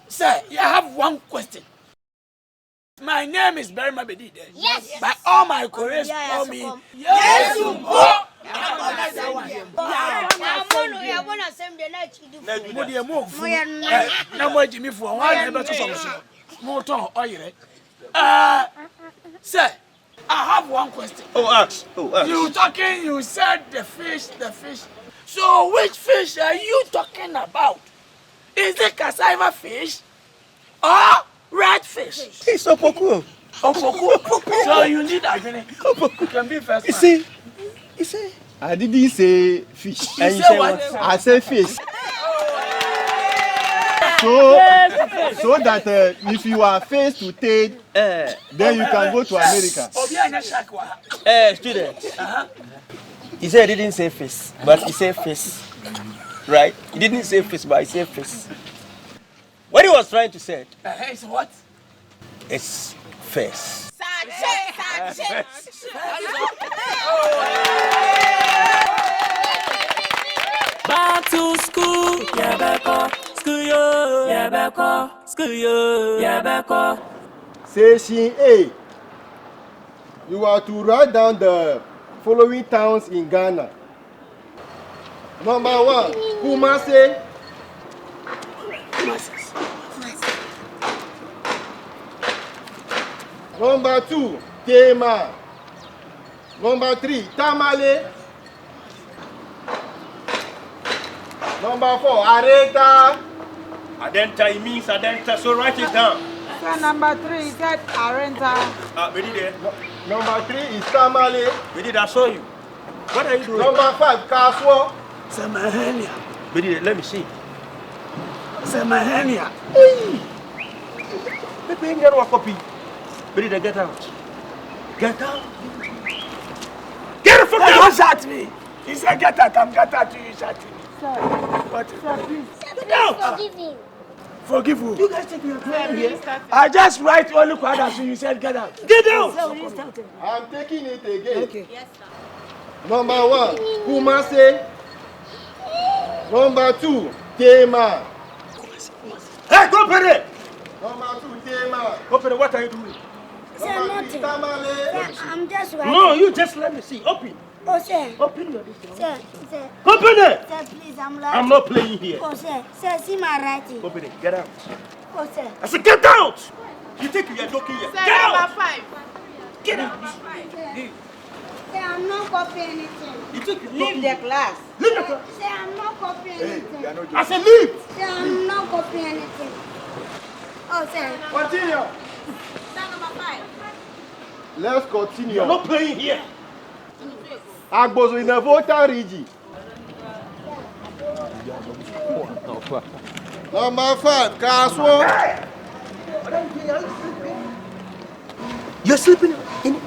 Sir, you have one question. My name is Barry Mabedi. Yes. But all my colleagues call me. Yes, you go. Sir, I have one question. Ask. You talking, you said the fish. So which fish are you talking about? Is it cassava fish or red fish? It's Opoku. So you need a drink. You can be first. You see, I didn't say fish. You say what? I said fish. So that if you are face to tail, then you can go to America. Student. He said he didn't say face, but he said face. Right? He didn't say face, but he said face. What he was trying to say? It's what? It's face. Back to school, yeah, back school, yeah, back school, yeah, back. Section A. You are to write down the following towns in Ghana. Number 1, Kumasi. Number 2, Tema. Number 3, Tamale. Number 4, Areta. Adenta, it means Adenta, so write it down. So number 3 is that Arenta. Number 3 is Tamale. I saw you. What are you doing? Number 5, Kaswo. Samahania. Let me see. Samahania. Get a copy. Get out. Get out. Get it from there. Don't shut me. He said get out. I'm get out. You shut me. What? Sir, please. Get out. Forgive him. Forgive who? You guys take your time here. I just write only quadra, so you said get out. Get out. I'm taking it again. Okay. Yes, sir. Number 1, Kumasi. Number 2, Tema. Hey, go open it. Number 2, Tema. Open it. What are you doing? Sir, nothing. Sir, I'm just writing. No, you just let me see. Open. Oh, sir. Open your Sir. Open it. Sir, please, I'm writing. I'm not playing here. Oh, sir. Sir, see my writing. Open it. Get out. Oh, sir. I said get out. You think you're joking here? Sir, Get out. number 5. Get out. Sir, I'm not copying anything. You think you're Leave the class. Leave the class. Sir, I'm not copying anything. I said leave. Sir, I'm not copying anything. Oh, sir. Continue. Sir, number 5. Let's continue. You're not playing here. Agbozo in the voter region. Number 5, Kaswo. You're sleeping in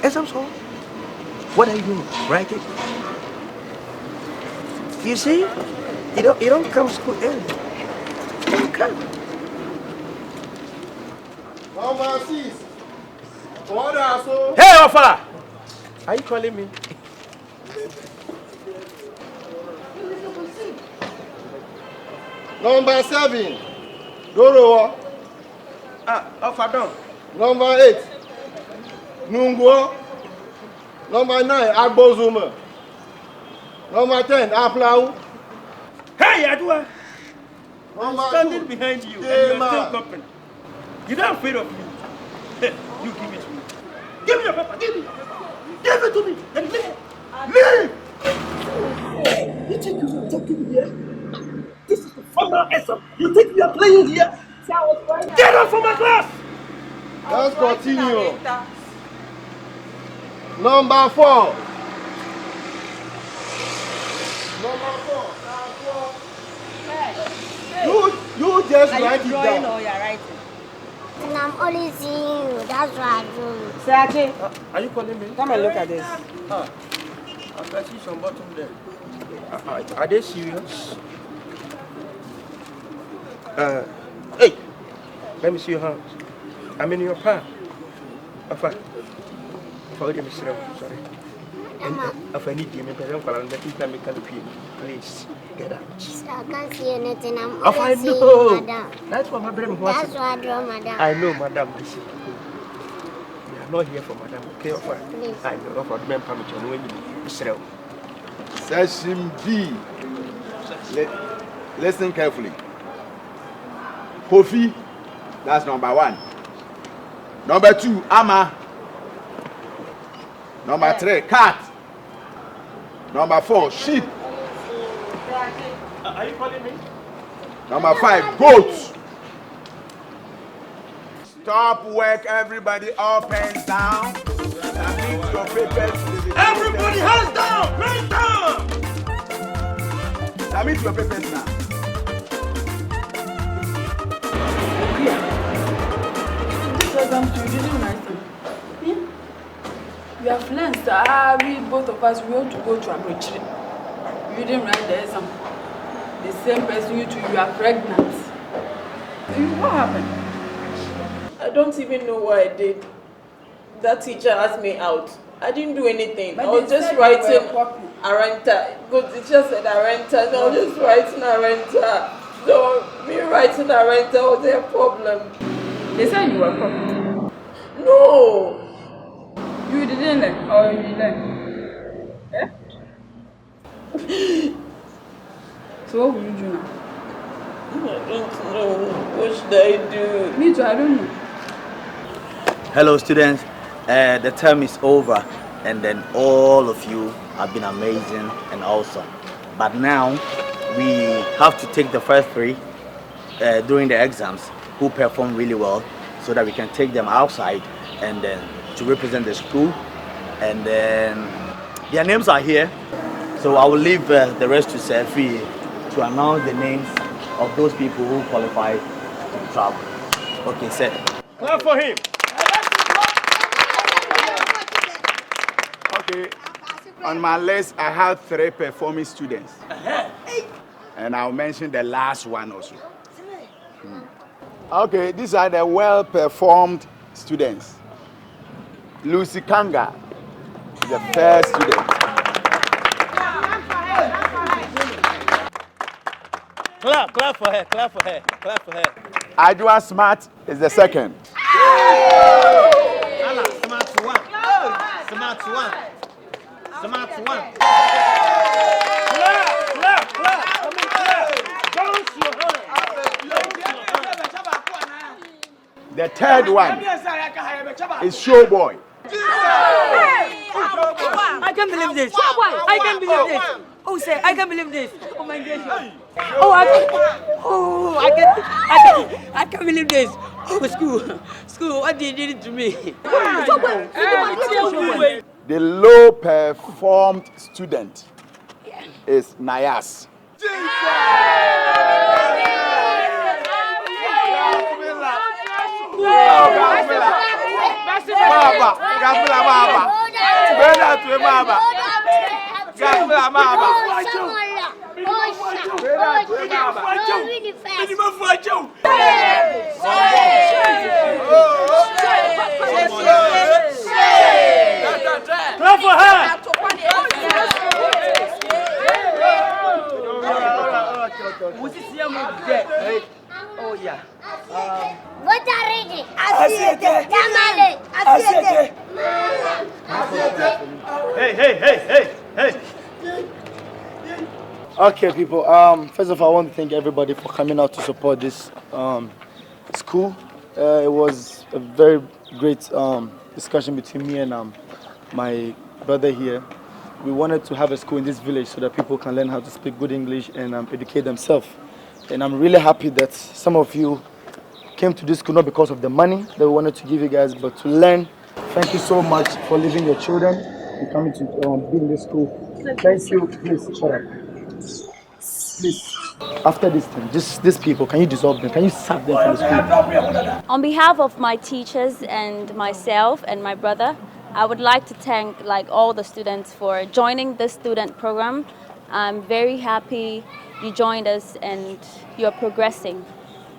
exam hall. What are you doing? Right it. You see, you don't come to school early. You come. Number 6, Odaso. Hey, Ofa! Are you calling me? Number 7, Oduro. Ofa down. Number 8, Nungwo. Number 9, Agbozuma. Number 10, Aplau. Hey, Adua! I'm Number standing 2, behind you and Tema. you're still company. You're not afraid of me. You give it to me. Give me your paper. Give me. Give it to me. And leave. Leave. You think you're talking here? This is the formal essay. You think we are playing here? Get out from my class. Let's continue. Number 4. Number 4. You just write it down. Or you're writing? And I'm only seeing you. That's what I'm doing. Sachi, Are you calling me? come and look at this. I can see some bottom there. Are they serious? Hey, let me see your hands. I'm in your palm. Sorry. If I need you, please get out. I can't see anything. I'm If I always seeing know. madam. That's what my brain was. That's why I draw madam. I know, madam. Listen. We are not here for madam. Okay, Please. I know for the member when you Israel. Session B. Listen carefully. Kofi, that's number 1. Number 2, Ama. Number 3, cat. Number 4, sheep. Are you calling me? Number 5, goats. Stop work, everybody, up and down. Submit your papers. Everybody, hands down! Hands down! Submit your papers now. This exam too, you didn't write them. We have learned that we both of us we want to go to a retreat. You didn't write the exam. The same person you are pregnant. What happened? I don't even know what I did. That teacher asked me out. I didn't do anything. But I was just writing Arenta. Good teacher said Arenta, so I was just writing Arenta. So me writing Arenta was a problem. They said you were copy. No. You didn't learn or you learned? Eh? So what will you do now? I don't know. What should I do? Me too, I don't know. Hello students, the term is over and then all of you have been amazing and awesome. But now we have to take the first 3 during the exams who perform really well so that we can take them outside and then to represent the school, and then their names are here. So I will leave the rest to Sefi to announce the names of those people who qualify to travel. Okay, sir. Clap for him. Okay. On my list, I have 3 performing students. And I'll mention the last one also. Okay, these are the well-performed students. Lucy Kanga is the first student. Clap for her, clap for her, clap for her. Ajua Smart is the second. Anna, smart 1. Smart 1. Smart 1. Clap. Don't your hand. The third one is Showboy. I can't believe this. I can't believe this. Oh, sir, I can't believe this. Oh my gosh. Oh, I can't believe this. Oh, school, what did you do to me? The low performed student is Nayas. Clap for her. Oh yeah. What are reading? Asante. Hey. Okay, people. First of all, I want to thank everybody for coming out to support this school. It was a very great discussion between me and my brother here. We wanted to have a school in this village so that people can learn how to speak good English and educate themselves. And I'm really happy that some of you came to this school not because of the money that we wanted to give you guys, but to learn. Thank you so much for leaving your children and coming to be in this school. Thank you. Please, shut up. Please, after this thing, these people, can you dissolve them? Can you sack them from the school? On behalf of my teachers and myself and my brother, I would like to thank all the students for joining this student program. I'm very happy you joined us and you're progressing.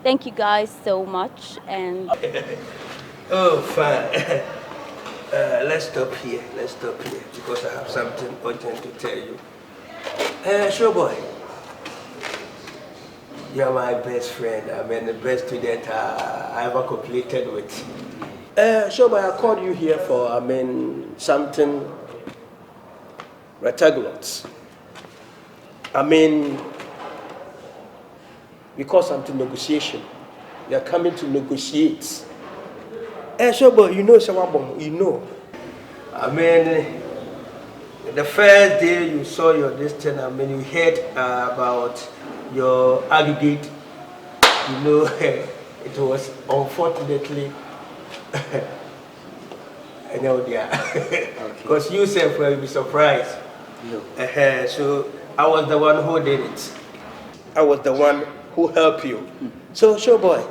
Thank you guys so much. And oh, fine. Let's stop here. Because I have something urgent to tell you. Sure boy. You're my best friend. I mean, the best student I ever completed with. Sure boy, I called you here for, something rectangular. We call something negotiation. We are coming to negotiate. Sure boy, you know Shawabong, you know. The first day you saw your destiny, you heard about your aggregate, you know, it was unfortunately, I know because you said will be surprised. No. So I was the one who did it. I was the one who helped you. So, sure boy,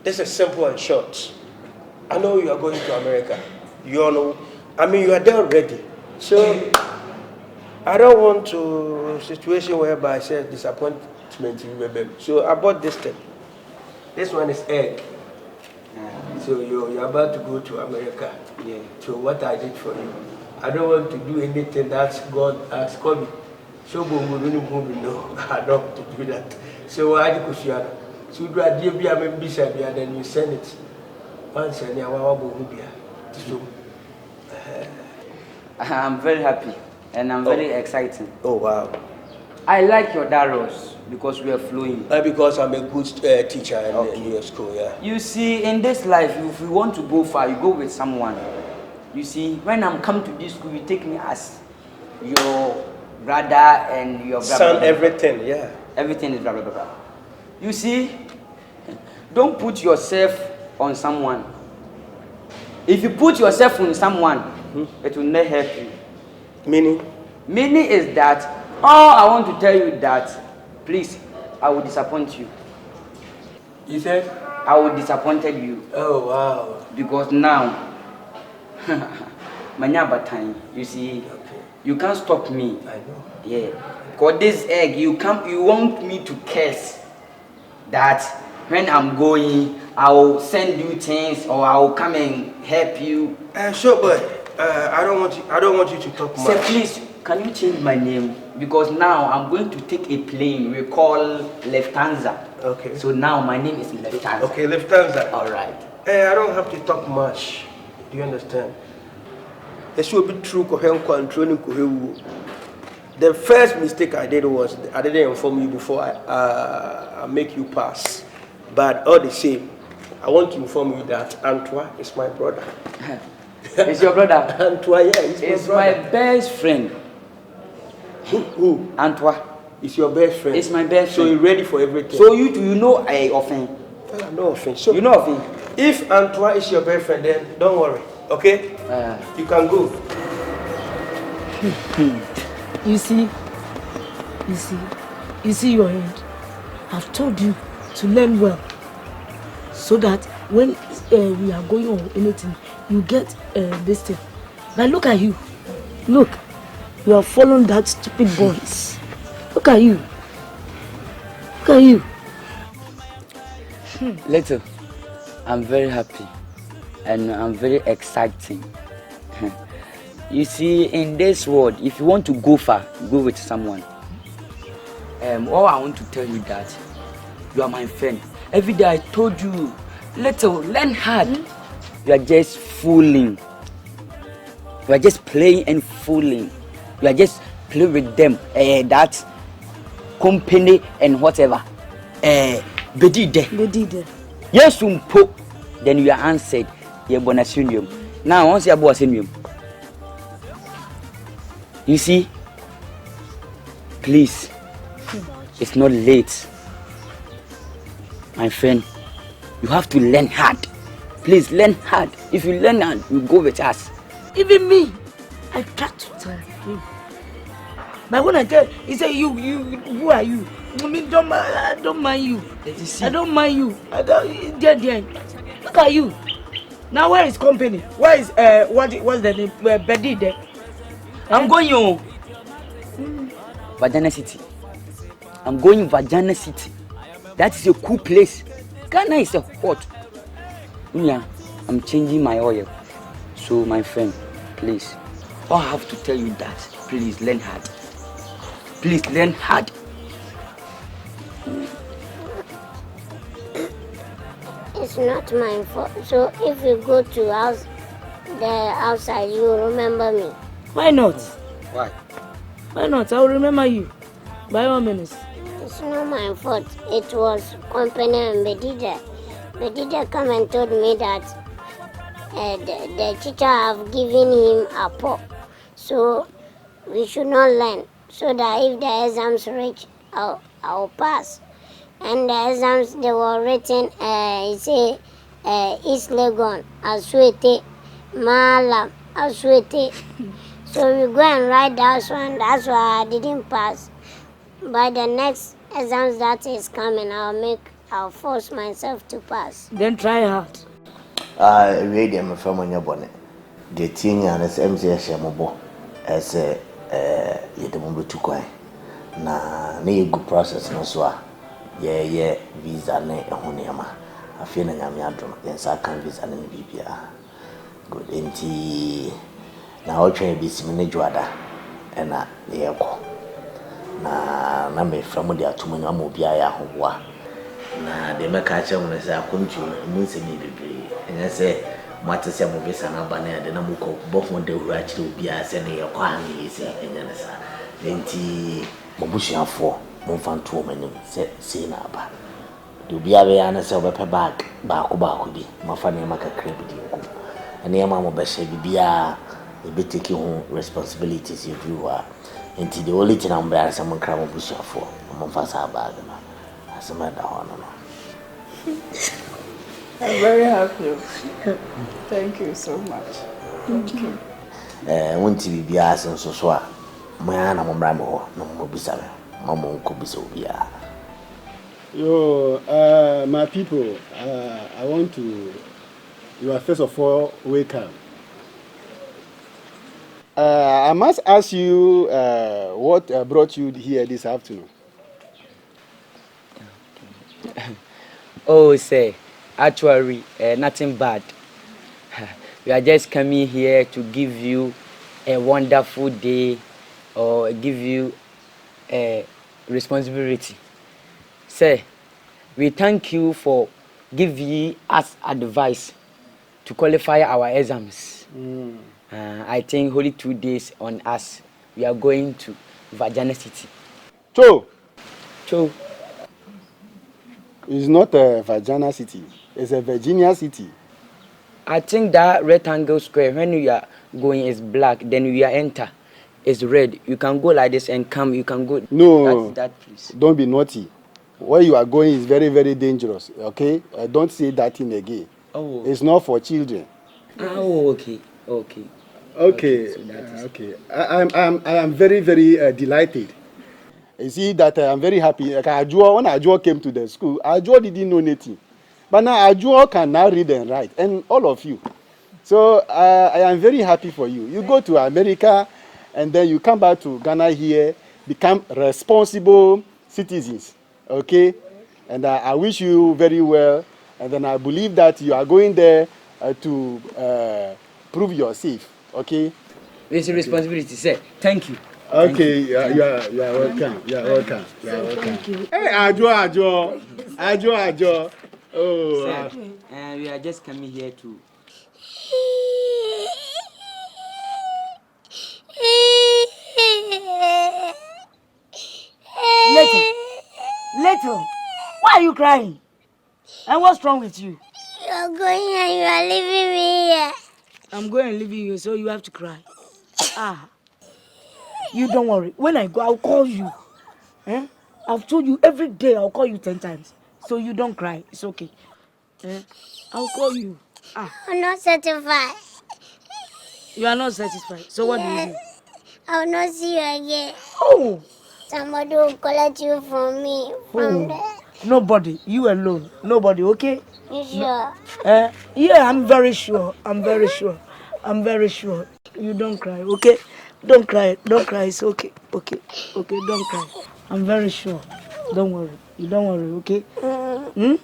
this is simple and short. I know you are going to America. You all know. You are there already. So, I don't want to situation whereby I say disappointment. So, I bought this thing. This one is egg. So, you're about to go to America. Yeah. So, what I did for you, I don't want to do anything that God has called me. So, no, I don't want to do that. So, I did Christiana. So, do I give you a then you send it. Once and I'm very happy and I'm very excited. Oh wow. I like your dialogues because we are flowing. Because I'm a good teacher in your school, yeah. You see, in this life, if you want to go far, you go with someone. You see, when I'm come to this school, you take me as your brother and your brother. Son, everything, yeah. Everything is blah, blah, blah, blah. You see, don't put yourself on someone. If you put yourself on someone, it will not help you. Meaning? Meaning is that, I want to tell you that, please, I will disappoint you. You said? I will disappointed you. Oh, wow. Because now, time, you see, you can't stop me. I know. Yeah. Because this egg, you want me to curse that when I'm going, I will send you things or I will come and help you. Sure, but I don't want you to talk much. Sir, please, can you change my name? Because now I'm going to take a plane we call Lufthansa. Okay. So now my name is Lufthansa. Okay, Lufthansa. All right. I don't have to talk much. Do you understand? It should be true. The first mistake I did was I didn't inform you before I make you pass. But all the same, I want to inform you that Antoine is my brother. It's your brother? Antoine, yeah, it's my best friend. Who? Antoine. It's your best friend? It's my best friend. So you're ready for everything? So you know I offend? No offense. So you know offend? If Antoine is your best friend, then don't worry, okay? You can go. You see your hand. I've told you to learn well, so that when we are going on anything, you get this thing. But look at you. Look, you are following that stupid voice. Look at you. Look at you. Little, I'm very happy and I'm very exciting. You see, in this world, if you want to go far, go with someone. All I want to tell you that you are my friend. Every day I told you, Little, learn hard. You are just fooling. You are just playing and fooling. You are just playing with them. That company and whatever. Bedide. Yes, then you are answered. Now, once you are you see, please, it's not late. My friend, you have to learn hard. Please learn hard. If you learn hard, you go with us. Even me, I try to tell you. But when I tell he say you, who are you? I mean, I don't mind you. I don't mind you. There. Look at you. Now where is company? Where is what's the name? Betty there. I'm going home. Vagina City. I'm going Vagina City. That is a cool place. Ghana is a hot. I'm changing my oil. So, my friend, please, I have to tell you that. Please learn hard. Please learn hard. It's not my fault. So if you go to the outside, you will remember me. Why not? Why? Why not? I will remember you. By all means. It's not my fault. It was company and Bedida. Bedida come and told me that the teacher have given him a pot. So we should not learn. So that if the exams reach, I'll pass. And the exams, they were written, East Legon, Aswete, Malam, Aswete. So we go and write that one. That's why I didn't pass. By the next exams that is coming, I'll force myself to pass. Then try hard. Ready, I'm from on your bonnet. The thing and it's MCS Shamobo as a Yedamumbu to coin. Na good process no so. Yeah, visa ne ehuniama. Afie na nyame adom. Yensa kan visa ne bibia. Good enti na otwe bi simene dwada ena yeko. Na me from the atumu na mo bia ya howa. Na de meka che mo se akontu mu se mi bebre. Enya se mate se mo bisa na ba na de na mo ko bofo de hura kire obi a se ne yeko ani se enya na sa. Enti mo busuafo mo fanto manim se na ba. Do bia be ya na se obepe bag ba ko bi mafa ne maka krebi di ko. Ene ma mo be she bibia e be take home responsibilities everywhere. Enti the only thing I'm bear some crab mo busuafo mo fa sa bag na. Asema da hono no. I'm very happy. Thank you so much. Thank you. Wonti bibia asenso so a mo ya na mo bra me ho no mo bisa me. Mama ko bisa obia. Yo, my people, I want to, you are first of all welcome. I must ask you what brought you here this afternoon. Oh, say, actually, nothing bad. We are just coming here to give you a wonderful day or give you a responsibility. Say, we thank you for giving us advice to qualify our exams. I think only 2 days on us. We are going to Virginia City. Cho. It's not a Virginia City. It's a Virginia City. I think that rectangle square, when you are going, is black. Then we are enter. It's red. You can go like this and come. You can go. No, that place. Don't be naughty. Where you are going is very, very dangerous. Okay, don't say that thing again. Oh, it's not for children. Oh, okay. Okay. I am very, very delighted. You see that I'm very happy. Like when Ajuo came to the school, Ajuo didn't know anything, but now Ajuo can now read and write, and all of you. So I am very happy for you. You go to America. And then you come back to Ghana here, become responsible citizens, okay? And I wish you very well. And then I believe that you are going there to prove yourself, okay? It's a responsibility, sir. Thank you. Okay, you are welcome. You are welcome. Thank you. Hey, Ajo. Oh, sir, we are just coming here to. Little, why are you crying? And what's wrong with you? You're going and you are leaving me here. I'm going and leaving you, so you have to cry. You don't worry. When I go, I'll call you. I've told you every day I'll call you 10 times. So you don't cry. It's okay. I'll call you. I'm not satisfied. You are not satisfied. So what do you do? I'll not see you again. Oh! Somebody will collect you from me, from there. Nobody. You alone. Nobody, okay? You sure? Yeah, I'm very sure. You don't cry, okay? Don't cry. It's okay. Okay, don't cry. I'm very sure. Don't worry. You don't worry, okay? I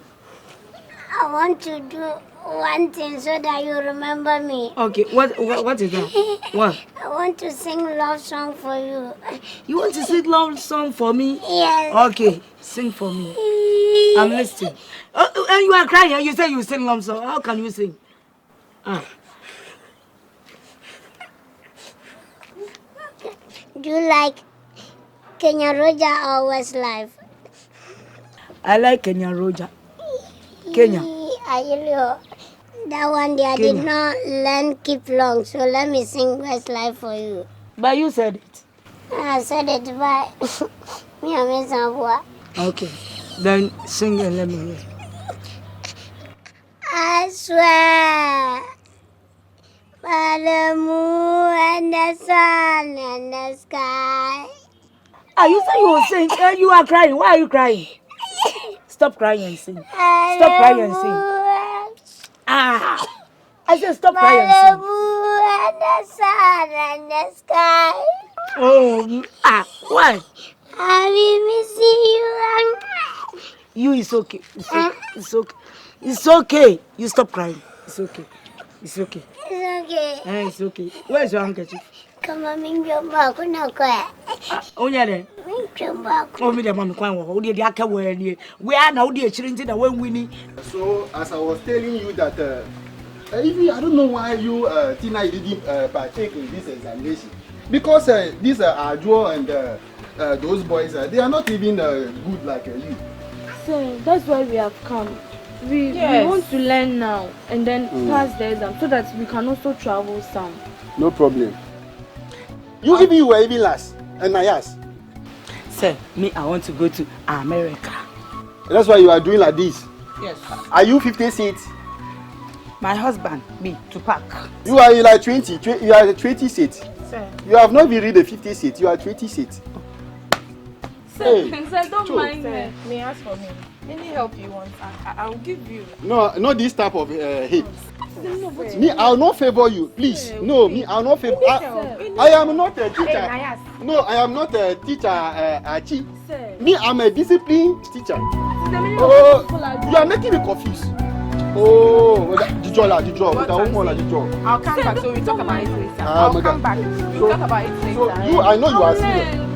want to do one thing so that you remember me. Okay, what is that? What? I want to sing love song for you. You want to sing love song for me? Yes. Okay, sing for me. I'm listening. And you are crying. You say you sing love song. How can you sing? Do you like Kenya Roger or Westlife? I like Kenya Roger. Kenya. That one there Kenya. did not learn keep long, so let me sing Westlife for you. But you said it. I said it by me and Miss Abua. Okay, then sing and let me hear. I swear by the moon and the sun and the sky. You said you will sing and you are crying. Why are you crying? Stop crying and sing. Stop crying and sing. I said stop crying and sing. By the moon and the sun and the sky. Why? I will missing you. You is okay. It's okay. It's okay. It's okay. You stop crying. It's okay. It's okay. It's okay. It's okay. Where's your handkerchief? Come on, Minjumba, kuna kwa. Onya de. Minjumba. Oh, me the mama kwan wo. Odi de aka wo ani. We are na odi echiri nti na wen wini. So as I was telling you that even I don't know why you Tina didn't partake in this examination, because these Ajo and those boys they are not even good like you. So that's why we have come. We want to learn now and then pass the exam so that we can also travel some. No problem. You were even last, and I asked. Sir, me, I want to go to America. That's why you are doing like this. Yes. Are you 50 seats? My husband, me, to pack. You are like 20. You are 20 seats. Sir. You have not been read the 50 seats. You are 20 seats. Sir, Hey. sir, don't mind Sir, me. may I ask for me? Any help you want, I'll give you. No, not this type of hate. Me, I'll not favor you, please. No, me, I'll not favor. I am not a teacher. No, I am not a teacher. Achi. Me, I'm a disciplined teacher. Oh, you are making me confused. Oh, Dijola. I'll come back so we talk about it later. I'll come back. We'll talk about it later. So you, I know you are serious.